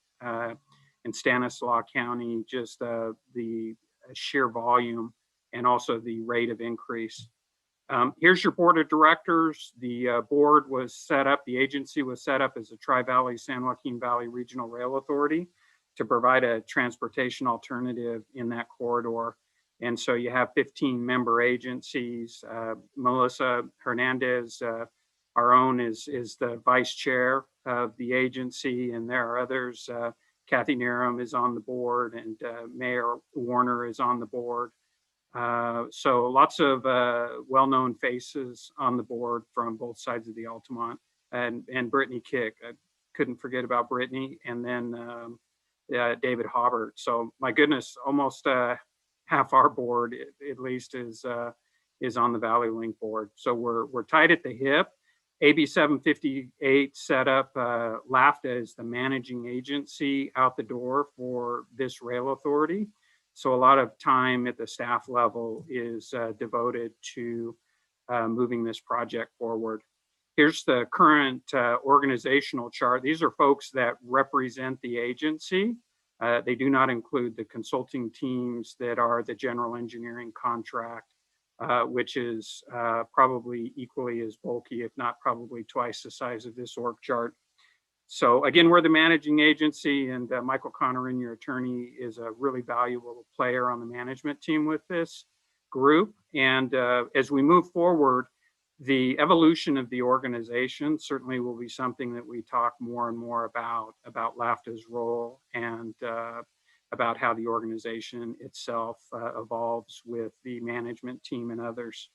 and Stanislaus County, just the sheer volume and also the rate of increase. Here's your board of directors. The board was set up, the agency was set up as a Tri-Valley San Joaquin Valley Regional Rail Authority to provide a transportation alternative in that corridor. And so you have 15 member agencies. Melissa Hernandez, our own, is the vice chair of the agency, and there are others. Kathy Nerum is on the board, and Mayor Warner is on the board. So lots of well-known faces on the board from both sides of the Altamont, and Brittany Kick. I couldn't forget about Brittany, and then David Haubert. So my goodness, almost half our board at least is on the Valley Link board. So we're tight at the hip. AB 758 set up LAFTA as the managing agency out the door for this rail authority. So a lot of time at the staff level is devoted to moving this project forward. Here's the current organizational chart. These are folks that represent the agency. They do not include the consulting teams that are the general engineering contract, which is probably equally as bulky, if not probably twice the size of this org chart. So again, we're the managing agency, and Michael Connerin, your attorney, is a really valuable player on the management team with this group. And as we move forward, the evolution of the organization certainly will be something that we talk more and more about LAFTA's role, and about how the organization itself evolves with the management team and others.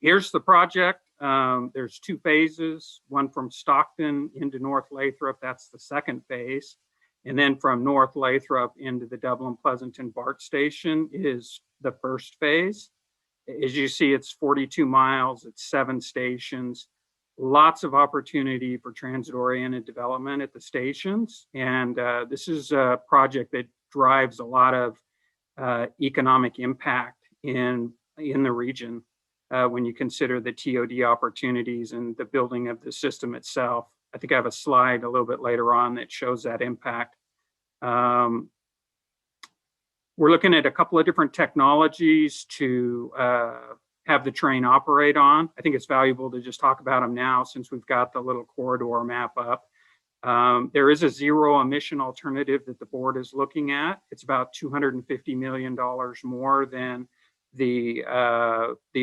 Here's the project. There's two phases, one from Stockton into North Lathrop, that's the second phase. And then from North Lathrop into the Dublin Pleasanton BART station is the first phase. As you see, it's 42 miles, it's 7 stations, lots of opportunity for transit-oriented development at the stations. And this is a project that drives a lot of economic impact in the region when you consider the TOD opportunities and the building of the system itself. I think I have a slide a little bit later on that shows that impact. We're looking at a couple of different technologies to have the train operate on. I think it's valuable to just talk about them now since we've got the little corridor map up. There is a zero emission alternative that the board is looking at. It's about $250 million more than the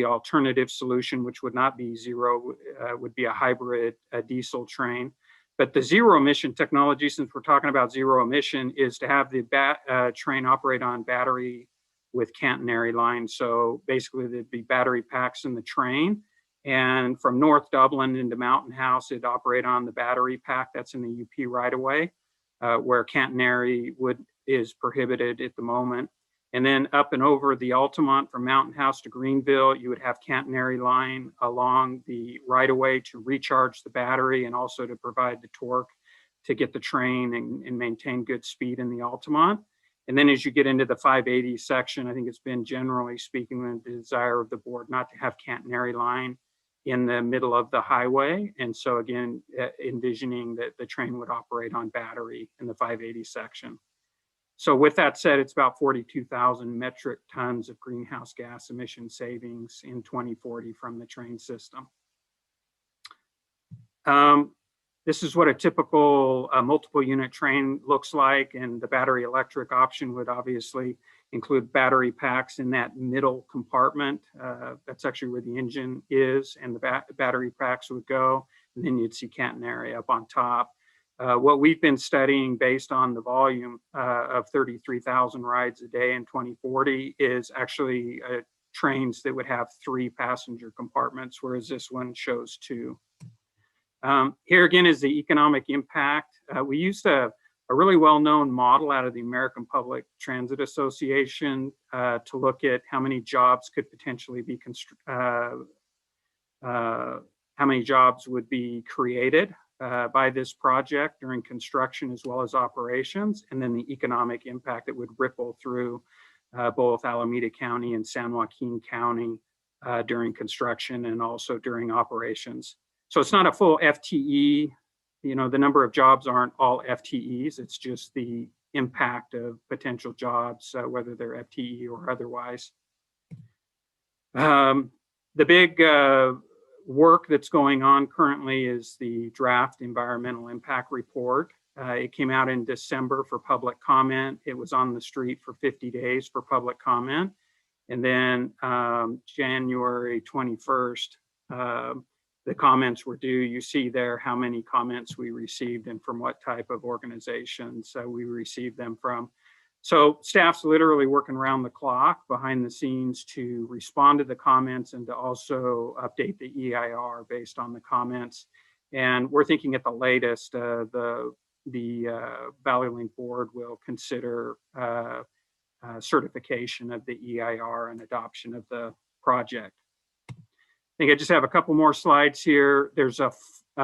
alternative solution, which would not be zero, would be a hybrid diesel train. But the zero emission technology, since we're talking about zero emission, is to have the train operate on battery with catenary lines. So basically there'd be battery packs in the train. And from North Dublin into Mountain House, it'd operate on the battery pack that's in the UP right away, where catenary is prohibited at the moment. And then up and over the Altamont from Mountain House to Greenville, you would have catenary line along the right of way to recharge the battery and also to provide the torque to get the train and maintain good speed in the Altamont. And then as you get into the 580 section, I think it's been generally speaking the desire of the board not to have catenary line in the middle of the highway. And so again, envisioning that the train would operate on battery in the 580 section. So with that said, it's about 42,000 metric tons of greenhouse gas emission savings in 2040 from the train system. This is what a typical multiple unit train looks like, and the battery electric option would obviously include battery packs in that middle compartment. That's actually where the engine is, and the battery packs would go, and then you'd see catenary up on top. What we've been studying based on the volume of 33,000 rides a day in 2040 is actually trains that would have 3 passenger compartments, whereas this one shows 2. Here again is the economic impact. We used a really well-known model out of the American Public Transit Association to look at how many jobs could potentially be how many jobs would be created by this project during construction as well as operations, and then the economic impact that would ripple through both Alameda County and San Joaquin County during construction and also during operations. So it's not a full FTE the number of jobs aren't all FTEs. It's just the impact of potential jobs, whether they're FTE or otherwise. The big work that's going on currently is the draft environmental impact report. It came out in December for public comment. It was on the street for 50 days for public comment. And then January 21st, the comments were due. You see there how many comments we received and from what type of organizations we received them from. So staff's literally working around the clock behind the scenes to respond to the comments and to also update the EIR based on the comments. And we're thinking at the latest, the Valley Link board will consider certification of the EIR and adoption of the project. I think I just have a couple more slides here. There's a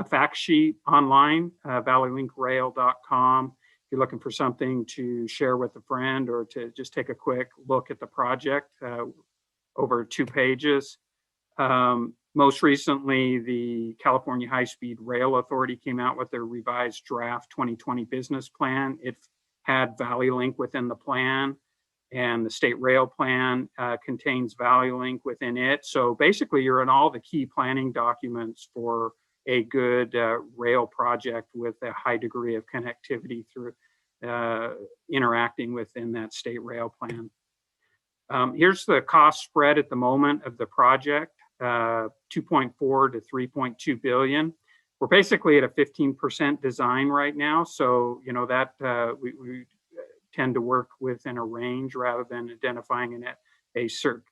fact sheet online, valleylinkrail.com. If you're looking for something to share with a friend or to just take a quick look at the project, over 2 pages. Most recently, the California High-Speed Rail Authority came out with their revised draft 2020 business plan. It had Valley Link within the plan, and the state rail plan contains Valley Link within it. So basically, you're in all the key planning documents for a good rail project with a high degree of connectivity through interacting within that state rail plan. Here's the cost spread at the moment of the project, 2.4 to 3.2 billion. We're basically at a 15% design right now. So, that we tend to work within a range rather than identifying a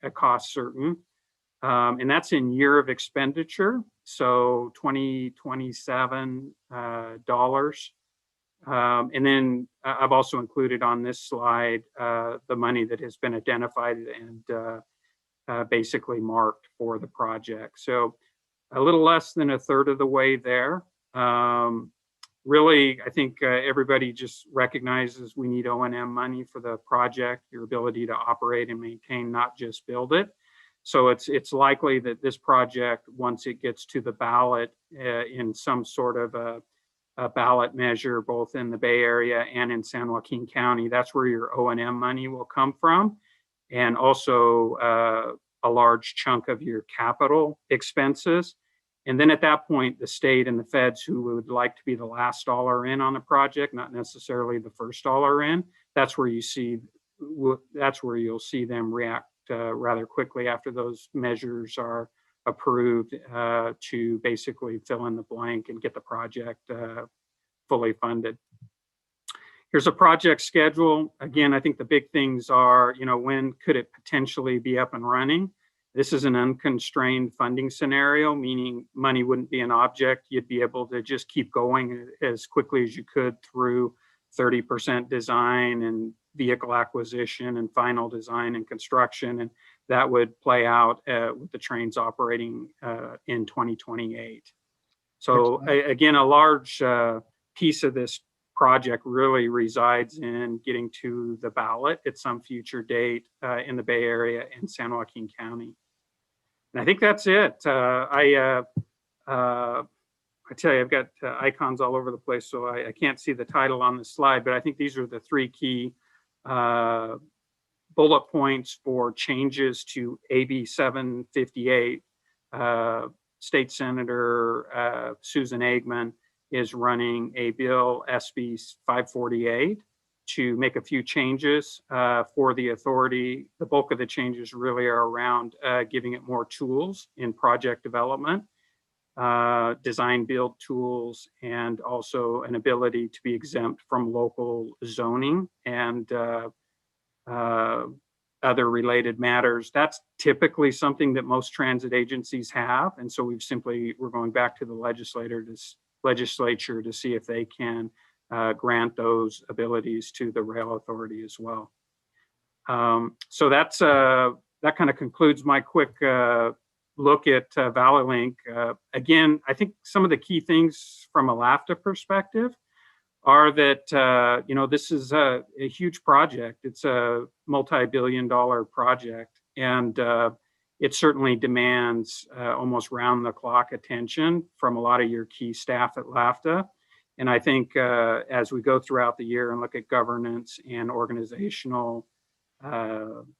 cost certain. And that's in year of expenditure. So 2027 dollars. And then I've also included on this slide the money that has been identified and basically marked for the project. So a little less than a third of the way there. Really, I think everybody just recognizes we need O&M money for the project, your ability to operate and maintain, not just build it. So it's likely that this project, once it gets to the ballot in some sort of a ballot measure, both in the Bay Area and in San Joaquin County, that's where your O&M money will come from. And also a large chunk of your capital expenses. And then at that point, the state and the feds who would like to be the last dollar in on the project, not necessarily the first dollar in, that's where you'll see them react rather quickly after those measures are approved to basically fill in the blank and get the project fully funded. Here's a project schedule. Again, I think the big things are, when could it potentially be up and running? This is an unconstrained funding scenario, meaning money wouldn't be an object. You'd be able to just keep going as quickly as you could through 30% design and vehicle acquisition and final design and construction. And that would play out with the trains operating in 2028. So again, a large piece of this project really resides in getting to the ballot at some future date in the Bay Area and San Joaquin County. And I think that's it. I tell you, I've got icons all over the place, so I can't see the title on the slide, but I think these are the 3 key bullet points for changes to AB 758. State Senator Susan Eggman is running a bill, SB 548, to make a few changes for the authority. The bulk of the changes really are around giving it more tools in project development, design build tools, and also an ability to be exempt from local zoning and other related matters. That's typically something that most transit agencies have. And so we're going back to the legislature to see if they can grant those abilities to the rail authority as well. So that kind of concludes my quick look at Valley Link. Again, I think some of the key things from a LAFTA perspective are that, this is a huge project. It's a multi-billion-dollar project, and it certainly demands almost round-the-clock attention from a lot of your key staff at LAFTA. And I think as we go throughout the year and look at governance and organizational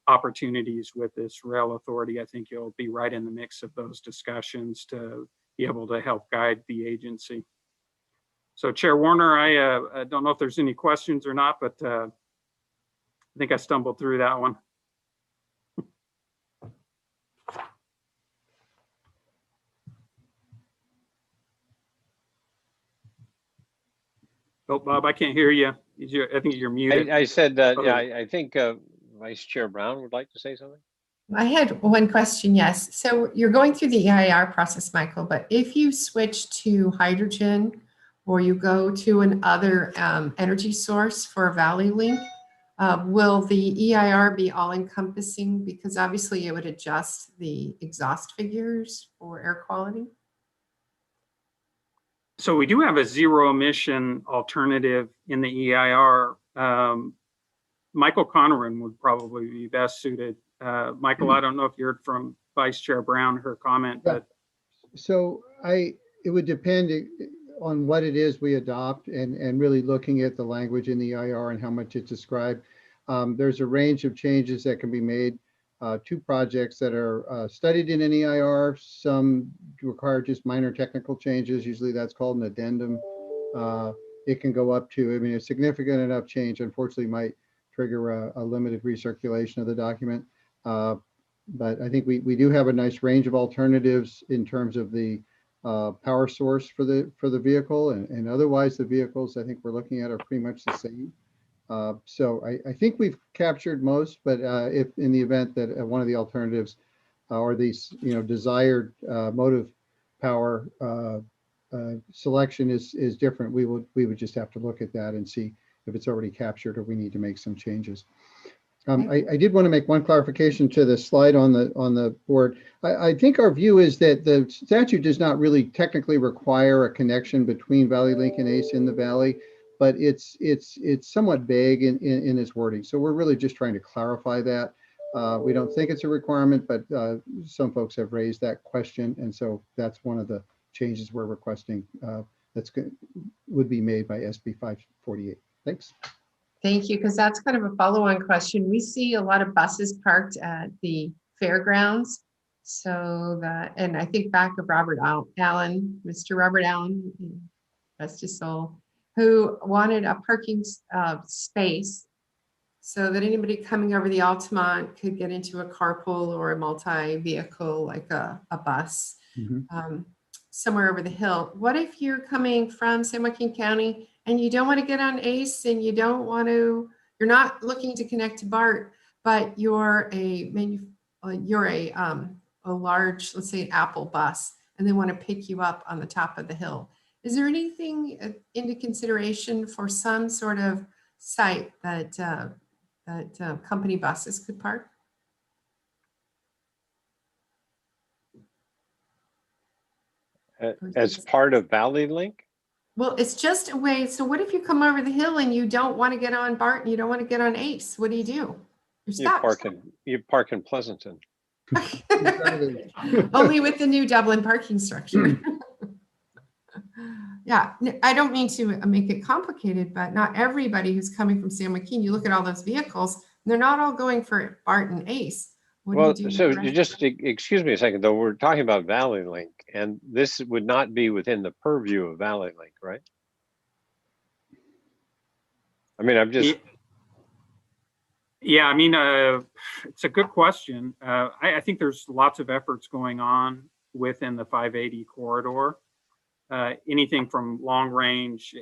opportunities with this rail authority, I think you'll be right in the mix of those discussions to be able to help guide the agency. So Chair Warner, I don't know if there's any questions or not, but I think I stumbled through that one. Oh, Bob, I can't hear you. I think you're muted. I said, yeah, I think Vice Chair Brown would like to say something. I had one question, yes. So you're going through the EIR process, Michael, but if you switch to hydrogen or you go to another energy source for Valley Link, will the EIR be all encompassing? Because obviously it would adjust the exhaust figures for air quality. So we do have a zero emission alternative in the EIR. Michael Conneran would probably be best suited. Michael, I don't know if you heard from Vice Chair Brown, her comment, but. So it would depend on what it is we adopt and really looking at the language in the EIR and how much it's described. There's a range of changes that can be made to projects that are studied in an EIR. Some require just minor technical changes. Usually that's called an addendum. It can go up to, I mean, a significant enough change, unfortunately, might trigger a limited recirculation of the document. But I think we do have a nice range of alternatives in terms of the power source for the vehicle, and otherwise the vehicles I think we're looking at are pretty much the same. So I think we've captured most, but if in the event that one of the alternatives or these desired motive power selection is different, we would just have to look at that and see if it's already captured or we need to make some changes. I did want to make one clarification to the slide on the board. I think our view is that the statute does not really technically require a connection between Valley Link and ACE in the Valley, but it's somewhat vague in its wording. So we're really just trying to clarify that. We don't think it's a requirement, but some folks have raised that question, and so that's one of the changes we're requesting would be made by SB 548. Thanks. Thank you, because that's kind of a follow-on question. We see a lot of buses parked at the fairgrounds. So that, and I think back of Robert Allen, Mr. Robert Allen, rest his soul, who wanted a parking space so that anybody coming over the Altamont could get into a carpool or a multi-vehicle like a bus somewhere over the hill. What if you're coming from San Joaquin County and you don't want to get on ACE and you're not looking to connect to BART, but you're a large, let's say an Apple bus, and they want to pick you up on the top of the hill. Is there anything into consideration for some sort of site that company buses could park? As part of Valley Link? Well, it's just a way. So what if you come over the hill and you don't want to get on BART and you don't want to get on ACE? What do? You're stuck. You park in Pleasanton. Only with the new Dublin parking structure. Yeah, I don't mean to make it complicated, but not everybody who's coming from San Joaquin, you look at all those vehicles, they're not all going for BART and ACE. Well, so you just excuse me a second, though. We're talking about Valley Link, and this would not be within the purview of Valley Link, right? I mean, I'm just. Yeah, I mean, it's a good question. I think there's lots of efforts going on within the 580 corridor. Anything from long range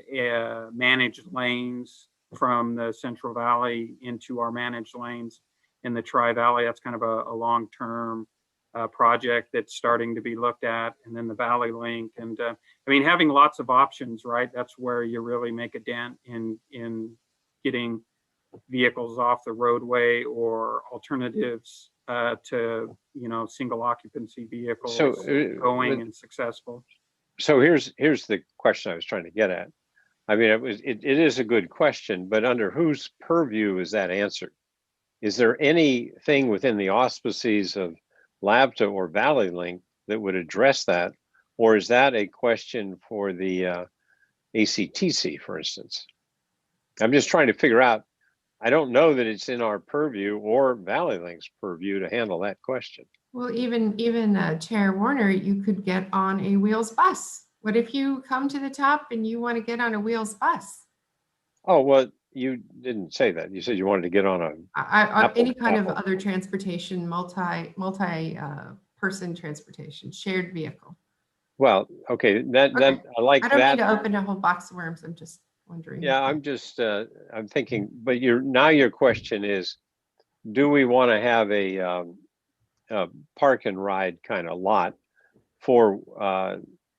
managed lanes from the Central Valley into our managed lanes in the Tri-Valley. That's kind of a long-term project that's starting to be looked at, and then the Valley Link. And I mean, having lots of options, right? That's where you really make a dent in getting vehicles off the roadway or alternatives to single occupancy vehicles going and successful. So here's the question I was trying to get at. I mean, it is a good question, but under whose purview is that answered? Is there anything within the auspices of LAVTA or Valley Link that would address that? Or is that a question for the ACTC, for instance. I'm just trying to figure out, I don't know that it's in our purview or Valley Link's purview to handle that question. Well, even Chair Warner, you could get on a Wheels bus. What if you come to the top and you want to get on a Wheels bus? Oh, well, you didn't say that. You said you wanted to get on a Any kind of Apple. other transportation, multi person transportation, shared vehicle. Well, okay, that I like I don't that. mean to open a whole box of worms. I'm just wondering. Yeah, I'm just I'm thinking, but your question is, do we want to have a park and ride kind of lot for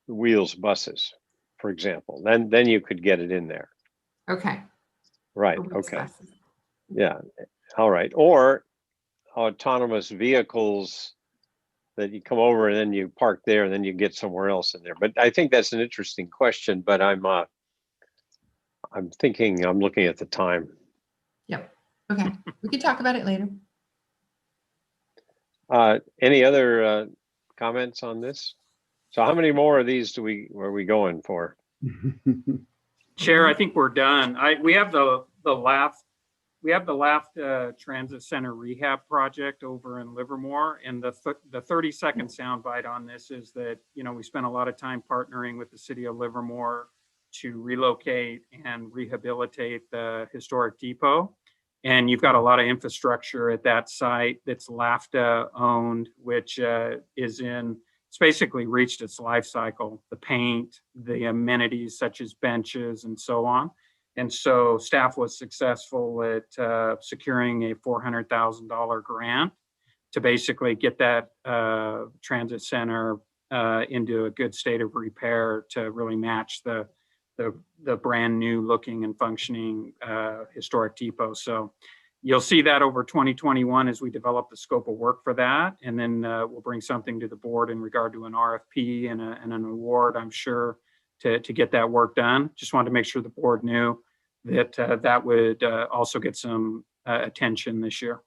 Wheels buses, for example? Then you could get it in there. Okay. Right. For Wheels Okay. buses. Yeah. All right. Or autonomous vehicles that you come over and then you park there and then you get somewhere else in there. But I think that's an interesting question, but I'm thinking, I'm looking at the time. Yep. Okay. We can talk about it later. Any other comments on this? So how many more of these are we going for? Chair, I think we're done. We have the Laft Transit Center rehab project over in Livermore, and the 30-second soundbite on this is that, you know, we spent a lot of time partnering with the city of Livermore to relocate and rehabilitate the historic depot. And you've got a lot of infrastructure at that site that's LAFTA owned, which it's basically reached its life cycle, the paint, the amenities such as benches and so on. And so staff was successful at securing a $400,000 grant to basically get that transit center into a good state of repair to really match the brand new looking and functioning historic depot. So you'll see that over 2021 as we develop the scope of work for that. And then we'll bring something to the board in regard to an RFP and an award, I'm sure, to get that work done. Just wanted to make sure the board knew that that would also get some attention this year.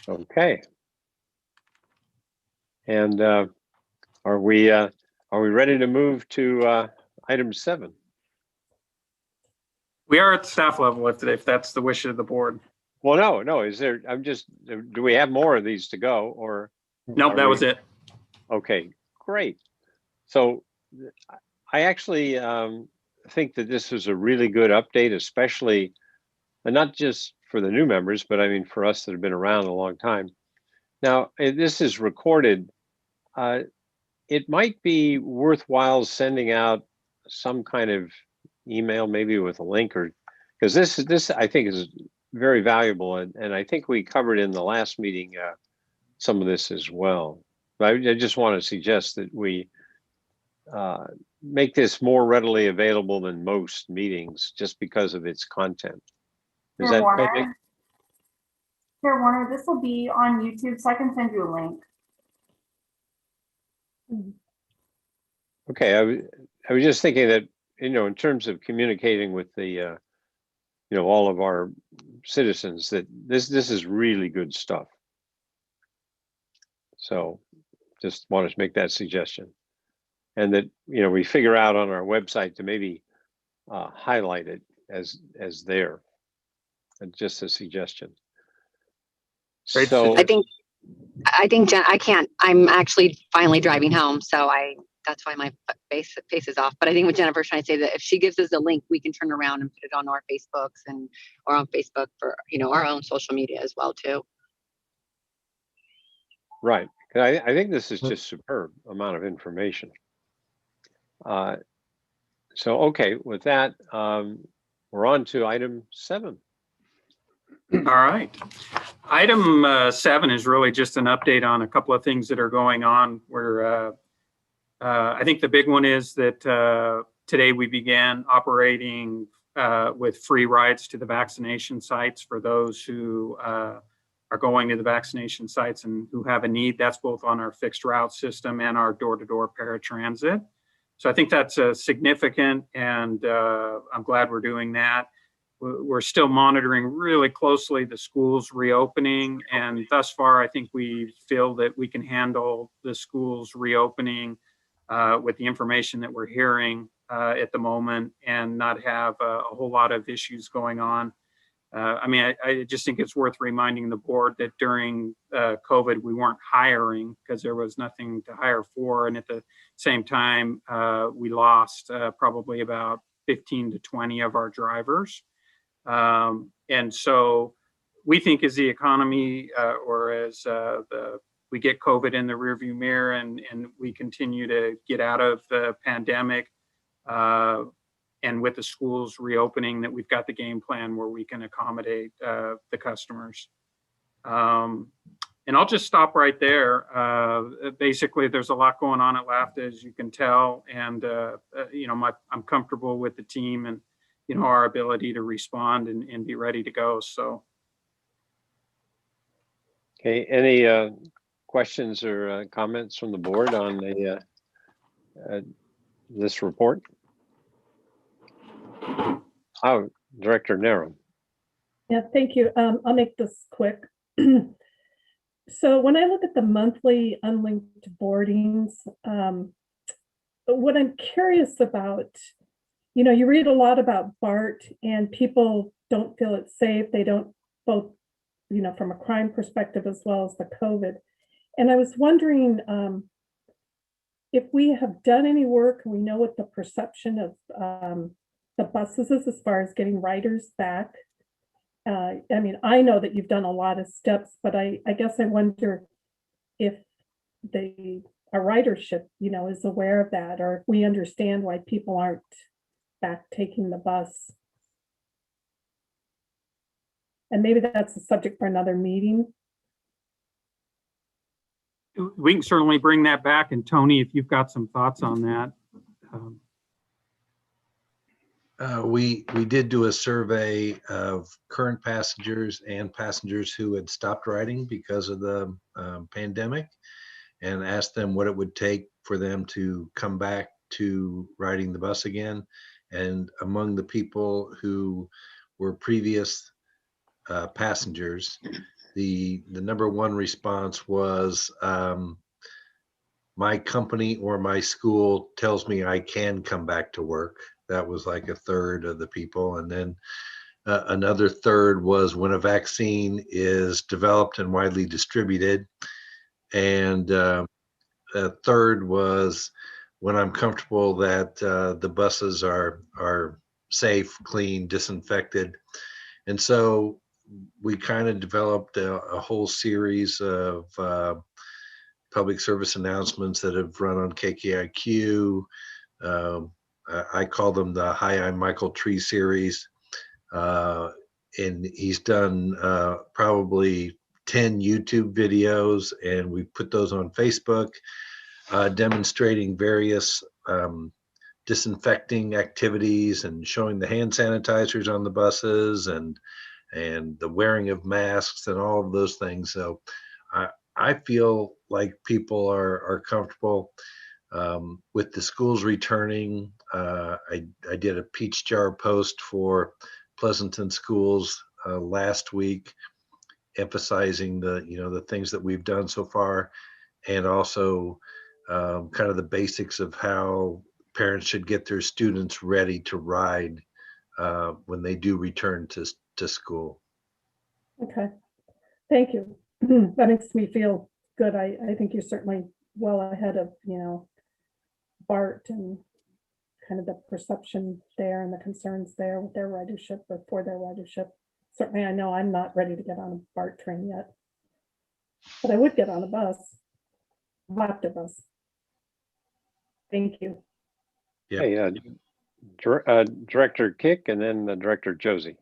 Okay. And are we ready to move to item 7? We are at the staff level if that's the wish of the board. Well, no, is there, do we have more of these to go or? Nope, that was it. Okay, great. So I actually think that this was a really good update, especially, and not just for the new members, but I mean, for us that have been around a long time. Now, this is recorded. It might be worthwhile sending out some kind of email, maybe with a link, or because this I think is very valuable, and I think we covered in the last meeting some of this as well. But I just want to suggest that we make this more readily available than most meetings, just because of its content. Is Chair that Warner, Chair Warner, this will be on YouTube, so I can send you a link. okay? I was just thinking that, you know, in terms of communicating with the, you know, all of our citizens, that this is really good stuff. So just wanted to make that suggestion. And that, you know, we figure out on our website to maybe highlight it as there. And just a suggestion. Great So I think Jen, I'm actually finally driving home, so that's why my face is off. But I think what Jennifer's trying to say, that if she gives us a link, we can turn around and put it on our Facebooks or on Facebook for, you know, our own social media as well too. right. I think this is just superb amount of information. So, okay, with that, we're on to item 7. All right. Item 7 is really just an update on a couple of things that are going on. I think the big one is that today we began operating with free rides to the vaccination sites for those who are going to the vaccination sites and who have a need. That's both on our fixed route system and our door-to-door paratransit. So I think that's significant, and I'm glad we're doing that. We're still monitoring really closely the schools reopening, and thus far I think we feel that we can handle the schools reopening with the information that we're hearing at the moment and not have a whole lot of issues going on. I mean, I just think it's worth reminding the board that during COVID, we weren't hiring because there was nothing to hire for. And at the same time, we lost probably about 15 to 20 of our drivers. And so we think as the economy or as we get COVID in the rearview mirror and we continue to get out of the pandemic, and with the schools reopening, that we've got the game plan where we can accommodate the customers. And I'll just stop right there. Basically, there's a lot going on at LAFTA, as you can tell, and you know, I'm comfortable with the team and you know our ability to respond and be ready to go. So, Okay, any questions or comments from the board on the this report? Oh, Director Naren. Yeah, thank you. I'll make this quick. So when I look at the monthly unlinked boardings, what I'm curious about, you know, you read a lot about BART and people don't feel it's safe. They don't, both, you know, from a crime perspective as well as the COVID. And I was wondering if we have done any work, we know what the perception of the buses is as far as getting riders back. I mean, I know that you've done a lot of steps, but I guess I wonder if our ridership, you know, is aware of that, or if we understand why people aren't back taking the bus. And maybe that's a subject for another meeting. we can certainly bring that back. And Tony, if you've got some thoughts on that. We did do a survey of current passengers and passengers who had stopped riding because of the pandemic, and asked them what it would take for them to come back to riding the bus again. And among the people who were previous passengers, the number one response was, my company or my school tells me I can come back to work. That was like a third of the people. And then another third was when a vaccine is developed and widely distributed. And a third was when I'm comfortable that the buses are safe, clean, disinfected. And so we kind of developed a whole series of public service announcements that have run on KKIQ. I call them the Hi, I'm Michael Tree series. And he's done probably 10 YouTube videos, and we put those on Facebook, demonstrating various disinfecting activities and showing the hand sanitizers on the buses and the wearing of masks and all of those things. So I feel like people are comfortable with the schools returning. I did a peach jar post for Pleasanton schools last week, emphasizing the things that we've done so far, and also kind of the basics of how parents should get their students ready to ride when they do return to school. Okay, thank you. That makes me feel good. I think you're certainly well ahead of, BART and kind of the perception there and the concerns there with their ridership or for their ridership. Certainly, I know I'm not ready to get on a BART train yet, but I would get on a bus, LAFTA bus. Thank you. Yeah. Director Kick and then Director Josie.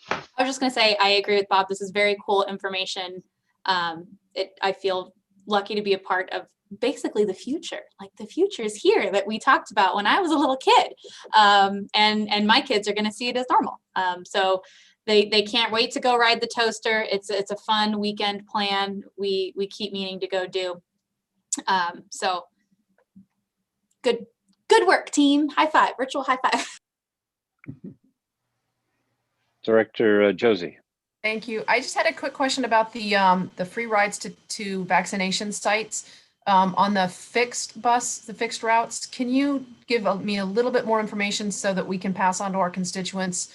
I was just going to say, I agree with Bob. This is very cool information. I feel lucky to be a part of basically the future. Like the future is here that we talked about when I was a little kid. And my kids are going to see it as normal. So they can't wait to go ride the toaster. It's a fun weekend plan. We keep meaning to go do. So good work, team. High five, virtual high five. Director Josie. Thank you. I just had a quick question about the free rides to vaccination sites. On the fixed bus, the fixed routes, can you give me a little bit more information so that we can pass on to our constituents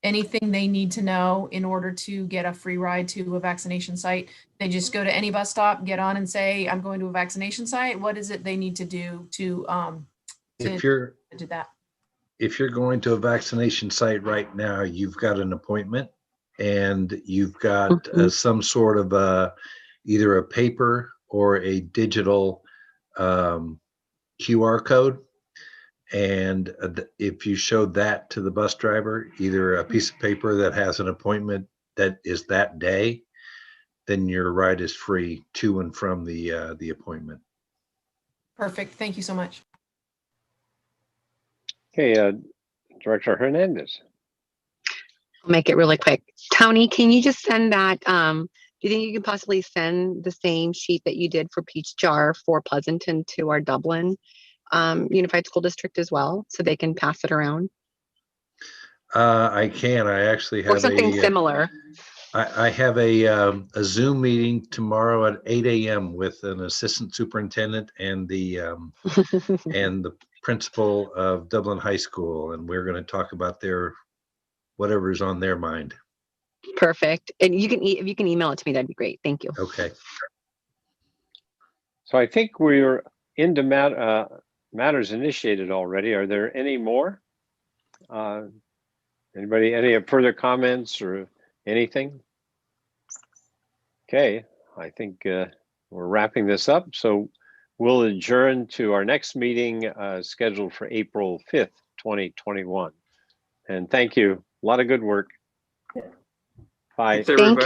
anything they need to know in order to get a free ride to a vaccination site? They just go to any bus stop, get on and say, I'm going to a vaccination site. What is it they need to do to do that? If you're going to a vaccination site right now, you've got an appointment and you've got some sort of either a paper or a digital QR code. And if you show that to the bus driver, either a piece of paper that has an appointment that is that day, then your ride is free to and from the appointment. Perfect. Thank you so much. Okay, Director Hernandez. I'll make it really quick. Tony, can you just send that? Do you think you can possibly send the same sheet that you did for Peach Jar for Pleasanton to our Dublin Unified School District as well, so they can pass it around? I can. I actually have or something similar. I have a Zoom meeting tomorrow at 8 a.m. with an assistant superintendent and the principal of Dublin High School, and we're going to talk about their whatever's on their mind. Perfect. And you can if you can email it to me, that'd be great. Thank you. Okay. So I think we're into matters initiated already. Are there any more? Anybody, any further comments or anything? Okay, I think we're wrapping this up. So we'll adjourn to our next meeting scheduled for April 5th, 2021. And thank you. A lot of good work. Bye. Thanks, everybody.